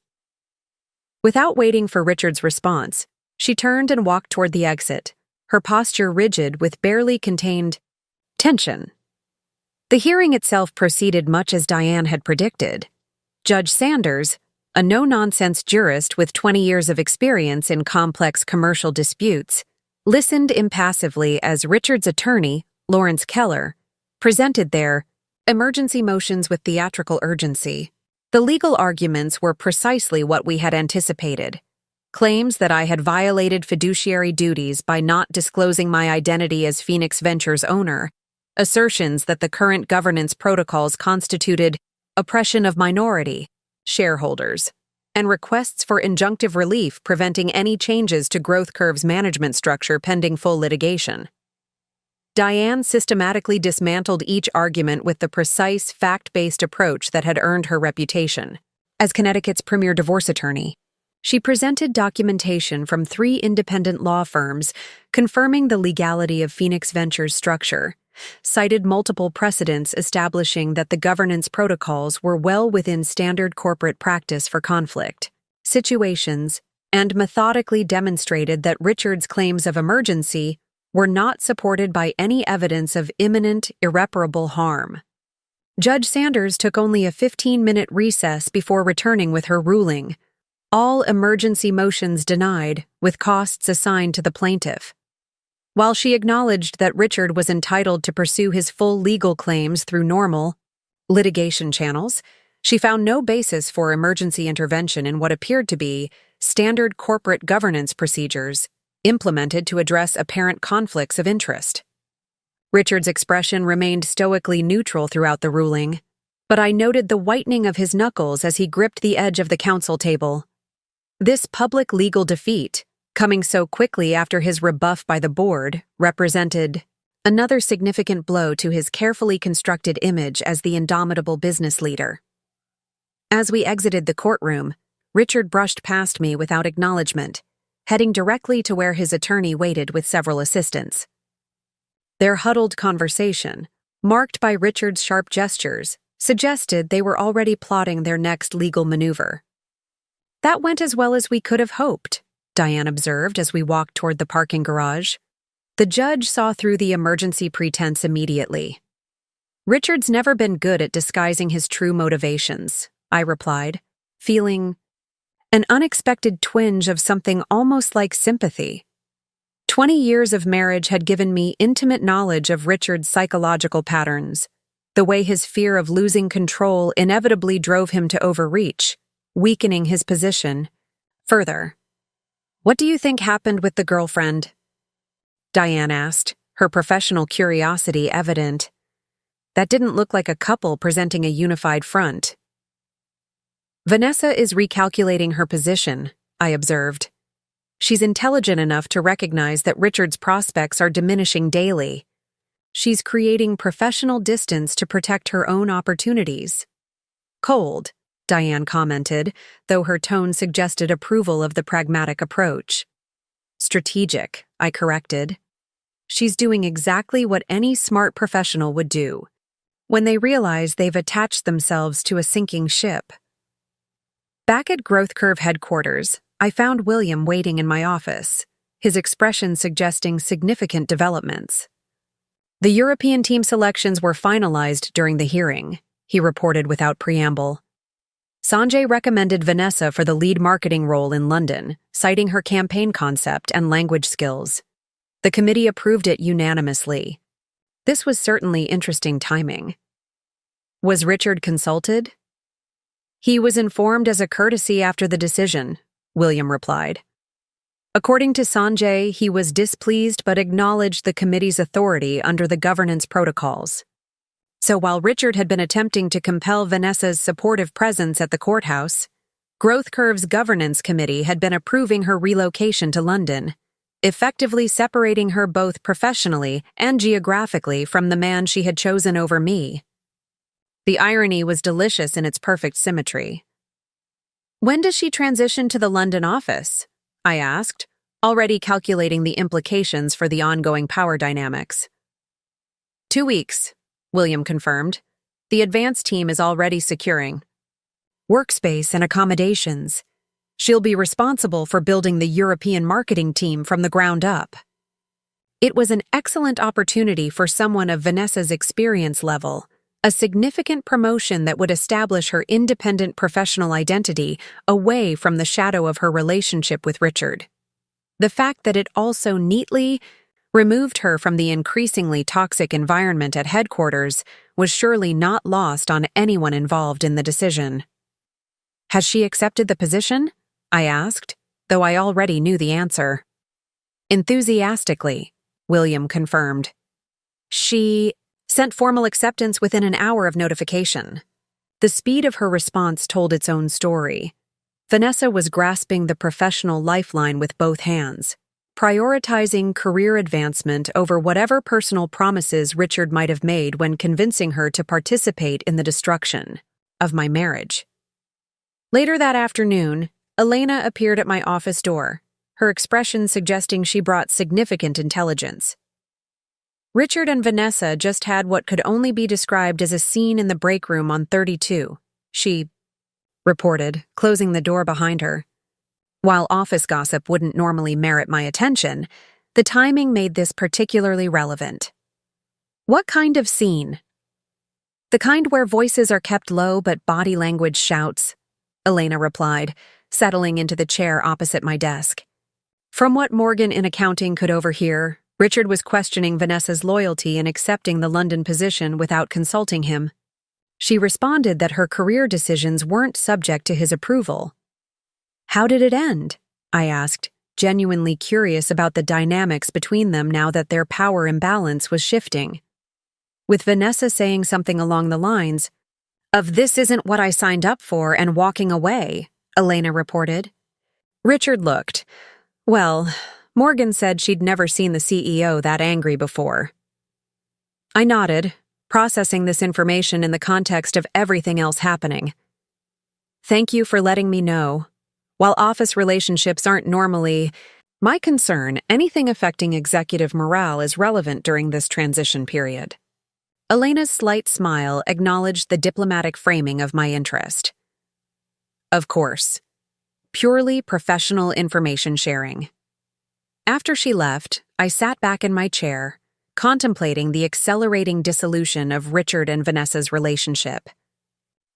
Without waiting for Richard's response, she turned and walked toward the exit, her posture rigid with barely contained tension. The hearing itself proceeded much as Diane had predicted. Judge Sanders, a no-nonsense jurist with 20 years of experience in complex commercial disputes, listened impassively as Richard's attorney, Lawrence Keller, presented their emergency motions with theatrical urgency. The legal arguments were precisely what we had anticipated. Claims that I had violated fiduciary duties by not disclosing my identity as Phoenix Ventures' owner, assertions that the current governance protocols constituted oppression of minority shareholders, and requests for injunctive relief preventing any changes to Growth Curve's management structure pending full litigation. Diane systematically dismantled each argument with the precise, fact-based approach that had earned her reputation. As Connecticut's premier divorce attorney, she presented documentation from 3 independent law firms confirming the legality of Phoenix Ventures' structure, cited multiple precedents establishing that the governance protocols were well within standard corporate practice for conflict situations, and methodically demonstrated that Richard's claims of emergency were not supported by any evidence of imminent, irreparable harm. Judge Sanders took only a 15-minute recess before returning with her ruling. All emergency motions denied, with costs assigned to the plaintiff. While she acknowledged that Richard was entitled to pursue his full legal claims through normal litigation channels, she found no basis for emergency intervention in what appeared to be standard corporate governance procedures implemented to address apparent conflicts of interest. Richard's expression remained stoically neutral throughout the ruling, but I noted the whitening of his knuckles as he gripped the edge of the counsel table. This public legal defeat, coming so quickly after his rebuff by the board, represented another significant blow to his carefully constructed image as the indomitable business leader. As we exited the courtroom, Richard brushed past me without acknowledgement, heading directly to where his attorney waited with several assistants. Their huddled conversation, marked by Richard's sharp gestures, suggested they were already plotting their next legal maneuver. "That went as well as we could have hoped," Diane observed as we walked toward the parking garage. The judge saw through the emergency pretense immediately. "Richard's never been good at disguising his true motivations," I replied, feeling an unexpected twinge of something almost like sympathy. 20 years of marriage had given me intimate knowledge of Richard's psychological patterns, the way his fear of losing control inevitably drove him to overreach, weakening his position further. "What do you think happened with the girlfriend?" Diane asked, her professional curiosity evident. That didn't look like a couple presenting a unified front. "Vanessa is recalculating her position," I observed. "She's intelligent enough to recognize that Richard's prospects are diminishing daily. She's creating professional distance to protect her own opportunities." "Cold," Diane commented, though her tone suggested approval of the pragmatic approach. "Strategic," I corrected. "She's doing exactly what any smart professional would do when they realize they've attached themselves to a sinking ship." Back at Growth Curve headquarters, I found William waiting in my office, his expression suggesting significant developments. "The European team selections were finalized during the hearing," he reported without preamble. "Sanjay recommended Vanessa for the lead marketing role in London, citing her campaign concept and language skills. The committee approved it unanimously. This was certainly interesting timing." "Was Richard consulted?" "He was informed as a courtesy after the decision," William replied. According to Sanjay, he was displeased but acknowledged the committee's authority under the governance protocols. So while Richard had been attempting to compel Vanessa's supportive presence at the courthouse, Growth Curve's governance committee had been approving her relocation to London, effectively separating her both professionally and geographically from the man she had chosen over me. The irony was delicious in its perfect symmetry. "When does she transition to the London office?" I asked, already calculating the implications for the ongoing power dynamics. 2 weeks, William confirmed. "The advance team is already securing workspace and accommodations. She'll be responsible for building the European marketing team from the ground up." It was an excellent opportunity for someone of Vanessa's experience level, a significant promotion that would establish her independent professional identity away from the shadow of her relationship with Richard. The fact that it also neatly removed her from the increasingly toxic environment at headquarters was surely not lost on anyone involved in the decision. "Has she accepted the position?" I asked, though I already knew the answer. "Enthusiastically," William confirmed. "She sent formal acceptance within an hour of notification." The speed of her response told its own story. Vanessa was grasping the professional lifeline with both hands, prioritizing career advancement over whatever personal promises Richard might have made when convincing her to participate in the destruction of my marriage. Later that afternoon, Elena appeared at my office door, her expression suggesting she brought significant intelligence. "Richard and Vanessa just had what could only be described as a scene in the break room on 32, she reported, closing the door behind her. While office gossip wouldn't normally merit my attention, The timing made this particularly relevant. What kind of scene? The kind where voices are kept low but body language shouts, Elena replied, settling into the chair opposite my desk. From what Morgan in accounting could overhear, Richard was questioning Vanessa's loyalty in accepting the London position without consulting him. She responded that her career decisions weren't subject to his approval. How did it end? I asked, genuinely curious about the dynamics between them now that their power imbalance was shifting. With Vanessa saying something along the lines of "This isn't what I signed up for," and walking away, Elena reported. Richard looked. Well, Morgan said she'd never seen the CEO that angry before. I nodded, processing this information in the context of everything else happening. Thank you for letting me know. While office relationships aren't normally my concern, anything affecting executive morale is relevant during this transition period. Elena's slight smile acknowledged the diplomatic framing of my interest. Of course. Purely professional information sharing. After she left, I sat back in my chair, contemplating the accelerating dissolution of Richard and Vanessa's relationship.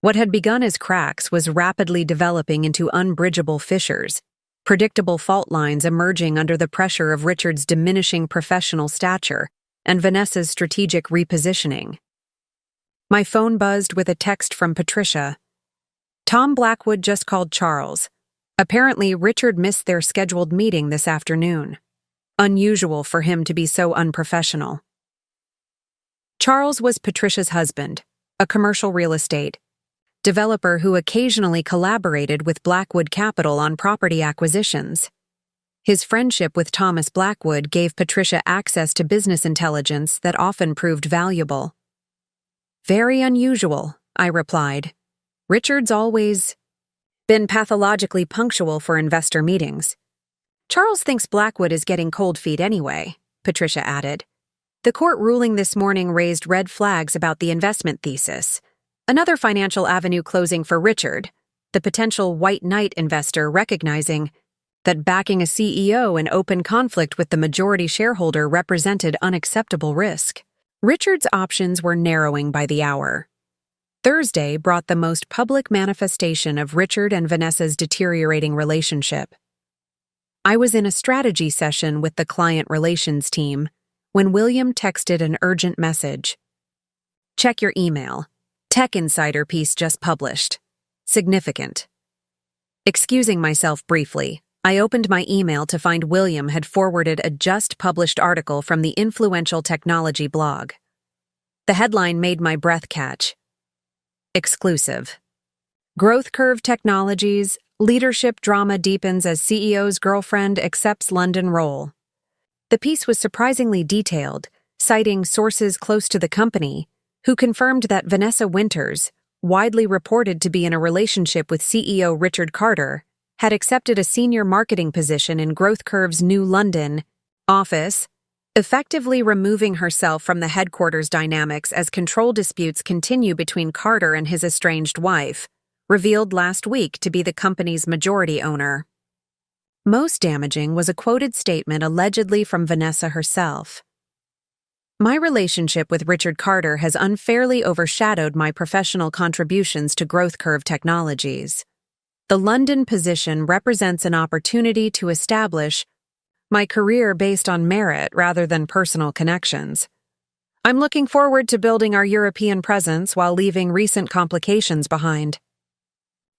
What had begun as cracks was rapidly developing into unbridgeable fissures, predictable fault lines emerging under the pressure of Richard's diminishing professional stature and Vanessa's strategic repositioning. My phone buzzed with a text from Patricia. Tom Blackwood just called Charles. Apparently, Richard missed their scheduled meeting this afternoon. Unusual for him to be so unprofessional. Charles was Patricia's husband, a commercial real estate developer who occasionally collaborated with Blackwood Capital on property acquisitions. His friendship with Thomas Blackwood gave Patricia access to business intelligence that often proved valuable. Very unusual, I replied. Richard's always been pathologically punctual for investor meetings. Charles thinks Blackwood is getting cold feet anyway, Patricia added. The court ruling this morning raised red flags about the investment thesis. Another financial avenue closing for Richard, the potential white knight investor recognizing that backing a CEO in open conflict with the majority shareholder represented unacceptable risk. Richard's options were narrowing by the hour. Thursday brought the most public manifestation of Richard and Vanessa's deteriorating relationship. I was in a strategy session with the client relations team when William texted an urgent message. Check your email. Tech Insider piece just published. Significant. Excusing myself briefly, I opened my email to find William had forwarded a just-published article from the influential technology blog. The headline made my breath catch. Exclusive. Growth Curve Technologies, leadership drama deepens as CEO's girlfriend accepts London role. The piece was surprisingly detailed, citing sources close to the company, who confirmed that Vanessa Winters, widely reported to be in a relationship with CEO Richard Carter, had accepted a senior marketing position in Growth Curve's new London office, effectively removing herself from the headquarters dynamics as control disputes continue between Carter and his estranged wife, revealed last week to be the company's majority owner. Most damaging was a quoted statement allegedly from Vanessa herself. My relationship with Richard Carter has unfairly overshadowed my professional contributions to Growth Curve Technologies. The London position represents an opportunity to establish my career based on merit rather than personal connections. I'm looking forward to building our European presence while leaving recent complications behind.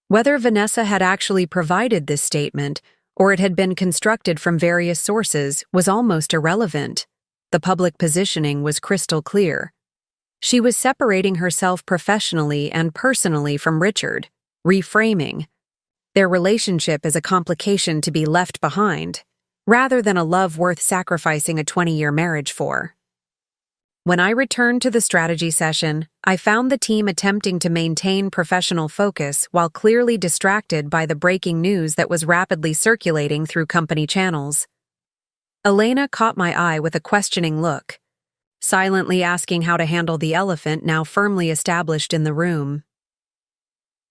Whether Vanessa had actually provided this statement or it had been constructed from various sources was almost irrelevant. The public positioning was crystal clear. She was separating herself professionally and personally from Richard, reframing their relationship as a complication to be left behind, rather than a love worth sacrificing a 20-year marriage for. When I returned to the strategy session, I found the team attempting to maintain professional focus while clearly distracted by the breaking news that was rapidly circulating through company channels. Elena caught my eye with a questioning look, silently asking how to handle the elephant now firmly established in the room.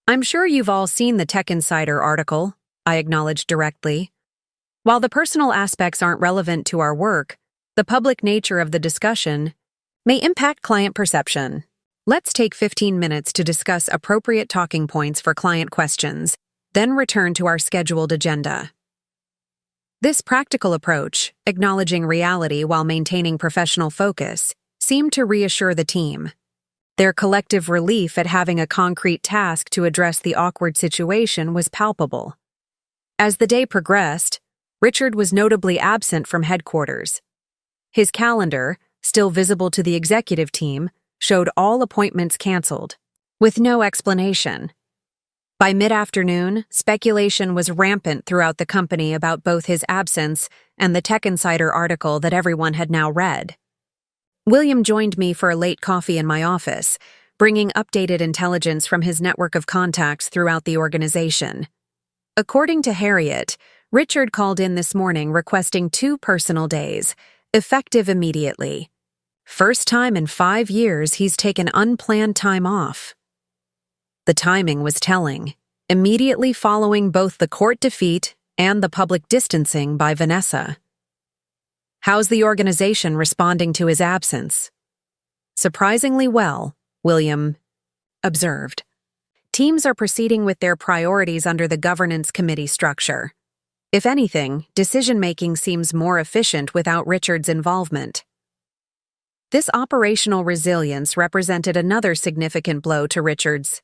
I'm sure you've all seen the Tech Insider article, I acknowledged directly. While the personal aspects aren't relevant to our work, the public nature of the discussion may impact client perception. Let's take 15 minutes to discuss appropriate talking points for client questions, then return to our scheduled agenda. This practical approach, acknowledging reality while maintaining professional focus, seemed to reassure the team. Their collective relief at having a concrete task to address the awkward situation was palpable. As the day progressed, Richard was notably absent from headquarters. His calendar, still visible to the executive team, showed all appointments canceled, with no explanation. By mid-afternoon, speculation was rampant throughout the company about both his absence and the Tech Insider article that everyone had now read. William joined me for a late coffee in my office, bringing updated intelligence from his network of contacts throughout the organization. According to Harriet, Richard called in this morning requesting 2 personal days, effective immediately. First time in 5 years he's taken unplanned time off. The timing was telling, immediately following both the court defeat and the public distancing by Vanessa. How's the organization responding to his absence? Surprisingly well, William observed. Teams are proceeding with their priorities under the governance committee structure. If anything, decision-making seems more efficient without Richard's involvement. This operational resilience represented another significant blow to Richard's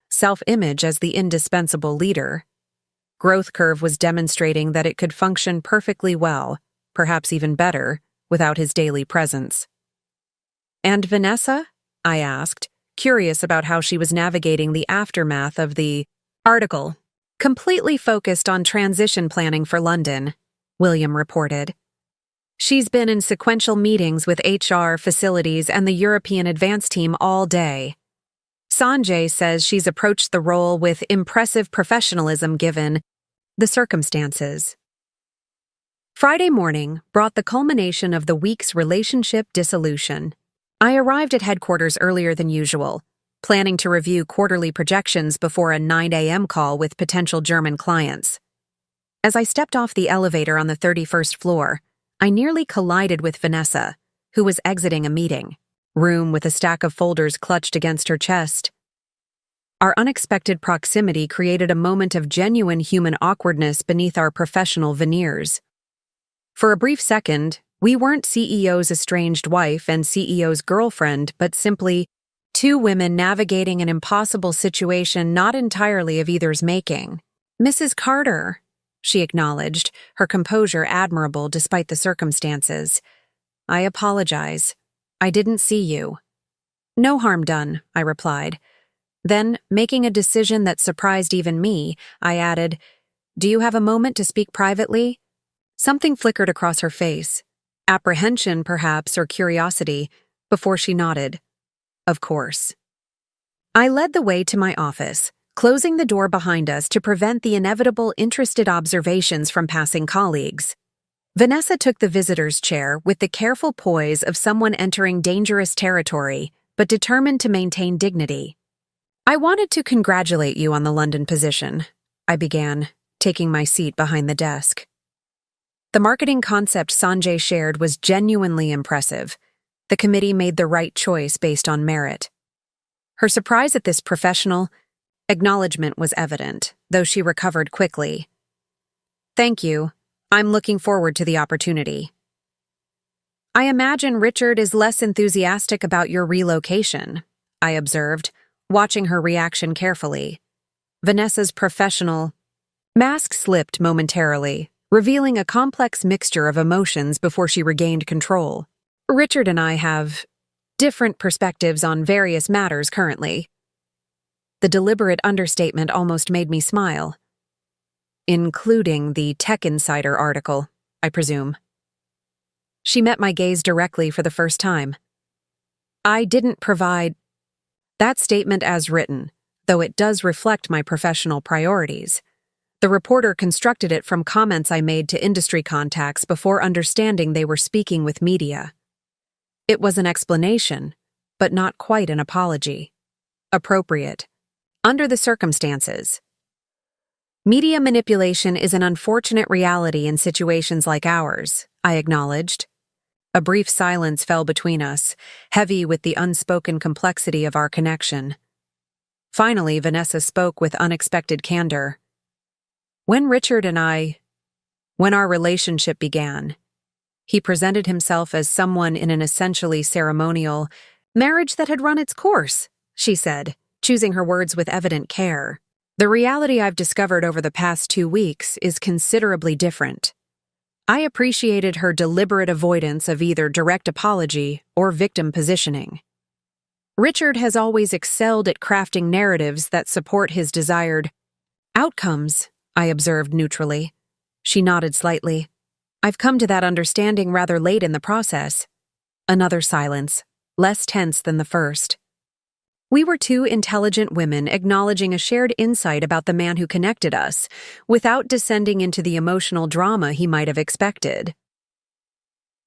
self-image as the indispensable leader. Growth Curve was demonstrating that it could function perfectly well, perhaps even better, without his daily presence. And Vanessa? I asked, curious about how she was navigating the aftermath of the article. Completely focused on transition planning for London, William reported. She's been in sequential meetings with HR, facilities, and the European advance team all day. Sanjay says she's approached the role with impressive professionalism given the circumstances. Friday morning brought the culmination of the week's relationship dissolution. I arrived at headquarters earlier than usual, planning to review quarterly projections before a 9 a.m. call with potential German clients. As I stepped off the elevator on the 31st floor, I nearly collided with Vanessa, who was exiting a meeting room with a stack of folders clutched against her chest. Our unexpected proximity created a moment of genuine human awkwardness beneath our professional veneers. For a brief second, we weren't CEO's estranged wife and CEO's girlfriend, but simply 2 women navigating an impossible situation not entirely of either's making. "Mrs. Carter," she acknowledged, her composure admirable despite the circumstances. "I apologize. I didn't see you." "No harm done," I replied. Then, making a decision that surprised even me, I added, "Do you have a moment to speak privately?" Something flickered across her face, apprehension perhaps or curiosity, before she nodded. Of course. I led the way to my office, closing the door behind us to prevent the inevitable interested observations from passing colleagues. Vanessa took the visitor's chair with the careful poise of someone entering dangerous territory, but determined to maintain dignity. "I wanted to congratulate you on the London position," I began, taking my seat behind the desk. The marketing concept Sanjay shared was genuinely impressive. The committee made the right choice based on merit. Her surprise at this professional acknowledgement was evident, though she recovered quickly. "Thank you. I'm looking forward to the opportunity." "I imagine Richard is less enthusiastic about your relocation," I observed, watching her reaction carefully. Vanessa's professional mask slipped momentarily, revealing a complex mixture of emotions before she regained control. "Richard and I have different perspectives on various matters currently." The deliberate understatement almost made me smile. "Including the Tech Insider article, I presume." She met my gaze directly for the first time. "I didn't provide that statement as written, though it does reflect my professional priorities. The reporter constructed it from comments I made to industry contacts before understanding they were speaking with media. It was an explanation, but not quite an apology. Appropriate. Under the circumstances. Media manipulation is an unfortunate reality in situations like ours, I acknowledged. A brief silence fell between us, heavy with the unspoken complexity of our connection. Finally, Vanessa spoke with unexpected candor. When our relationship began, he presented himself as someone in an essentially ceremonial marriage that had run its course, she said, choosing her words with evident care. The reality I've discovered over the past 2 weeks is considerably different. I appreciated her deliberate avoidance of either direct apology or victim positioning. Richard has always excelled at crafting narratives that support his desired outcomes, I observed neutrally. She nodded slightly. I've come to that understanding rather late in the process. Another silence, less tense than the first. We were two intelligent women acknowledging a shared insight about the man who connected us, without descending into the emotional drama he might have expected.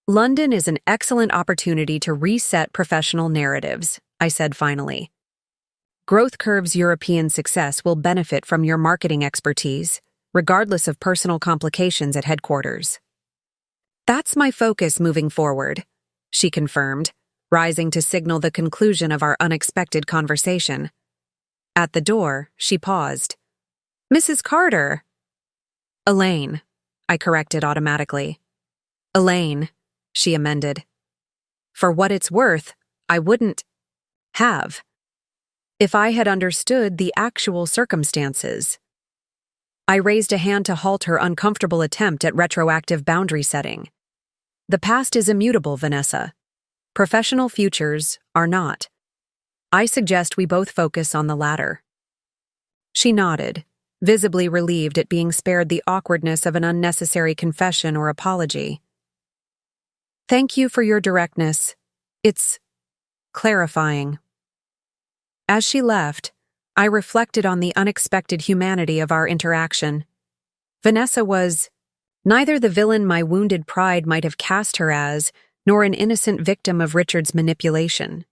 London is an excellent opportunity to reset professional narratives, I said finally. Growth Curve's European success will benefit from your marketing expertise, regardless of personal complications at headquarters. That's my focus moving forward, she confirmed, rising to signal the conclusion of our unexpected conversation. At the door, she paused. Mrs. Carter. Elaine, I corrected automatically. Elaine, she amended. For what it's worth, I wouldn't have if I had understood the actual circumstances. I raised a hand to halt her uncomfortable attempt at retroactive boundary setting. The past is immutable, Vanessa. Professional futures are not. I suggest we both focus on the latter. She nodded, visibly relieved at being spared the awkwardness of an unnecessary confession or apology. Thank you for your directness. It's clarifying. As she left, I reflected on the unexpected humanity of our interaction. Vanessa was neither the villain my wounded pride might have cast her as, nor an innocent victim of Richard's manipulation.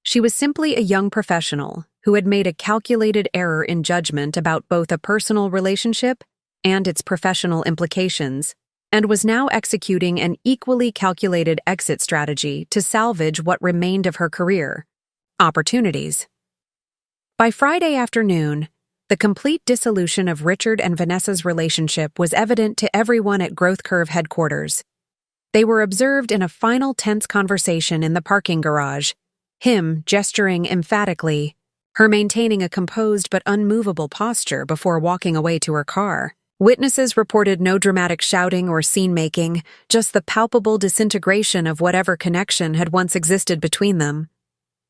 She was simply a young professional who had made a calculated error in judgment about both a personal relationship and its professional implications, and was now executing an equally calculated exit strategy to salvage what remained of her career: opportunities. By Friday afternoon, the complete dissolution of Richard and Vanessa's relationship was evident to everyone at Growth Curve headquarters. They were observed in a final tense conversation in the parking garage, him gesturing emphatically, her maintaining a composed but unmovable posture before walking away to her car. Witnesses reported no dramatic shouting or scene-making, just the palpable disintegration of whatever connection had once existed between them.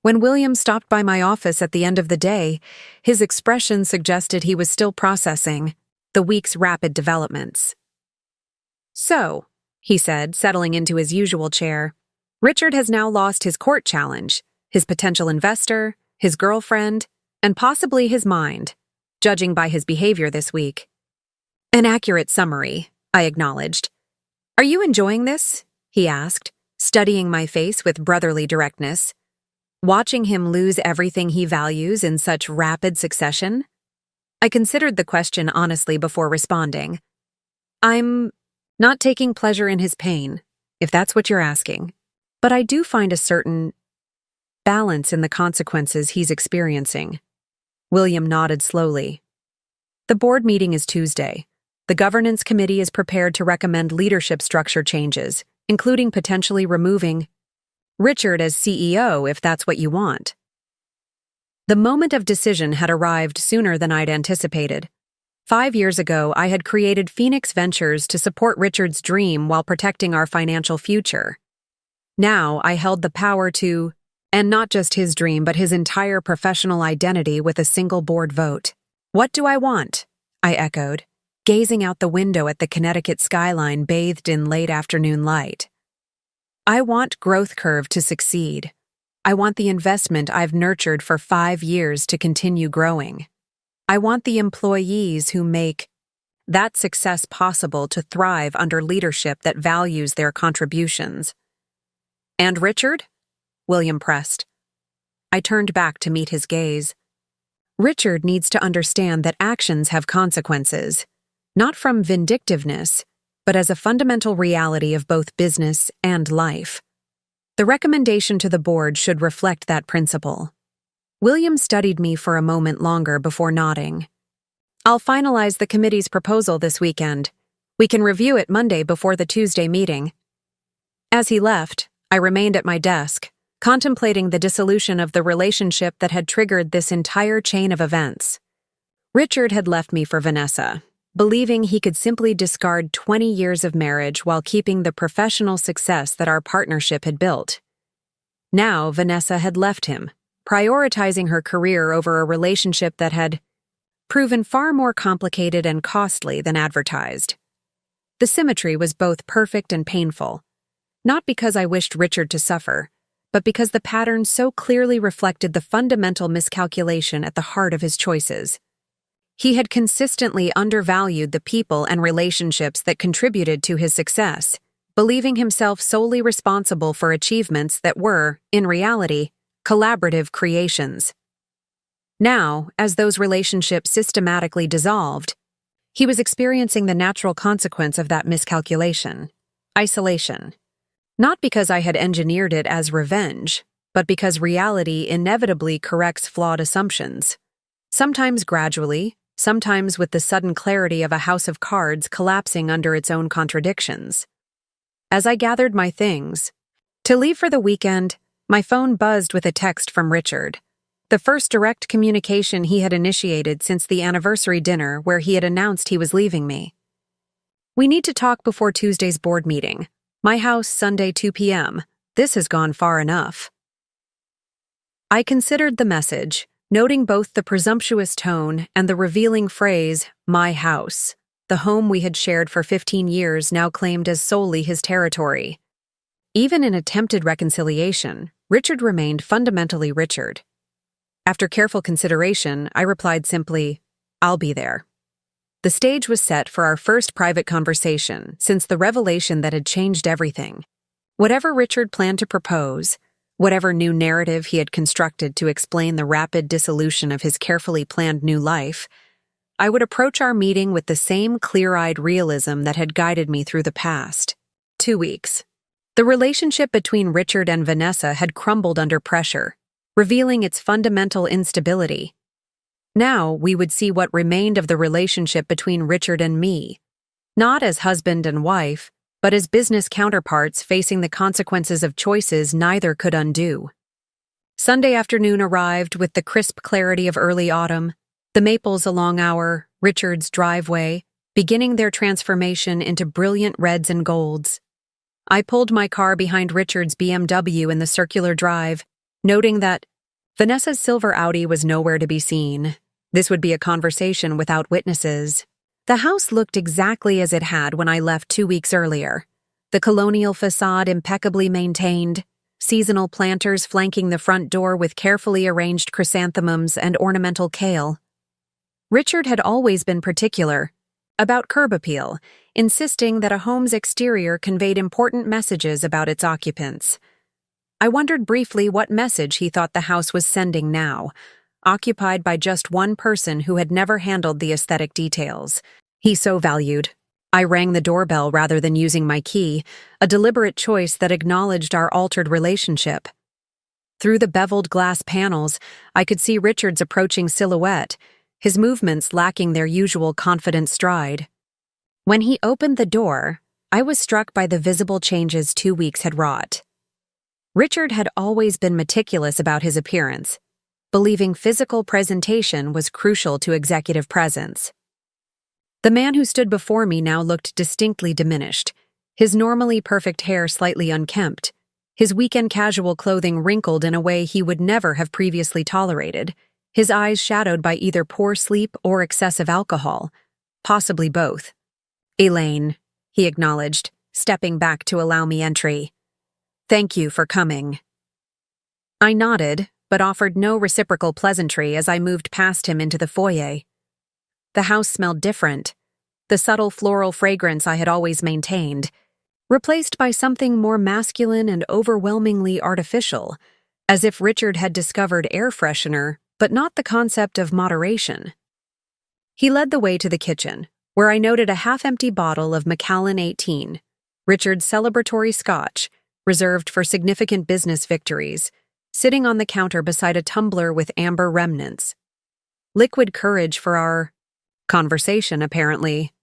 When William stopped by my office at the end of the day, his expression suggested he was still processing the week's rapid developments. So, he said, settling into his usual chair, Richard has now lost his court challenge, his potential investor, his girlfriend, and possibly his mind, judging by his behavior this week. An accurate summary, I acknowledged. Are you enjoying this? He asked, studying my face with brotherly directness. Watching him lose everything he values in such rapid succession? I considered the question honestly before responding. I'm not taking pleasure in his pain, if that's what you're asking, but I do find a certain balance in the consequences he's experiencing. William nodded slowly. The board meeting is Tuesday. The governance committee is prepared to recommend leadership structure changes, including potentially removing Richard as CEO if that's what you want. The moment of decision had arrived sooner than I'd anticipated. 5 years ago, I had created Phoenix Ventures to support Richard's dream while protecting our financial future. Now, I held the power to, and not just his dream, but his entire professional identity with a single board vote. What do I want? I echoed, gazing out the window at the Connecticut skyline bathed in late afternoon light. I want Growth Curve to succeed. I want the investment I've nurtured for 5 years to continue growing. I want the employees who make that success possible to thrive under leadership that values their contributions. And Richard? William pressed. I turned back to meet his gaze. Richard needs to understand that actions have consequences, not from vindictiveness, but as a fundamental reality of both business and life. The recommendation to the board should reflect that principle. William studied me for a moment longer before nodding. I'll finalize the committee's proposal this weekend. We can review it Monday before the Tuesday meeting. As he left, I remained at my desk, contemplating the dissolution of the relationship that had triggered this entire chain of events. Richard had left me for Vanessa, believing he could simply discard 20 years of marriage while keeping the professional success that our partnership had built. Now Vanessa had left him, prioritizing her career over a relationship that had proven far more complicated and costly than advertised. The symmetry was both perfect and painful, not because I wished Richard to suffer, but because the pattern so clearly reflected the fundamental miscalculation at the heart of his choices. He had consistently undervalued the people and relationships that contributed to his success, believing himself solely responsible for achievements that were, in reality, collaborative creations. Now, as those relationships systematically dissolved, he was experiencing the natural consequence of that miscalculation: isolation. Not because I had engineered it as revenge, but because reality inevitably corrects flawed assumptions. Sometimes gradually, sometimes with the sudden clarity of a house of cards collapsing under its own contradictions. As I gathered my things to leave for the weekend, my phone buzzed with a text from Richard, the first direct communication he had initiated since the anniversary dinner where he had announced he was leaving me. "We need to talk before Tuesday's board meeting. My house, Sunday 2 p.m. This has gone far enough." I considered the message, noting both the presumptuous tone and the revealing phrase, "my house," the home we had shared for 15 years now claimed as solely his territory. Even in attempted reconciliation, Richard remained fundamentally Richard. After careful consideration, I replied simply, "I'll be there." The stage was set for our first private conversation since the revelation that had changed everything. Whatever Richard planned to propose, whatever new narrative he had constructed to explain the rapid dissolution of his carefully planned new life, I would approach our meeting with the same clear-eyed realism that had guided me through the past 2 weeks. The relationship between Richard and Vanessa had crumbled under pressure, revealing its fundamental instability. Now we would see what remained of the relationship between Richard and me, not as husband and wife, but as business counterparts facing the consequences of choices neither could undo. Sunday afternoon arrived with the crisp clarity of early autumn, the maples along Richard's driveway, beginning their transformation into brilliant reds and golds. I pulled my car behind Richard's BMW in the circular drive, noting that Vanessa's silver Audi was nowhere to be seen. This would be a conversation without witnesses. The house looked exactly as it had when I left 2 weeks earlier. The colonial facade impeccably maintained, seasonal planters flanking the front door with carefully arranged chrysanthemums and ornamental kale. Richard had always been particular about curb appeal, insisting that a home's exterior conveyed important messages about its occupants. I wondered briefly what message he thought the house was sending now, occupied by just one person who had never handled the aesthetic details he so valued. I rang the doorbell rather than using my key, a deliberate choice that acknowledged our altered relationship. Through the beveled glass panels, I could see Richard's approaching silhouette, his movements lacking their usual confident stride. When he opened the door, I was struck by the visible changes 2 weeks had wrought. Richard had always been meticulous about his appearance, believing physical presentation was crucial to executive presence. The man who stood before me now looked distinctly diminished, his normally perfect hair slightly unkempt, his weekend casual clothing wrinkled in a way he would never have previously tolerated, his eyes shadowed by either poor sleep or excessive alcohol, possibly both. "Elaine," he acknowledged, stepping back to allow me entry. "Thank you for coming." I nodded, but offered no reciprocal pleasantry as I moved past him into the foyer. The house smelled different, the subtle floral fragrance I had always maintained, replaced by something more masculine and overwhelmingly artificial, as if Richard had discovered air freshener but not the concept of moderation. He led the way to the kitchen, where I noted a half-empty bottle of Macallan 18, Richard's celebratory scotch, reserved for significant business victories, sitting on the counter beside a tumbler with amber remnants. Liquid courage for our conversation, apparently.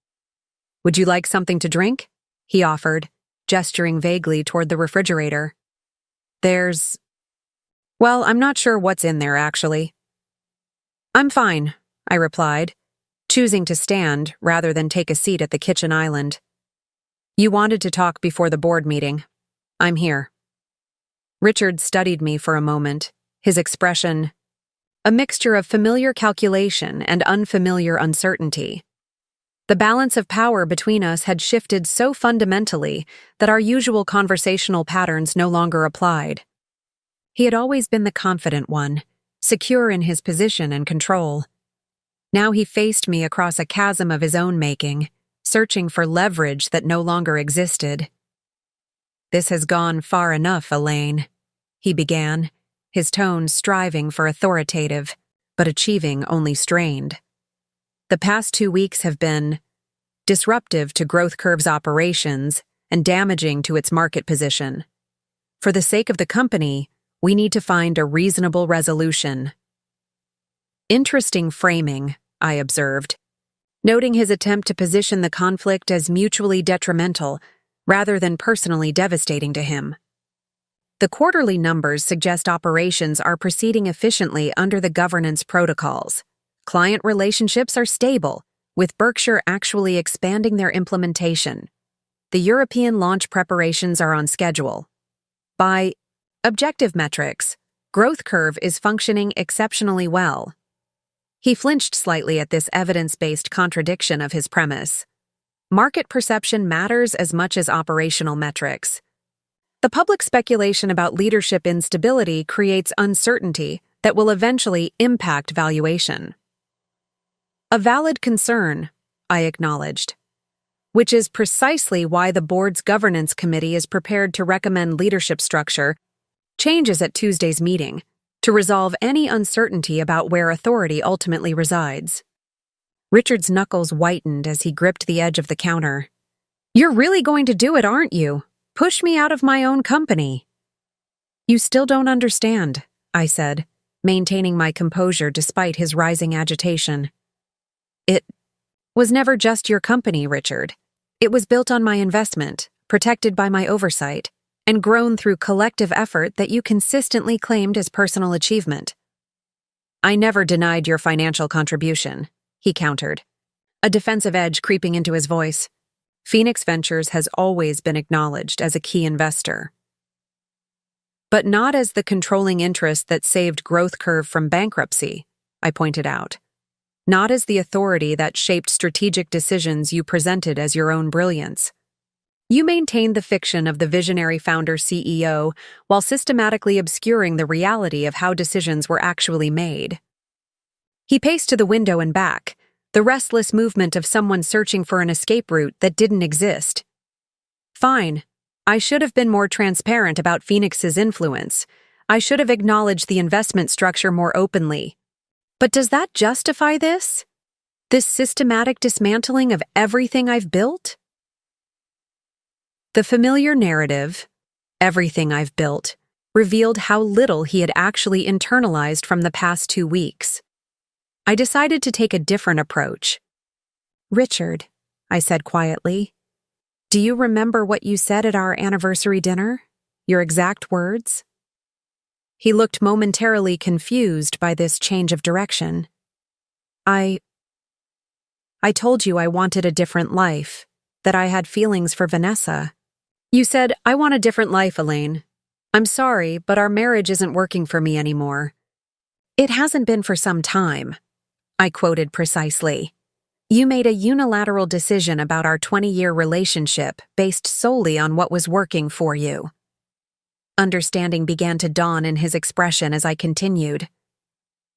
"Would you like something to drink?" he offered, gesturing vaguely toward the refrigerator. Well, I'm not sure what's in there, actually." "I'm fine," I replied, choosing to stand rather than take a seat at the kitchen island. "You wanted to talk before the board meeting. I'm here." Richard studied me for a moment, his expression a mixture of familiar calculation and unfamiliar uncertainty. The balance of power between us had shifted so fundamentally that our usual conversational patterns no longer applied. He had always been the confident one, secure in his position and control. Now he faced me across a chasm of his own making, searching for leverage that no longer existed. "This has gone far enough, Elaine," he began, his tone striving for authoritative, but achieving only strained. "The past 2 weeks have been disruptive to Growth Curve's operations and damaging to its market position. For the sake of the company, we need to find a reasonable resolution." "Interesting framing," I observed, noting his attempt to position the conflict as mutually detrimental rather than personally devastating to him. "The quarterly numbers suggest operations are proceeding efficiently under the governance protocols. Client relationships are stable, with Berkshire actually expanding their implementation. The European launch preparations are on schedule. By objective metrics, Growth Curve is functioning exceptionally well." He flinched slightly at this evidence-based contradiction of his premise. Market perception matters as much as operational metrics. The public speculation about leadership instability creates uncertainty that will eventually impact valuation. "A valid concern," I acknowledged, "which is precisely why the board's governance committee is prepared to recommend leadership structure changes at Tuesday's meeting to resolve any uncertainty about where authority ultimately resides." Richard's knuckles whitened as he gripped the edge of the counter. "You're really going to do it, aren't you? Push me out of my own company." "You still don't understand," I said, maintaining my composure despite his rising agitation. "It was never just your company, Richard. It was built on my investment, protected by my oversight, and grown through collective effort that you consistently claimed as personal achievement." "I never denied your financial contribution," he countered, a defensive edge creeping into his voice. "Phoenix Ventures has always been acknowledged as a key investor." "But not as the controlling interest that saved Growth Curve from bankruptcy," I pointed out. "Not as the authority that shaped strategic decisions you presented as your own brilliance. You maintained the fiction of the visionary founder-CEO while systematically obscuring the reality of how decisions were actually made." He paced to the window and back, the restless movement of someone searching for an escape route that didn't exist. "Fine. I should have been more transparent about Phoenix's influence. I should have acknowledged the investment structure more openly. But does that justify this? This systematic dismantling of everything I've built?" The familiar narrative, "everything I've built," revealed how little he had actually internalized from the past 2 weeks. I decided to take a different approach. "Richard," I said quietly, "do you remember what you said at our anniversary dinner? Your exact words?" He looked momentarily confused by this change of direction. I told you I wanted a different life, that I had feelings for Vanessa." "You said, 'I want a different life, Elaine. I'm sorry, but our marriage isn't working for me anymore.'" "It hasn't been for some time," I quoted precisely. "You made a unilateral decision about our 20-year relationship based solely on what was working for you." Understanding began to dawn in his expression as I continued.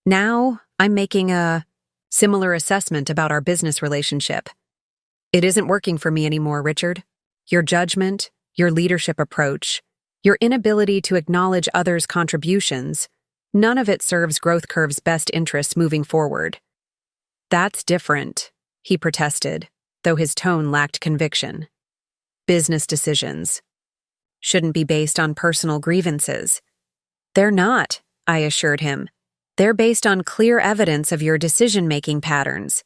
"Now, I'm making a similar assessment about our business relationship. It isn't working for me anymore, Richard. Your judgment, your leadership approach, your inability to acknowledge others' contributions, None of it serves Growth Curve's best interests moving forward. That's different, he protested, though his tone lacked conviction. Business decisions shouldn't be based on personal grievances. They're not, I assured him. They're based on clear evidence of your decision-making patterns.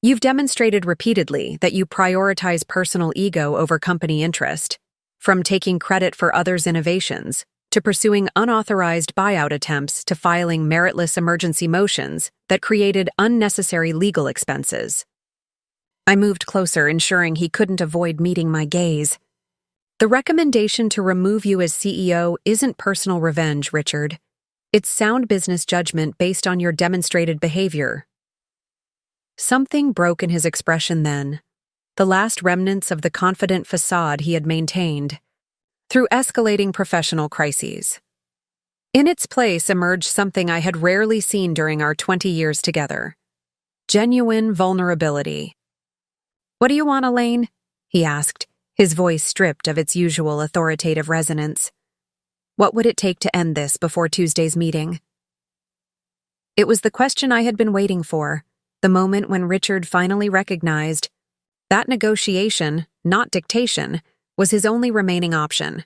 You've demonstrated repeatedly that you prioritize personal ego over company interest, from taking credit for others' innovations, to pursuing unauthorized buyout attempts to filing meritless emergency motions that created unnecessary legal expenses. I moved closer, ensuring he couldn't avoid meeting my gaze. The recommendation to remove you as CEO isn't personal revenge, Richard. It's sound business judgment based on your demonstrated behavior. Something broke in his expression then, the last remnants of the confident facade he had maintained through escalating professional crises. In its place emerged something I had rarely seen during our 20 years together: genuine vulnerability. "What do you want, Elaine?" he asked, his voice stripped of its usual authoritative resonance. What would it take to end this before Tuesday's meeting? It was the question I had been waiting for, the moment when Richard finally recognized that negotiation, not dictation, was his only remaining option.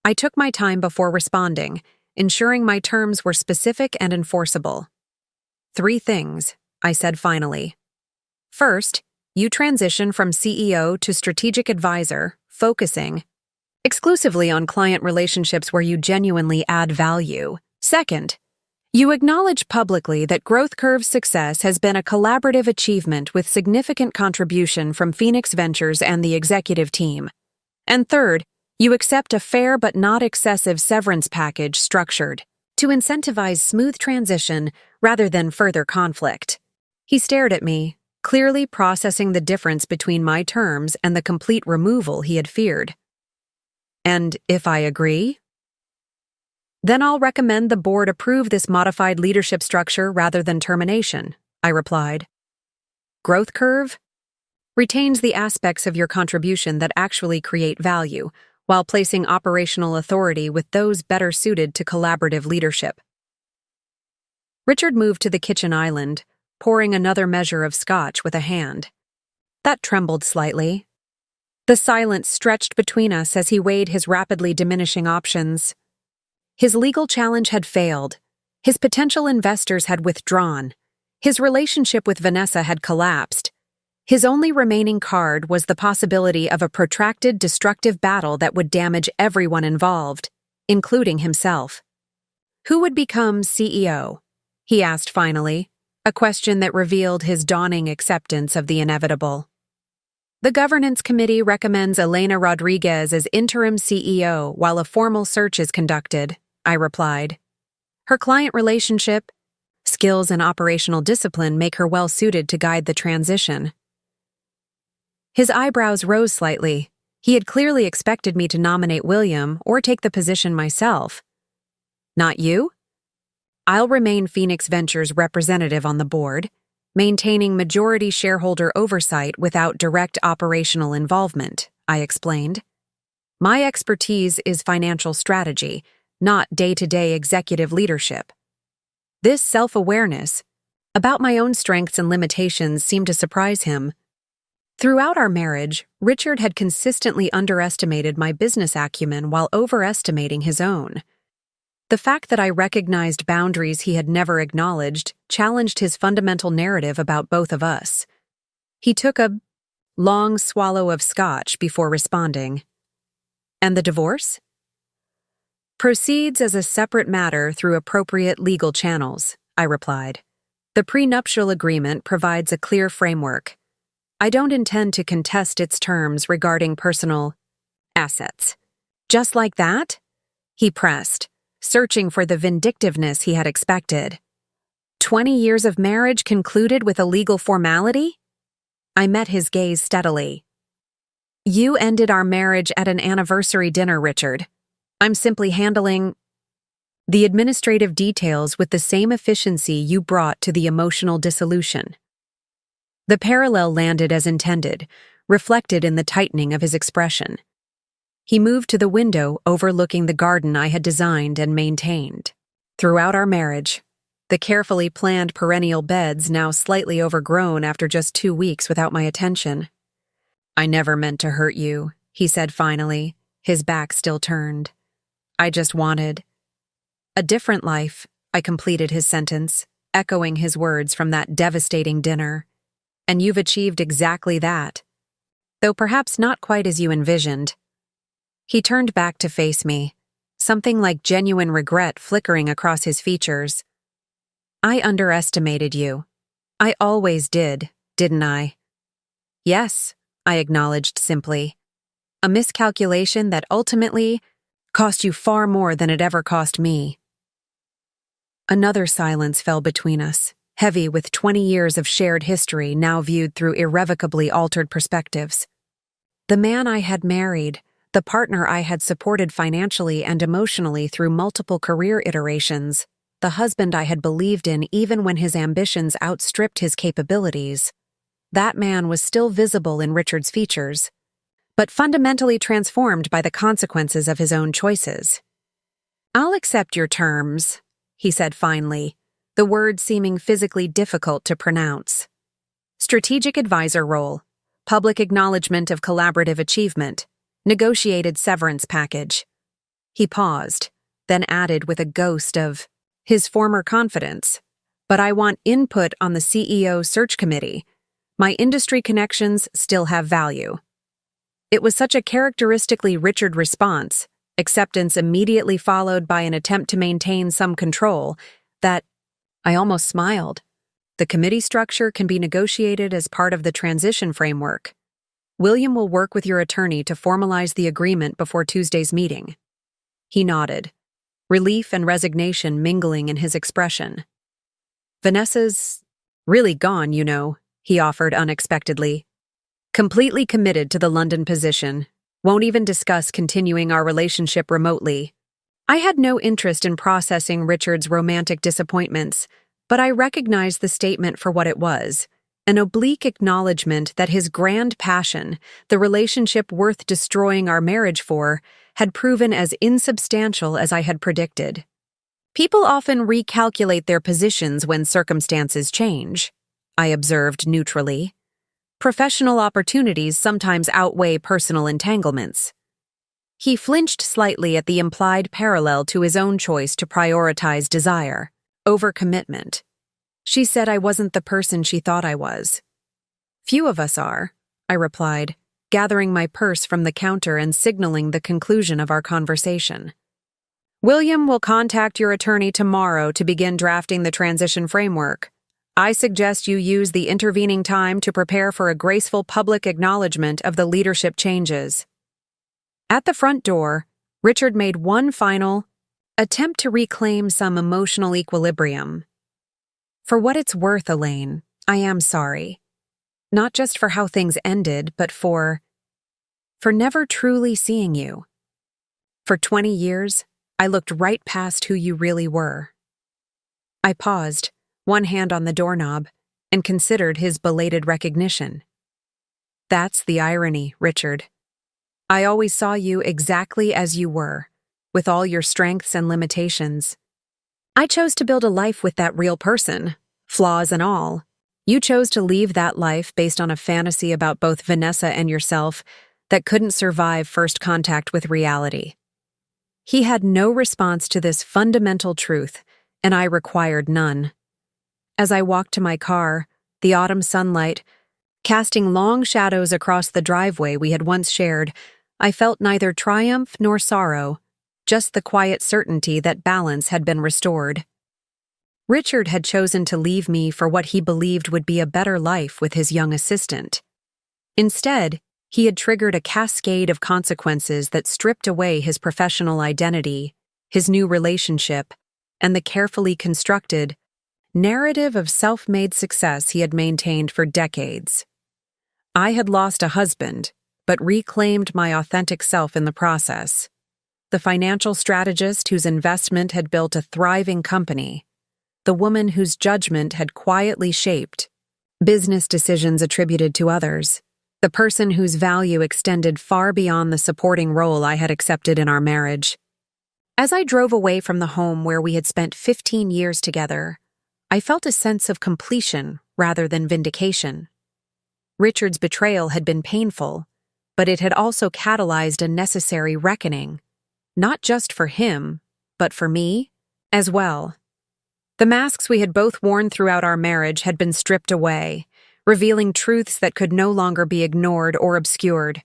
I took my time before responding, ensuring my terms were specific and enforceable. 3 things, I said finally. First, you transition from CEO to strategic advisor, focusing exclusively on client relationships where you genuinely add value. Second, you acknowledge publicly that Growth Curve's success has been a collaborative achievement with significant contribution from Phoenix Ventures and the executive team. And third, you accept a fair but not excessive severance package structured to incentivize smooth transition rather than further conflict. He stared at me, clearly processing the difference between my terms and the complete removal he had feared. And if I agree? Then I'll recommend the board approve this modified leadership structure rather than termination, I replied. Growth Curve retains the aspects of your contribution that actually create value, while placing operational authority with those better suited to collaborative leadership. Richard moved to the kitchen island, pouring another measure of scotch with a hand. That trembled slightly. The silence stretched between us as he weighed his rapidly diminishing options. His legal challenge had failed. His potential investors had withdrawn. His relationship with Vanessa had collapsed. His only remaining card was the possibility of a protracted, destructive battle that would damage everyone involved, including himself. Who would become CEO? He asked finally, a question that revealed his dawning acceptance of the inevitable. The governance committee recommends Elena Rodriguez as interim CEO while a formal search is conducted, I replied. Her client relationship, skills, and operational discipline make her well suited to guide the transition. His eyebrows rose slightly. He had clearly expected me to nominate William or take the position myself. Not you? I'll remain Phoenix Ventures' representative on the board, maintaining majority shareholder oversight without direct operational involvement, I explained. My expertise is financial strategy, not day-to-day executive leadership. This self-awareness about my own strengths and limitations seemed to surprise him. Throughout our marriage, Richard had consistently underestimated my business acumen while overestimating his own. The fact that I recognized boundaries he had never acknowledged challenged his fundamental narrative about both of us. He took a long swallow of scotch before responding. And the divorce? Proceeds as a separate matter through appropriate legal channels, I replied. The prenuptial agreement provides a clear framework. I don't intend to contest its terms regarding personal assets. Just like that? He pressed, searching for the vindictiveness he had expected. 20 years of marriage concluded with a legal formality? I met his gaze steadily. You ended our marriage at an anniversary dinner, Richard. I'm simply handling the administrative details with the same efficiency you brought to the emotional dissolution. The parallel landed as intended, reflected in the tightening of his expression. He moved to the window overlooking the garden I had designed and maintained. Throughout our marriage, the carefully planned perennial beds now slightly overgrown after just 2 weeks without my attention. I never meant to hurt you, he said finally, his back still turned. I just wanted a different life, I completed his sentence, echoing his words from that devastating dinner. And you've achieved exactly that. Though perhaps not quite as you envisioned. He turned back to face me, something like genuine regret flickering across his features. I underestimated you. I always did, didn't I? Yes, I acknowledged simply. A miscalculation that ultimately cost you far more than it ever cost me. Another silence fell between us, heavy with 20 years of shared history now viewed through irrevocably altered perspectives. The man I had married, the partner I had supported financially and emotionally through multiple career iterations, the husband I had believed in even when his ambitions outstripped his capabilities. That man was still visible in Richard's features, but fundamentally transformed by the consequences of his own choices. "I'll accept your terms," he said finally, the word seeming physically difficult to pronounce. "Strategic advisor role, public acknowledgement of collaborative achievement, negotiated severance package." He paused, then added with a ghost of his former confidence, "But I want input on the CEO search committee. My industry connections still have value." It was such a characteristically Richard response, acceptance immediately followed by an attempt to maintain some control, that I almost smiled. "The committee structure can be negotiated as part of the transition framework. William will work with your attorney to formalize the agreement before Tuesday's meeting." He nodded, relief and resignation mingling in his expression. "Vanessa's really gone, you know," he offered unexpectedly. "Completely committed to the London position. Won't even discuss continuing our relationship remotely." I had no interest in processing Richard's romantic disappointments, but I recognized the statement for what it was, an oblique acknowledgement that his grand passion, the relationship worth destroying our marriage for, had proven as insubstantial as I had predicted. "People often recalculate their positions when circumstances change," I observed neutrally. "Professional opportunities sometimes outweigh personal entanglements." He flinched slightly at the implied parallel to his own choice to prioritize desire over commitment. "She said I wasn't the person she thought I was." "Few of us are," I replied, gathering my purse from the counter and signaling the conclusion of our conversation. "William will contact your attorney tomorrow to begin drafting the transition framework. I suggest you use the intervening time to prepare for a graceful public acknowledgement of the leadership changes." At the front door, Richard made one final attempt to reclaim some emotional equilibrium. "For what it's worth, Elaine, I am sorry. Not just for how things ended, but for never truly seeing you. For 20 years, I looked right past who you really were." I paused, one hand on the doorknob, and considered his belated recognition. "That's the irony, Richard. I always saw you exactly as you were, with all your strengths and limitations. I chose to build a life with that real person, flaws and all. You chose to leave that life based on a fantasy about both Vanessa and yourself that couldn't survive first contact with reality." He had no response to this fundamental truth, and I required none. As I walked to my car, the autumn sunlight, casting long shadows across the driveway we had once shared, I felt neither triumph nor sorrow, just the quiet certainty that balance had been restored. Richard had chosen to leave me for what he believed would be a better life with his young assistant. Instead, he had triggered a cascade of consequences that stripped away his professional identity, his new relationship, and the carefully constructed narrative of self-made success he had maintained for decades. I had lost a husband, but reclaimed my authentic self in the process. The financial strategist whose investment had built a thriving company. The woman whose judgment had quietly shaped business decisions attributed to others. The person whose value extended far beyond the supporting role I had accepted in our marriage. As I drove away from the home where we had spent 15 years together, I felt a sense of completion rather than vindication. Richard's betrayal had been painful, but it had also catalyzed a necessary reckoning, not just for him, but for me as well. The masks we had both worn throughout our marriage had been stripped away, revealing truths that could no longer be ignored or obscured.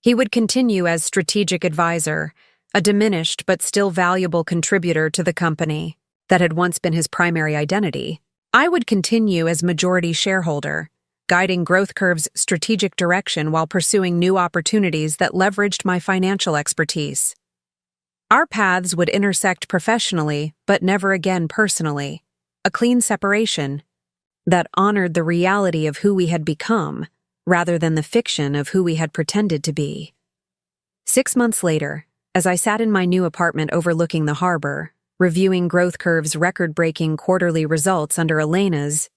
He would continue as strategic advisor, a diminished but still valuable contributor to the company that had once been his primary identity. I would continue as majority shareholder, guiding Growth Curve's strategic direction while pursuing new opportunities that leveraged my financial expertise. Our paths would intersect professionally, but never again personally, a clean separation that honored the reality of who we had become rather than the fiction of who we had pretended to be. 6 months later, as I sat in my new apartment overlooking the harbor, reviewing Growth Curve's record-breaking quarterly results under Elena's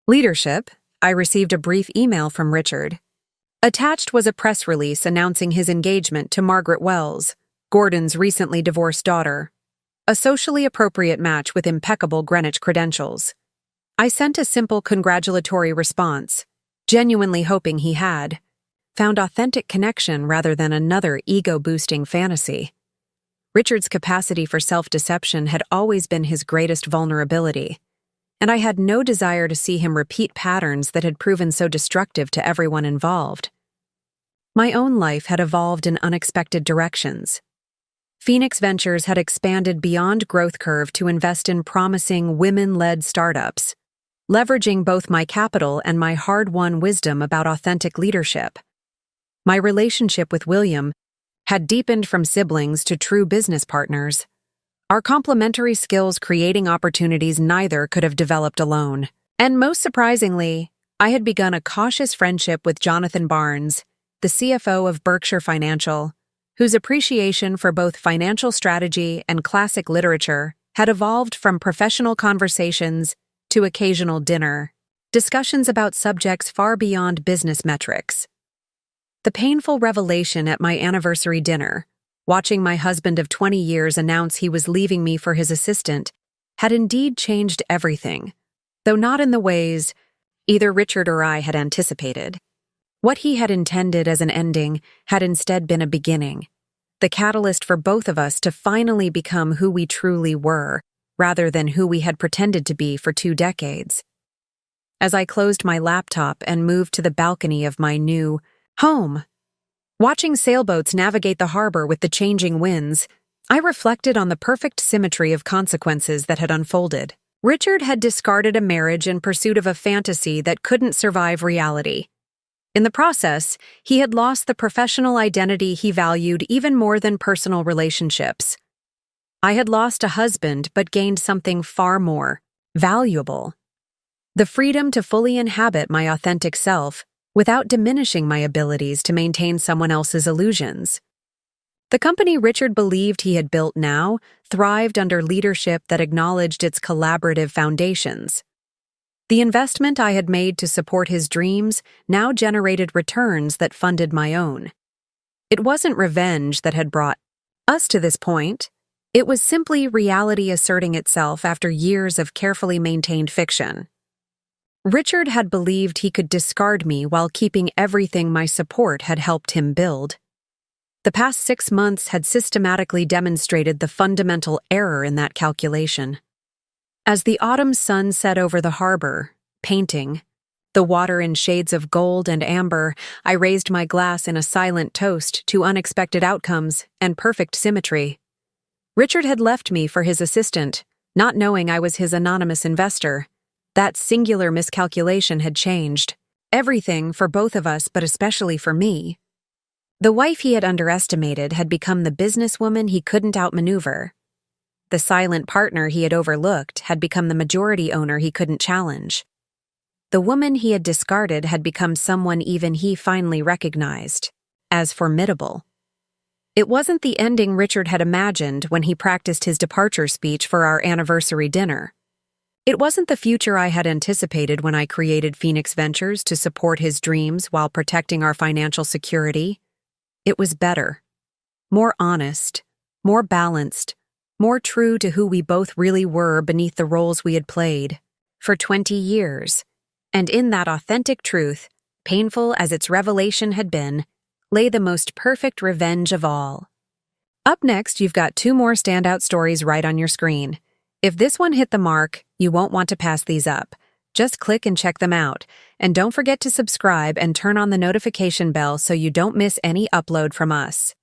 leadership, I received a brief email from Richard. Attached was a press release announcing his engagement to Margaret Wells, Gordon's recently divorced daughter, a socially appropriate match with impeccable Greenwich credentials. I sent a simple congratulatory response, genuinely hoping he had found authentic connection rather than another ego-boosting fantasy. Richard's capacity for self-deception had always been his greatest vulnerability, and I had no desire to see him repeat patterns that had proven so destructive to everyone involved. My own life had evolved in unexpected directions. Phoenix Ventures had expanded beyond Growth Curve to invest in promising women-led startups, leveraging both my capital and my hard-won wisdom about authentic leadership. My relationship with William had deepened from siblings to true business partners. Our complementary skills creating opportunities neither could have developed alone. And most surprisingly, I had begun a cautious friendship with Jonathan Barnes, the CFO of Berkshire Financial, whose appreciation for both financial strategy and classic literature had evolved from professional conversations to occasional dinner, discussions about subjects far beyond business metrics. The painful revelation at my anniversary dinner, watching my husband of 20 years announce he was leaving me for his assistant, had indeed changed everything, though not in the ways either Richard or I had anticipated. What he had intended as an ending had instead been a beginning, the catalyst for both of us to finally become who we truly were, rather than who we had pretended to be for 2 decades. As I closed my laptop and moved to the balcony of my new home, watching sailboats navigate the harbor with the changing winds, I reflected on the perfect symmetry of consequences that had unfolded. Richard had discarded a marriage in pursuit of a fantasy that couldn't survive reality. In the process, he had lost the professional identity he valued even more than personal relationships. I had lost a husband but gained something far more valuable: the freedom to fully inhabit my authentic self without diminishing my abilities to maintain someone else's illusions. The company Richard believed he had built now thrived under leadership that acknowledged its collaborative foundations. The investment I had made to support his dreams now generated returns that funded my own. It wasn't revenge that had brought us to this point. It was simply reality asserting itself after years of carefully maintained fiction. Richard had believed he could discard me while keeping everything my support had helped him build. The past 6 months had systematically demonstrated the fundamental error in that calculation. As the autumn sun set over the harbor, painting the water in shades of gold and amber, I raised my glass in a silent toast to unexpected outcomes and perfect symmetry. Richard had left me for his assistant, not knowing I was his anonymous investor. That singular miscalculation had changed everything for both of us, but especially for me. The wife he had underestimated had become the businesswoman he couldn't outmaneuver. The silent partner he had overlooked had become the majority owner he couldn't challenge. The woman he had discarded had become someone even he finally recognized as formidable. It wasn't the ending Richard had imagined when he practiced his departure speech for our anniversary dinner. It wasn't the future I had anticipated when I created Phoenix Ventures to support his dreams while protecting our financial security. It was better, more honest, more balanced, more true to who we both really were beneath the roles we had played for 20 years. And in that authentic truth, painful as its revelation had been, lay the most perfect revenge of all. Up next, you've got 2 more standout stories right on your screen. If this one hit the mark, you won't want to pass these up. Just click and check them out. And don't forget to subscribe and turn on the notification bell so you don't miss any upload from us.